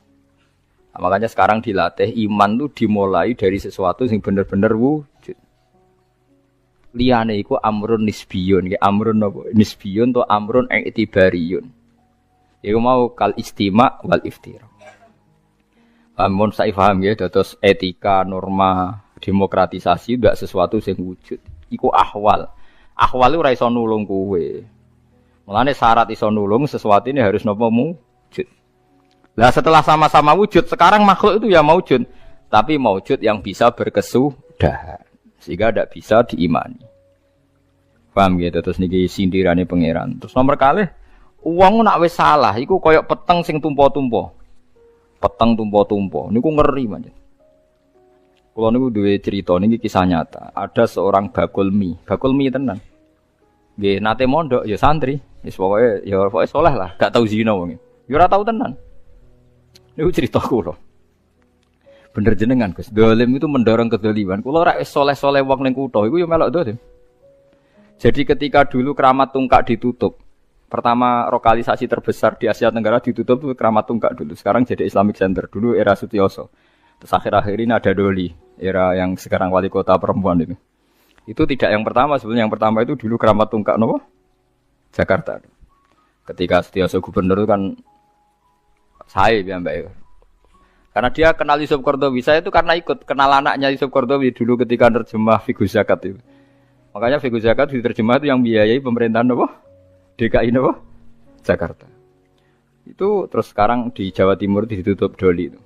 Speaker 1: Nah, makanya sekarang dilatih iman itu dimulai dari sesuatu sing bener-bener wujud. Liyane iku amrun nisbiyun, amrun apa? Nisbiyun to amrun i'tibariyun. Iku mau kal istima' wal iftira. Amun saya paham ya, terus etika, norma, demokratisasi tidak sesuatu yang wujud. Iku ahwal. Ahwal itu ora iso nulung kowe. Mulane syarat iso nulung sesuatu ini harus napa wujud. Lah setelah sama-sama wujud, sekarang makhluk itu ya wujud, tapi wujud yang bisa berkesudahan. Sehingga tidak bisa diimani. Paham gitu, terus niki sindirane pangeran. Terus nomor kalih, uang nak wis salah, iku koyok peteng sing tumpo-tumpo. Peteng tumpo-tumpo, niku ngeri banget. Kalau niku duwe cerita niki kisah nyata. Ada seorang bakul mie tenan. Nggih nate mondok ya santri, wis pokoke saleh lah, gak tau zina wong. Ya ora tau tenan. Niku cerita kula. Bener jenengan Gus, dolim itu mendorong kedzaliman. Kula ora wis soleh-soleh wong ning kutha iku ya melok dolim. Jadi ketika dulu Keramat Tungkak ditutup, pertama lokalisasi terbesar di Asia Tenggara ditutup itu Keramat Tungkak dulu. Sekarang jadi Islamic Center, dulu era Sutioso. Terus akhir-akhir ini ada Doli, era yang sekarang wali kota perempuan itu. Itu tidak yang pertama, sebenarnya yang pertama itu dulu Keramat Tungkak nopo? Jakarta. Ketika Sutioso gubernur itu kan saya ya Mbak. Karena dia kenal Yusuf Qaradawi. Saya itu karena ikut kenal anaknya Yusuf Qaradawi dulu ketika nerjemah Fiqh Zakat itu. Makanya Fiqh Zakat diterjemah itu yang biayai pemerintahan apa? DKI apa? Jakarta. Itu terus sekarang di Jawa Timur ditutup Doli itu.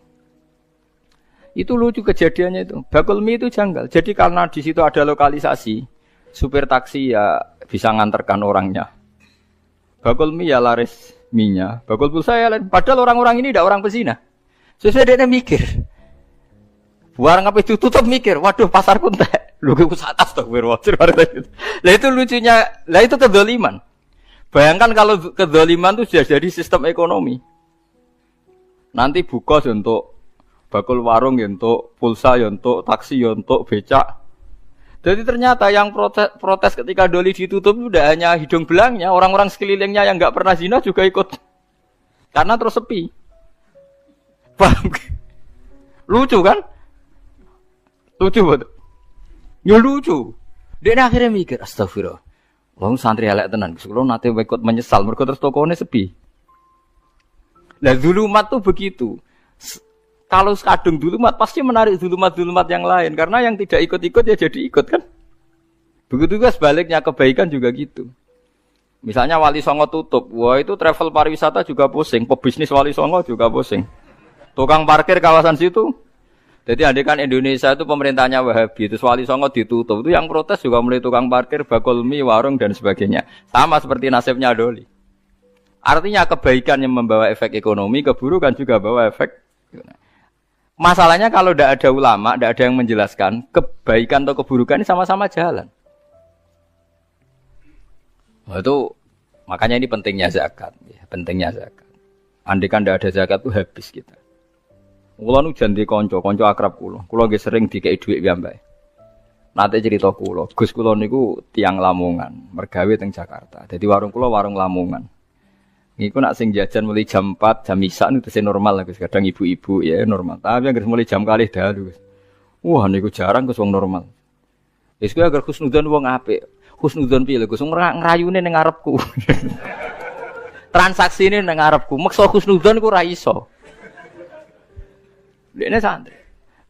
Speaker 1: Itu lucu kejadiannya itu. Bakul mie itu janggal. Jadi karena di situ ada lokalisasi, supir taksi ya bisa nganterkan orangnya. Bakul mie ya laris mie-nya. Bakul pulsa ya lain. Padahal orang-orang ini tidak orang pesina. Sesuai dia mikir. Barang apa itu tutup mikir. Waduh pasar kuntek. Lu ke atas tuh berwajib. Lah itu lucunya. Lah itu kedzaliman. Bayangkan kalau kedzaliman itu sudah jadi sistem ekonomi. Nanti buka untuk bakul warung, untuk pulsa, untuk taksi, untuk becak. Jadi ternyata yang protes ketika Doli ditutup itu tidak hanya hidung belangnya, orang-orang sekelilingnya yang nggak pernah zina juga ikut. Karena terus sepi. Paham? Lucu kan? Lucu betul. Ya lucu. Dia akhirnya mikir, astagfirullah. Wong santri elek tenan, kalau nanti ikut menyesal, mereka terus tokonya sepi. Lah zulumat tuh begitu. Kalau kadung dulumat pasti menarik dulumat-dulumat yang lain karena yang tidak ikut-ikut ya jadi ikut kan. Begitu juga sebaliknya kebaikan juga gitu. Misalnya Wali Songo tutup, wah itu travel pariwisata juga pusing, pebisnis Wali Songo juga pusing. Tukang parkir kawasan situ. Jadi andikan Indonesia itu pemerintahnya Wahabi, terus Wali Songo ditutup, itu yang protes juga mulai tukang parkir, bakul mie, warung dan sebagainya. Sama seperti nasibnya Doli. Artinya kebaikan yang membawa efek ekonomi, keburukan juga bawa efek. Masalahnya kalau tidak ada ulama, tidak ada yang menjelaskan, kebaikan atau keburukan ini sama-sama jalan. Nah, itu makanya ini pentingnya zakat, ya, pentingnya zakat. Andai kan tidak ada zakat itu habis kita. Kulo nu janji konco akrab kulo nggih sering dikei dhuwit piyambake. Nate cerita kulo, Gus kulo niku tiang Lamongan, mergawe teng Jakarta. Jadi warung kulo warung Lamongan. Niku nak sing jajan mulai jam 4, jam isak niku tesih normal lah Gus. Kadang ibu-ibu ya normal. Tapi anggere mulai jam kalih dalu Gus. Wah niku jarang Gus wong normal. Wis kuwi agar husnudzon wong apik. Husnudzon piye lho Gus ngrayune ning ngarepku. Transaksine ning ngarepku. Meksa husnudzon iku ora iso. Dekne santri.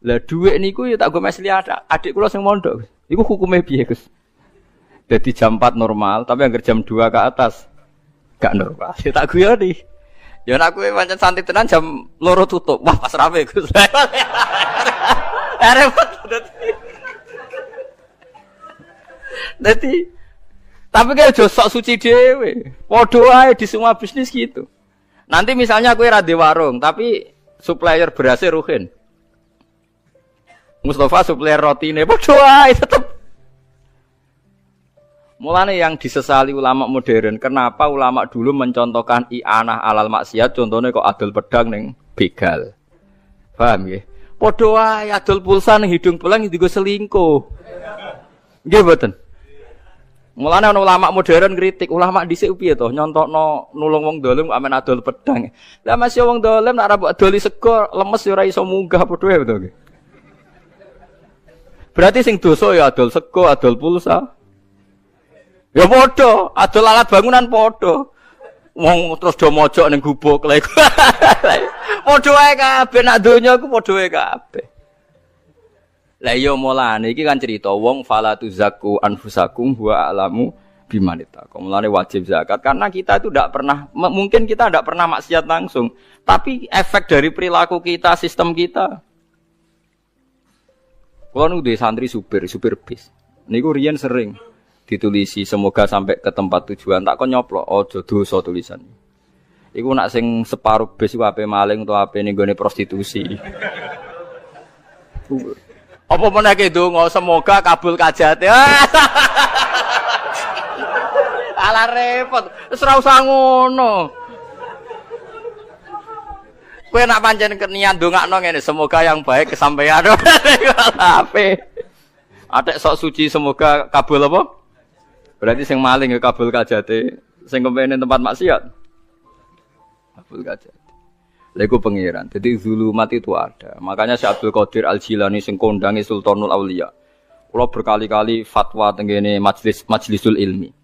Speaker 1: Lah dhuwit niku ya tak go mesli adik kula sing mondok. Iku hukume piye Gus? Dadi jam 4 normal, tapi anggar jam 2 ke atas gak normal. Ya tak guyoni. Ya nek kowe pancen santri tenan jam 2 tutup. Wah, pas rame Gus. Repot dadi. Tapi kayak aja sok suci dhewe. Padha wae di semua bisnis gitu. Nanti misalnya kowe ra di warung, tapi supplier berasnya Ruhin. Mustafa supplier rotine padha wae tetep. Mulane yang disesali ulama modern, kenapa ulama dulu mencontohkan i'anah alal maksiat contohnya kok adol pedang ning begal. Paham nggih? Padha wae adol pulsa ning hidung belang dienggo selingkuh. Nggih mboten? Mulane ana ulama modern kritik, ulama dhisik piye to nyontokno nulung wong dolim kok amen adol pedang. Lah masih wong dolim nek ora mbok adoli sego lemes ya ora iso munggah padha wae to. Berarti sing dosa ya adol sego, adol pulsa. Ya padha, adol alat bangunan padha. Wong terus do mojok ning gubuk lek. Padha wae kabeh nak donya ku padha wae kabeh. Lah iya mulane iki kan cerita wong falatu zakku anfusakum wa alamu bimanita. Mulane wajib zakat karena kita itu tidak pernah mungkin kita tidak pernah maksiat langsung, tapi efek dari perilaku kita, sistem kita. Kulo nu duwe santri supir bis. Niku riyen sering ditulisi semoga sampai ke tempat tujuan tak kon nyoplok aja dosa tulisan. Iku nak sing separuh bis iku ape maling utawa ape ning gone prostitusi. Apa meneh donga semoga kabul kajate. Ala repot, wis ora usah ngono. Kowe nak pancen niat ndongakno ngene, semoga yang baik kesampaian. Ape? Atek sok suci semoga kabul apa? Berarti sing maling ya kabul kajate, sing kepengin tempat maksiat. Kabul kajate. Lha iku pengiran. Jadi zulumat itu ada. Makanya Syekh Abdul Qadir Al-Jilani sing kondangi Sultanul Auliya. Kula berkali-kali fatwa tengene majlisul ilmi.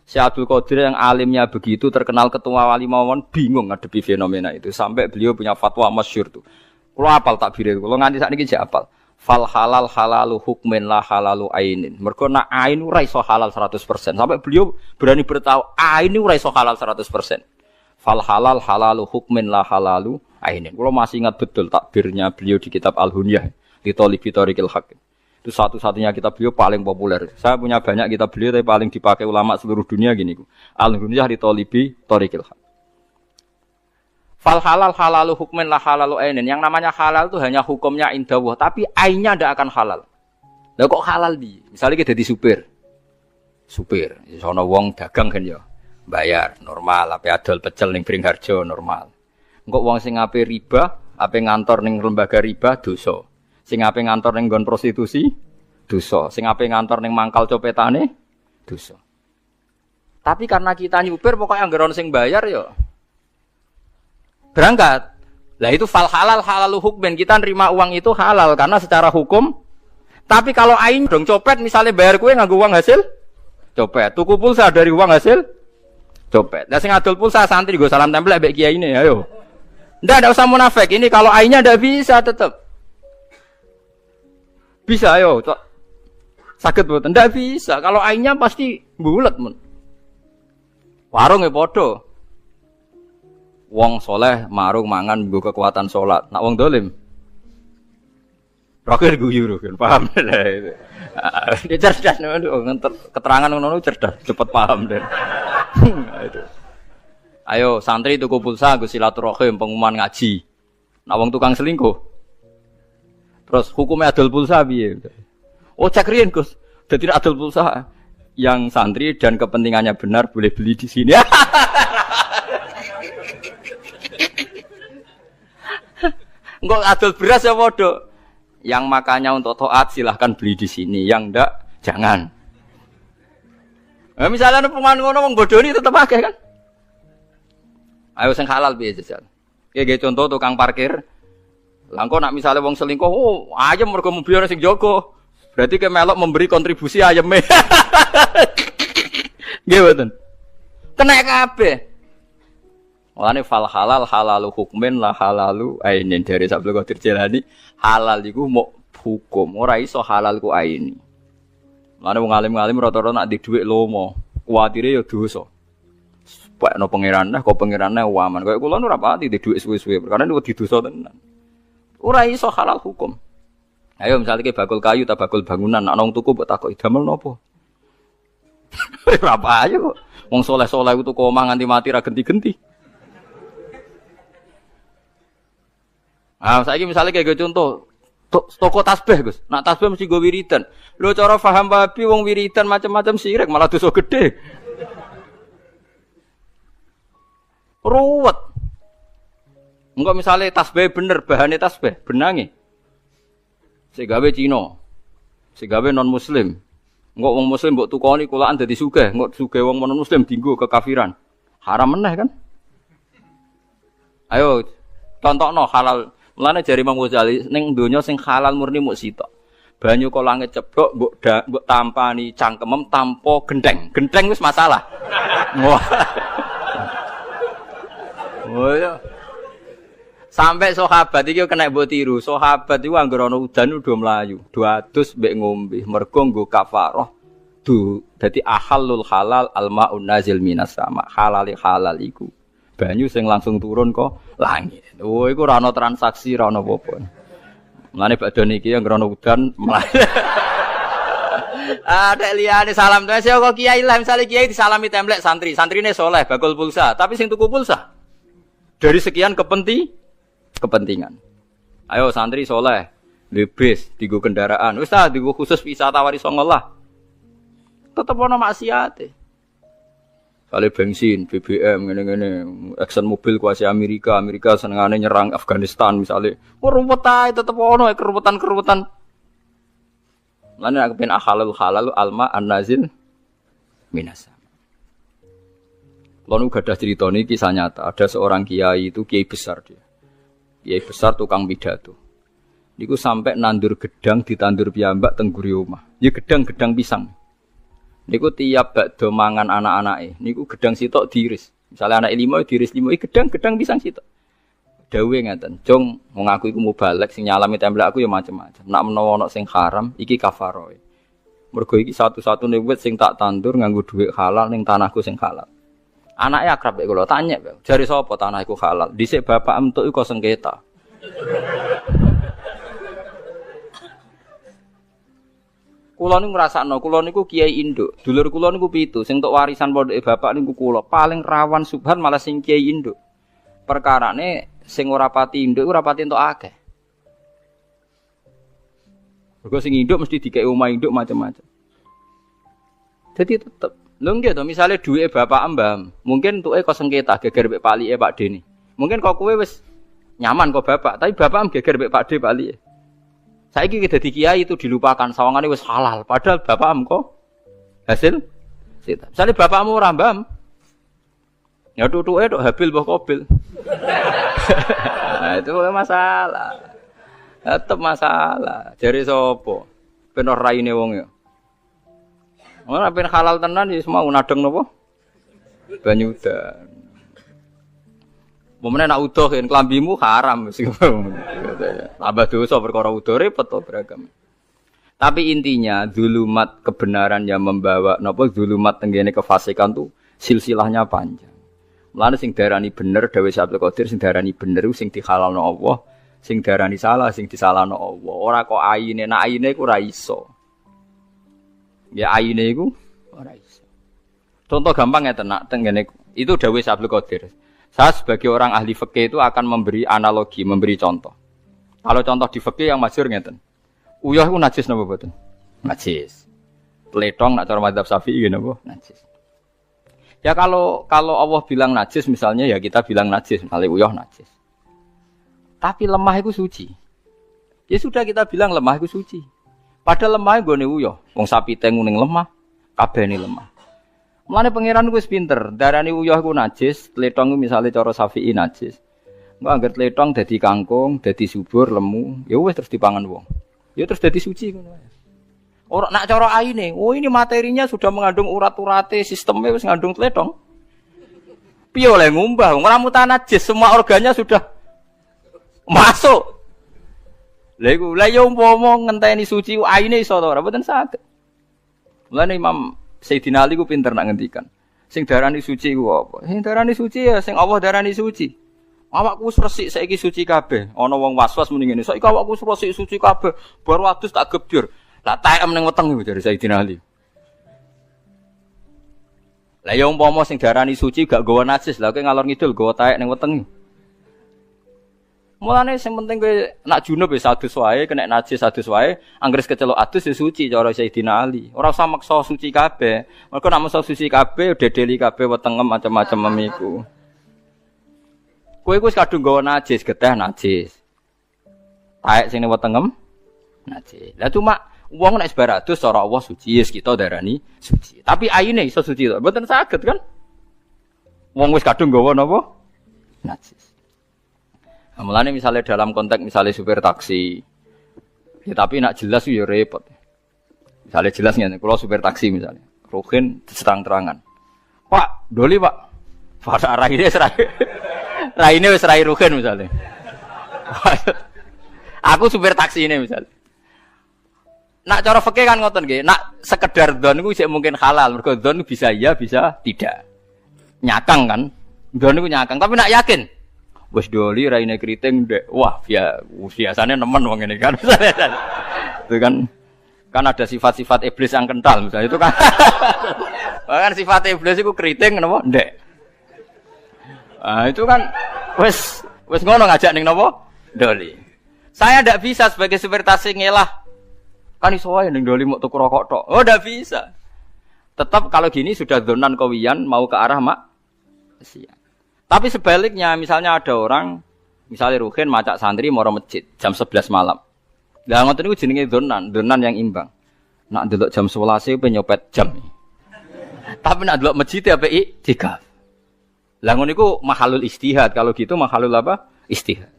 Speaker 1: Syekh Abdul Qadir yang alimnya begitu terkenal ketua wali mawon bingung ngadepi fenomena itu sampai beliau punya fatwa masyhur tuh. Kula hafal takbir itu. Kula nganti sakniki jek hafal. Fal halal halalu hukmin la halalu ainin. Mergo nak ain ora iso halal 100%. Sampai beliau berani bertahu ain ora iso halal 100%. Fal halal halalu hukmin la halalu ainin. Kalau masih ingat betul takbirnya beliau di kitab Al-Hunyah di Thalibi Thariqil Haq. Itu satu-satunya kitab beliau paling populer. Saya punya banyak kitab beliau tapi paling dipakai ulama seluruh dunia gini. Al-Hunyah di Thalibi Thariqil Haq. Fal halal halalu hukmin la halalu ainin. Yang namanya halal itu hanya hukumnya indallah, tapi ainnya tidak akan halal. Lah kok halal di? Misalnya kita jadi supir. Sono wong dagang kan ya. Bayar normal, ape adol pecel ning Bringharjo normal. Engko wong sing ape riba, ape ngantor ning lembaga riba dosa. Sing ape ngantor ning nggon prostitusi dosa. Sing ape ngantor ning mangkal copetane dosa. Tapi karena kita nyupir pokoknya anggaran sing bayar ya berangkat. Lah itu fal halal halalu hukmin, kita nerima uang itu halal karena secara hukum. Tapi kalau ain dong copet misalnya bayar kue nganggo uang hasil copet, tuku pulsa dari uang hasil copet. Lah sing adol pulsa santri go salam tempel mbek kiai ini, ayo. Ndak usah munafik. Ini kalau ainnya ndak bisa tetap. Bisa ayo, sakit mboten? Ndak bisa. Kalau ainnya pasti bulet mun. Warung ya padha. Wong soleh marung mangan nggo kekuatan salat. Nak wong dolim rokir guyu kan paham lah itu. Dia cerdas keterangan ngono cerdas, cepet paham deh. Itu. Ayo santri tuku pulsa nggo silaturahim pengumuman ngaji. Nak wong tukang selingkuh. Terus hukumnya adol pulsa piye? Oh cek riyen Gus. Dadi adol pulsa yang santri dan kepentingannya benar boleh beli di sini. Enggak adol beras ya bodoh. Yang makanya untuk taat silahkan beli di sini. Yang enggak jangan. Nah, misalnya ada pemain ngono wong bodoh ini tetap pakai kan? Ayo sing halal piye jajal. Kayak contoh tukang parkir. Langko nak misalnya wong selingkuh, oh ayam mergo mobil sing jogo. Berarti ke melok memberi kontribusi ayame. Nggih mboten. Kena kabeh. Mulane fal halal halalu hukmin la halalu ainin dari Abdul Qadir Jailani halal iku mok hukum ora iso halal ku aini. Mulane wong alim-alim rata-rata nak di dhuwit lomo, kuwatire ya dosa. Pakno pangeran nah kok pangerane waman. Kaya kula ora pati di dhuwit suwe-suwe perkara niku didosa tenan. Ora iso halal hukum. Ayo misalnya ke bakul kayu ta bakul bangunan nak nang tuku mbok takoki damel napa? Ora apa ayo kok. Wong saleh-saleh ku tuku omah nganti mati ra genti-genti. Ah, saiki misale kayak contoh toko tasbih, Gus. Nak tasbih mesti go wiridan. Lho cara paham babi wong wiridan macam-macam sirik malah dosa gede. Ruwet. Engko misale tasbih bener, bahane tasbih, benange. Sing gawe Cina. Sing gawe non muslim. Engko wong muslim mbok tukoni kulaan dadi sugih, engko sugih wong non muslim dienggo kekafiran. Haram meneh kan? Ayo contohno halal. Mulane jari Imam Ghazali ning donya sing halal murni muk sitok. Banyu kok langit ceblok mbok tampani cangkemem tanpa gendeng. Gendeng wis masalah. Wah. Oh ya. Sampai sahabat iki kena mbok tiru. Sahabat iku anggere ana udan udah mlayu, do adus mbek ngombe. Mergo nggo kafarah. Dadi ahallul halal almaun nazil minas sama. Halali halal iku. Banyu sing langsung turun kok langit. Oh iku ora ana transaksi, ora ana apa-apa. Mulane badan iki yang ana udan mlayu. Ada liyane salam tuh saya kok kiai lah misale kiai disalami templek santri. Santrine soleh bakul pulsa, tapi sing tuku pulsa dari sekian kepentingan. Ayo santri soleh, lebis, digo kendaraan. Wis ta digo khusus wisata wari songo lah. Tetep ana maksiate. Kali bensin, BBM, ngene-ngene, Exxon Mobil kuasa Amerika senengane nyerang Afghanistan misalnya. Ruwet ae tetep ono keruwetan-keruwetan. Lan nek ben halal alma an-nazil minasa. Lalu gadah cerita ini kisah nyata. Ada seorang kiai itu kiai besar dia. Kiai besar tukang pidato. Niku sampai nandur gedang ditandur piyambak teng guri omah. Ya gedang-gedang pisang. Niku tiap bakdo mangan anak-anake, niku gedang sitok diiris. Misalnya anak 5 diiris 5, gedang-gedang pisang sitok. Dawe ngaten, "Jong, wong aku iku mubalek sing nyalami templek aku ya macam-macam. Nak menawa ana sing haram, iki kafaroe. Mergo iki satu-satune wit sing tak tandur nganggo dhuwit halal ning tanahku sing halal." Anake akrab mek kula tanya, "Jare sapa tanahku halal?" Dhisik bapak entuk iku sengketa. Kula niku ngrasakno, kula niku kiai induk. Dulur kula niku 7, sing entuk warisan pondoke bapak niku kula. Paling rawan subhan malah sing kiai induk. Perkarane sing ora pati induk ora pati entuk akeh. Mergo sing induk mesti dikeki omah induk macam-macam. Jadi tetep lho nggih to, misale duwike bapak mbah, mungkin entuke kok sengketa geger mek palike Pak Deni. Mungkin kok kowe wis nyaman kok bapak, tapi bapak geger mek Pak De palike. Saiki dadi kiai itu dilupakan, sawangane wis halal, padahal bapakmu kok hasil sita. Misale bapakmu ora mbam. Ya tutuke tok Habil mbah Qabil. Nah, itu masalah. Tetep masalah. Jare sapa? Ben ora raine wong ya. Ora ben halal tenan ya semua nadeng napa? Banyu udan. Momene nak udoh yen klambimu haram mesti. Tambah dosa perkara udoh repot to beragam. Tapi intinya zulumat kebenaran yang membawa napa zulumat tenggene kefasikan tuh silsilahnya panjang. Mulane sing darani bener dawuh Syekh Abdul Qadir sing darani bener sing dihalalno Allah, sing darani salah sing disalahno Allah. Ora kok ayine, nek ayine iku ora iso. Ya ayine iku ora iso. Contoh gampang ngeten nak tenggene itu dawuh Syekh Abdul Qadir. Saya sebagai orang ahli fikih itu akan memberi analogi, memberi contoh. Kalau contoh di fikih yang masyhur ngeten. Uyah itu najis napa mboten? Najis. Tletong nak cara mazhab Syafi'i napa? Najis. Ya kalau Allah bilang najis misalnya ya kita bilang najis, misalnya uyah najis. Tapi lemah itu suci. Ya sudah kita bilang lemah itu suci. Padahal lemah nggone uyah. Wong sapi tengu ning lemah, kabehane lemah. Mulane pangeran ku wis pinter, darani uyah ku najis, tletong misalnya cara Syafi'i najis. Engko anggere tletong dadi kangkung, dadi subur, lemu, ya wis terus dipangan wong. Ya terus dadi suci ngono ae. Ora nak cara aine, oh ini materinya sudah mengandung urat-urate, sistemnya wis ngandung tletong. Piye oleh ngumbah, ora mutan najis, semua organnya sudah masuk. Lha iku, lha yo umpama ngenteni suci aine iso ta ora mboten saged. Mulane Imam Sayyidina Ali ku pinter nak ngendikan. Sing darani suci ku apa? Sing darani suci ya sing Allah darani suci. Awakku wis resik saiki suci kabeh. Ana wong was-was muni ngene. Saiki awakku wis resik suci kabeh. Baru adus tak gebyur. Lah taem ning weteng iku dari Sayyidina Ali. Lah ya umpama sing darani suci gak nggawa najis, lah kowe ngalor ngidul nggawa taek ning weteng. Mulane sing penting kowe nak junub wis adus wae, kena najis adus wae, anggere kecelok adus ya suci cara Sayyidina Ali. Ora usah maksa suci kabeh. Mergo nek maksa suci kabeh dedeli kabeh wetengem macam-macam memiku. Kowe iku wis kadung nggawa najis, geteh najis. Taek sing wetengem najis. Lah cuma wong nek sebaradus cara Allah suci, yes kita darani suci. Tapi ayine iso suci to. Mboten saged kan? Wong wis kadung nggawa napa? Najis. Nah, mulane misalnya dalam konteks misalnya supir taksi. Ya tapi nak jelas ya repot. Misalnya jelas ngene, kula supir taksi misalnya. Ruhin terang-terangan. Pak, doli Pak. Pada arah ini serai. Raine wis rai rugen misalnya. Aku supir taksi ini misalnya. Nak cara fikih kan ngoten nggih, nak sekedar dzon iku sik mungkin halal, mergo dzon bisa iya bisa tidak. Nyakang kan? Dzon iku nyakang, tapi nak yakin wis doli raine kriting ndek. Wah, biasane nemen wong ngene kan. Itu kan ada sifat-sifat iblis yang kental misalnya itu kan. Bahkan sifat iblis iku kriting napa ndek. Ah itu kan wis ngono ngajak ning napa? Doli. Saya ndak bisa sebagai supir taksi ngelah. Kan iso wae ning doli mok tuku rokok tok. Oh ndak bisa. Tetap kalau gini sudah dzonan kawiyan mau ke arah maksiat. Tapi sebaliknya misalnya ada orang misalnya Ruhin macak santri moro masjid jam 11 malam. Lah ngoten niku jenenge dzonan yang imbang. Nak ndelok jam 11 pe nyopet jam. Tapi nak ndelok masjid apa iktikaf. Lah ngono iku mahalul istihad. Kalau gitu mahalul apa? Istihad.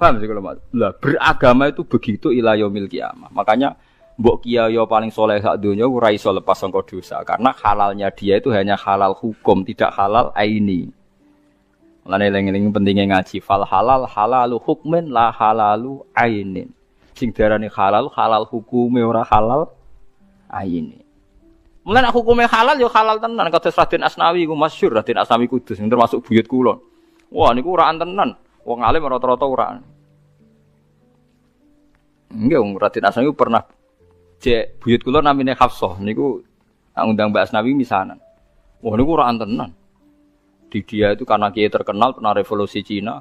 Speaker 1: Paham sih kalau lah beragama itu begitu ila yaumil qiyamah. Makanya mbok kiai paling saleh sak donya ora iso lepas saka dosa karena halalnya dia itu hanya halal hukum, tidak halal aini. Mulane eling-eling pentingnya ngaji fal halal halalu hukmin la halalu ainin. Sing darane halal halal hukume ora halal aini. Mulane hukume halal ya halal tenan kados Raden Asnawi iku masyhur Raden Asnawi Kudus sing termasuk buyut kula. Wah niku ora tenan. Wong alim rata-rata ora. Enggak, Raden Asnawi pernah cek buyut kula namine Hafsah niku ngundang Mbak Asnawi misanan. Wah niku ora tenan. Di dia itu karena kiai terkenal pernah revolusi Cina.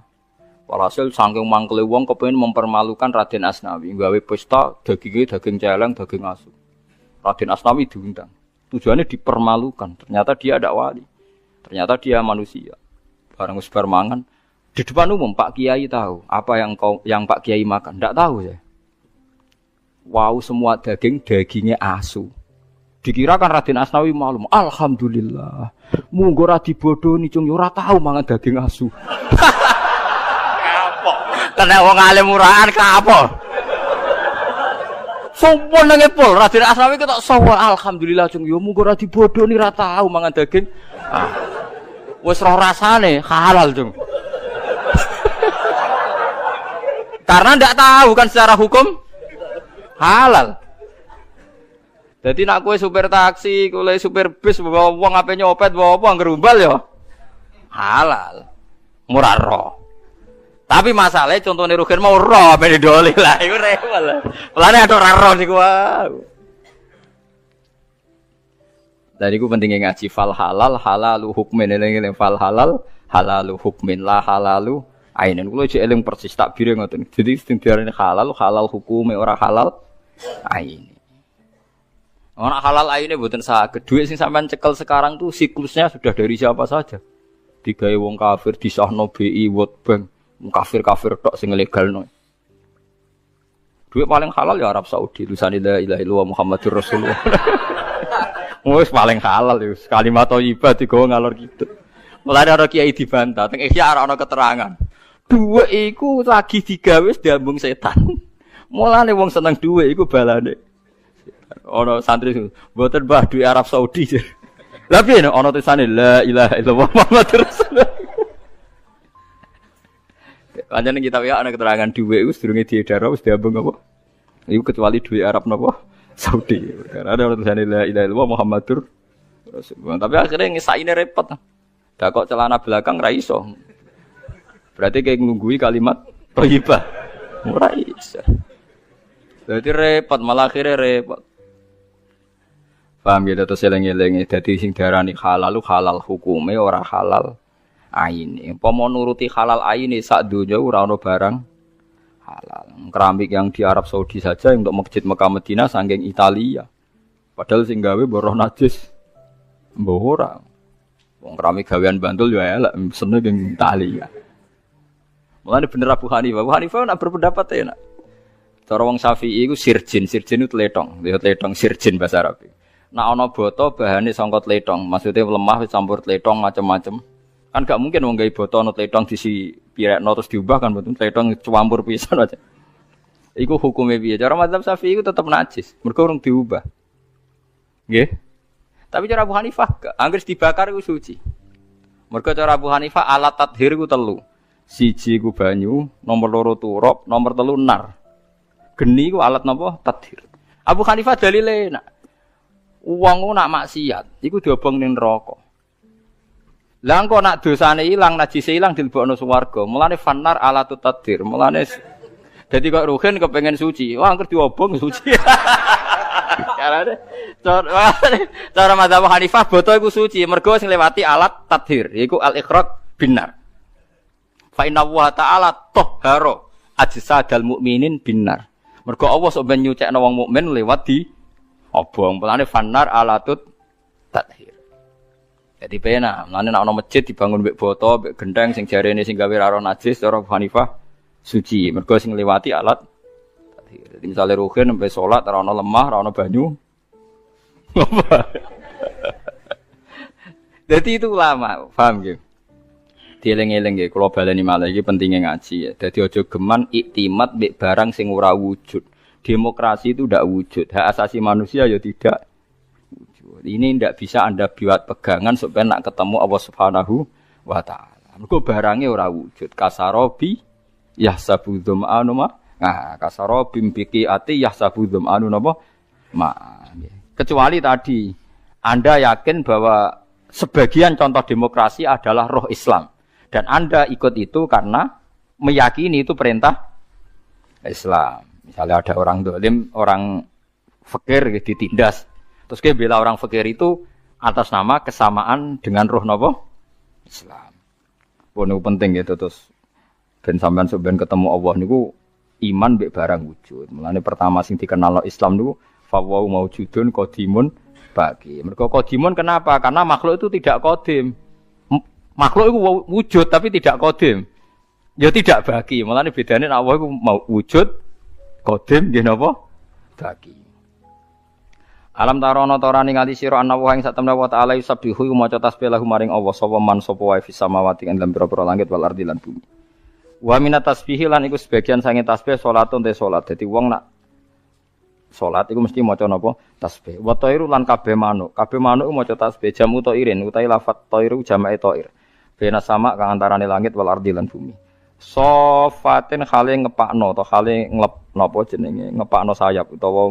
Speaker 1: Walhasil saking mangkele wong kepengin mempermalukan Raden Asnawi, gawe pesta daging celeng, daging asu. Raden Asnawi diundang. Tujuannya dipermalukan. Ternyata dia ada wali. Ternyata dia manusia. Barang sebar mangan di depan umum Pak Kiai tahu apa yang Pak Kiai makan. Enggak tahu ya. Wow, semua dagingnya asu. Dikirakan Raden Asnawi maklum. Alhamdulillah. Munggo ora dibodoni cung ora tahu mangan daging asu. Kapok. Kena wong alim murahan kapok. Sompon nang epol Raden Asnawi ketok sowan alhamdulillah cung yo munggo ora dibodoni ora tahu mangan daging.
Speaker 2: Wis roh rasane halal, Jung. Karena ndak tahu kan secara hukum halal. Jadi nak kowe supir taksi, kowe supir bis bawa wong ape nyopet bawa apa ngerumbal ya halal. Murah roh. Tapi masalahnya contohnya Rukin mau roh ben didoli lah iku rewel. Pelane ada ora roh niku wae. Dari ku pentingnya ngaji fal halal halalu hukmin eling fal halal halalu hukmin la halalu ainen. Kulo jek eling persis takbire ngoten. Jadi sing diarani halal halal hukume ora halal ain. Orang halal aine mboten saged. Duit sing sampean cekel sekarang tuh siklusnya sudah dari siapa saja. Digawe wong kafir disahno BI World Bank. Kafir-kafir tok sing legalno. Duit paling halal ya Arab Saudi. Lusani la ilaha illallah Muhammadur Rasulullah. Wis paling halal ya. Kalimat thayyibah digawa ngalor gitu. Mulane ana kiai dibantah, teng ihya ora ana keterangan. Duit iku lagi digawe diambung setan. Mulane wong seneng duit iku balane. Ana santri mboten Mbah duit Arab Saudi. Lah piye ana tulisane la ilaha illallah Muhammadur Rasulullah. Pancen kita ya ana keterangan duit iku sedurunge diedar wis diambung apa? Iku kecuali duit Arab napa? Saudi. Karena ada tulisannya la ilaha illallah Muhammadur Rasulullah. Tapi akhirnya ngesaine repot. Dah kok celana belakang ra iso. Berarti kayak ngunggui kalimat thayyibah. Ora iso. Berarti repot malah akhirnya repot. Paham gitu terus eling-eling dadi sing diarani halal halal hukume ora halal aine. Pomo nuruti halal aine sak donya ora ana barang halal. Keramik yang di Arab Saudi saja untuk masjid Mekah Madinah saking Italia. Padahal sing gawe boroh najis. Mbah ora. Wong keramik gawean Bantul ya elek seneng ning Italia. Mulane bener Abu Hanifah. Abu Hanifah nak berpendapat enak. Cara wong Syafi'i iku sirjin itu tletong. Lihat tletong sirjin bahasa Arab. Nak ana boto bahane sangka tletong. Maksudnya lemah wis campur tletong macam-macam. Kan gak mungkin wong gawe boto ana tletong disi pirekno terus diubah kan betul tletong campur pisan aja. Iku hukume piye? Cara mazhab Syafi'i iku tetep najis. Mergo urung diubah. Nggih. Tapi cara Abu Hanifah anggere dibakar iku suci. Mergo cara Abu Hanifah alat tathhir iku telu. Siji iku banyu, nomor loro turab, nomor telu nar. Geni iku alat napa? Tathhir. Abu Hanifah dalile nak wong nak maksiat iku diobong ning neraka. Lah engko nak dosane ilang, najise ilang dilebokno swarga. Mulane fannar alatut tathhir. Mulane dadi kok Ruhin kepengin suci. Wah angker diobong suci. Carane cara mazhab Hanifah boto iku suci mergo sing lewati alat tathhir yaiku al-ikhraq binar. Fa inna wa ta'ala tahhara ajsadal mukminin binar. Mergo Allah sok ben nyucekno wong mukmin lewat di obong. Mulane fannar alatut tathhir. Jadi pena, mulane nek ana masjid dibangun mbek boto, mbek gendeng sing jarene sing gawe ra najis cara Hanifah suci. Mergo sing liwati alat. Jadi misalnya Ruhin sampai sholat, ora ana lemah, ora ana banyu. Jadi itu lama, paham nggih? Dieling-eling nggih, kula baleni malih iki pentinge ngaji ya. Dadi aja geman iktimat mbek barang sing ora wujud. Demokrasi itu ndak wujud, hak asasi manusia ya tidak wujud. Ini ndak bisa Anda buat pegangan supaya nak ketemu Allah Subhanahu wa taala. Mergo barange ora wujud. Kasarobi yahsabu dzam'anu ma. Nah, kasarobi biki ati yahsabu dzam'anu napa? Ma. Kecuali tadi Anda yakin bahwa sebagian contoh demokrasi adalah roh Islam dan Anda ikut itu karena meyakini itu perintah Islam. Misalnya ada orang dolim, orang fakir ditindas. Terus dia bela orang fakir itu atas nama kesamaan dengan roh nopo Islam. Ini penting gitu terus. Ben sampean sampean ketemu Allah niku iman mbek barang wujud. Mulane pertama sing dikenal Islam niku fa wa maujudun qadimun baqi. Mergo qadimun kenapa? Karena makhluk itu tidak qadim. Makhluk itu wujud tapi tidak qadim. Ya tidak baqi. Mulane bedane nek Allah iku mau wujud qadim nggih napa? Baqi. Alam tarono torani ngali sira ana wa ing satemene wa ta'ala yusabbihu maca tasbih lahu maring Allah sapa man sapa wae fis samawati ing dalem pira-pira langit wal ardi lan bumi. Wa minat tasbih lan iku sebagian sange tasbih salatun te salat. Dadi wong nak salat iku mesti maca napa? Tasbih. Wa tairu lan kabeh manuk. Kabeh manuk iku maca tasbih jamu tairin utawi lafat tairu jamake tair. bena sama kang antarane langit wal ardi lan bumi. Sofatin khale ngepakno atau khale nglep napa jenenge ngepakno sayap utawa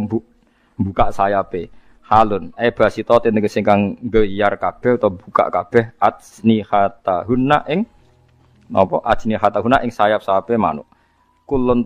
Speaker 2: buka sayape. Halun basita tegese kang nggeyar kabeh utawa buka kabeh ajnihatahunna ing napa ajnihatahunna ing sayap-sayape manuk. Kulun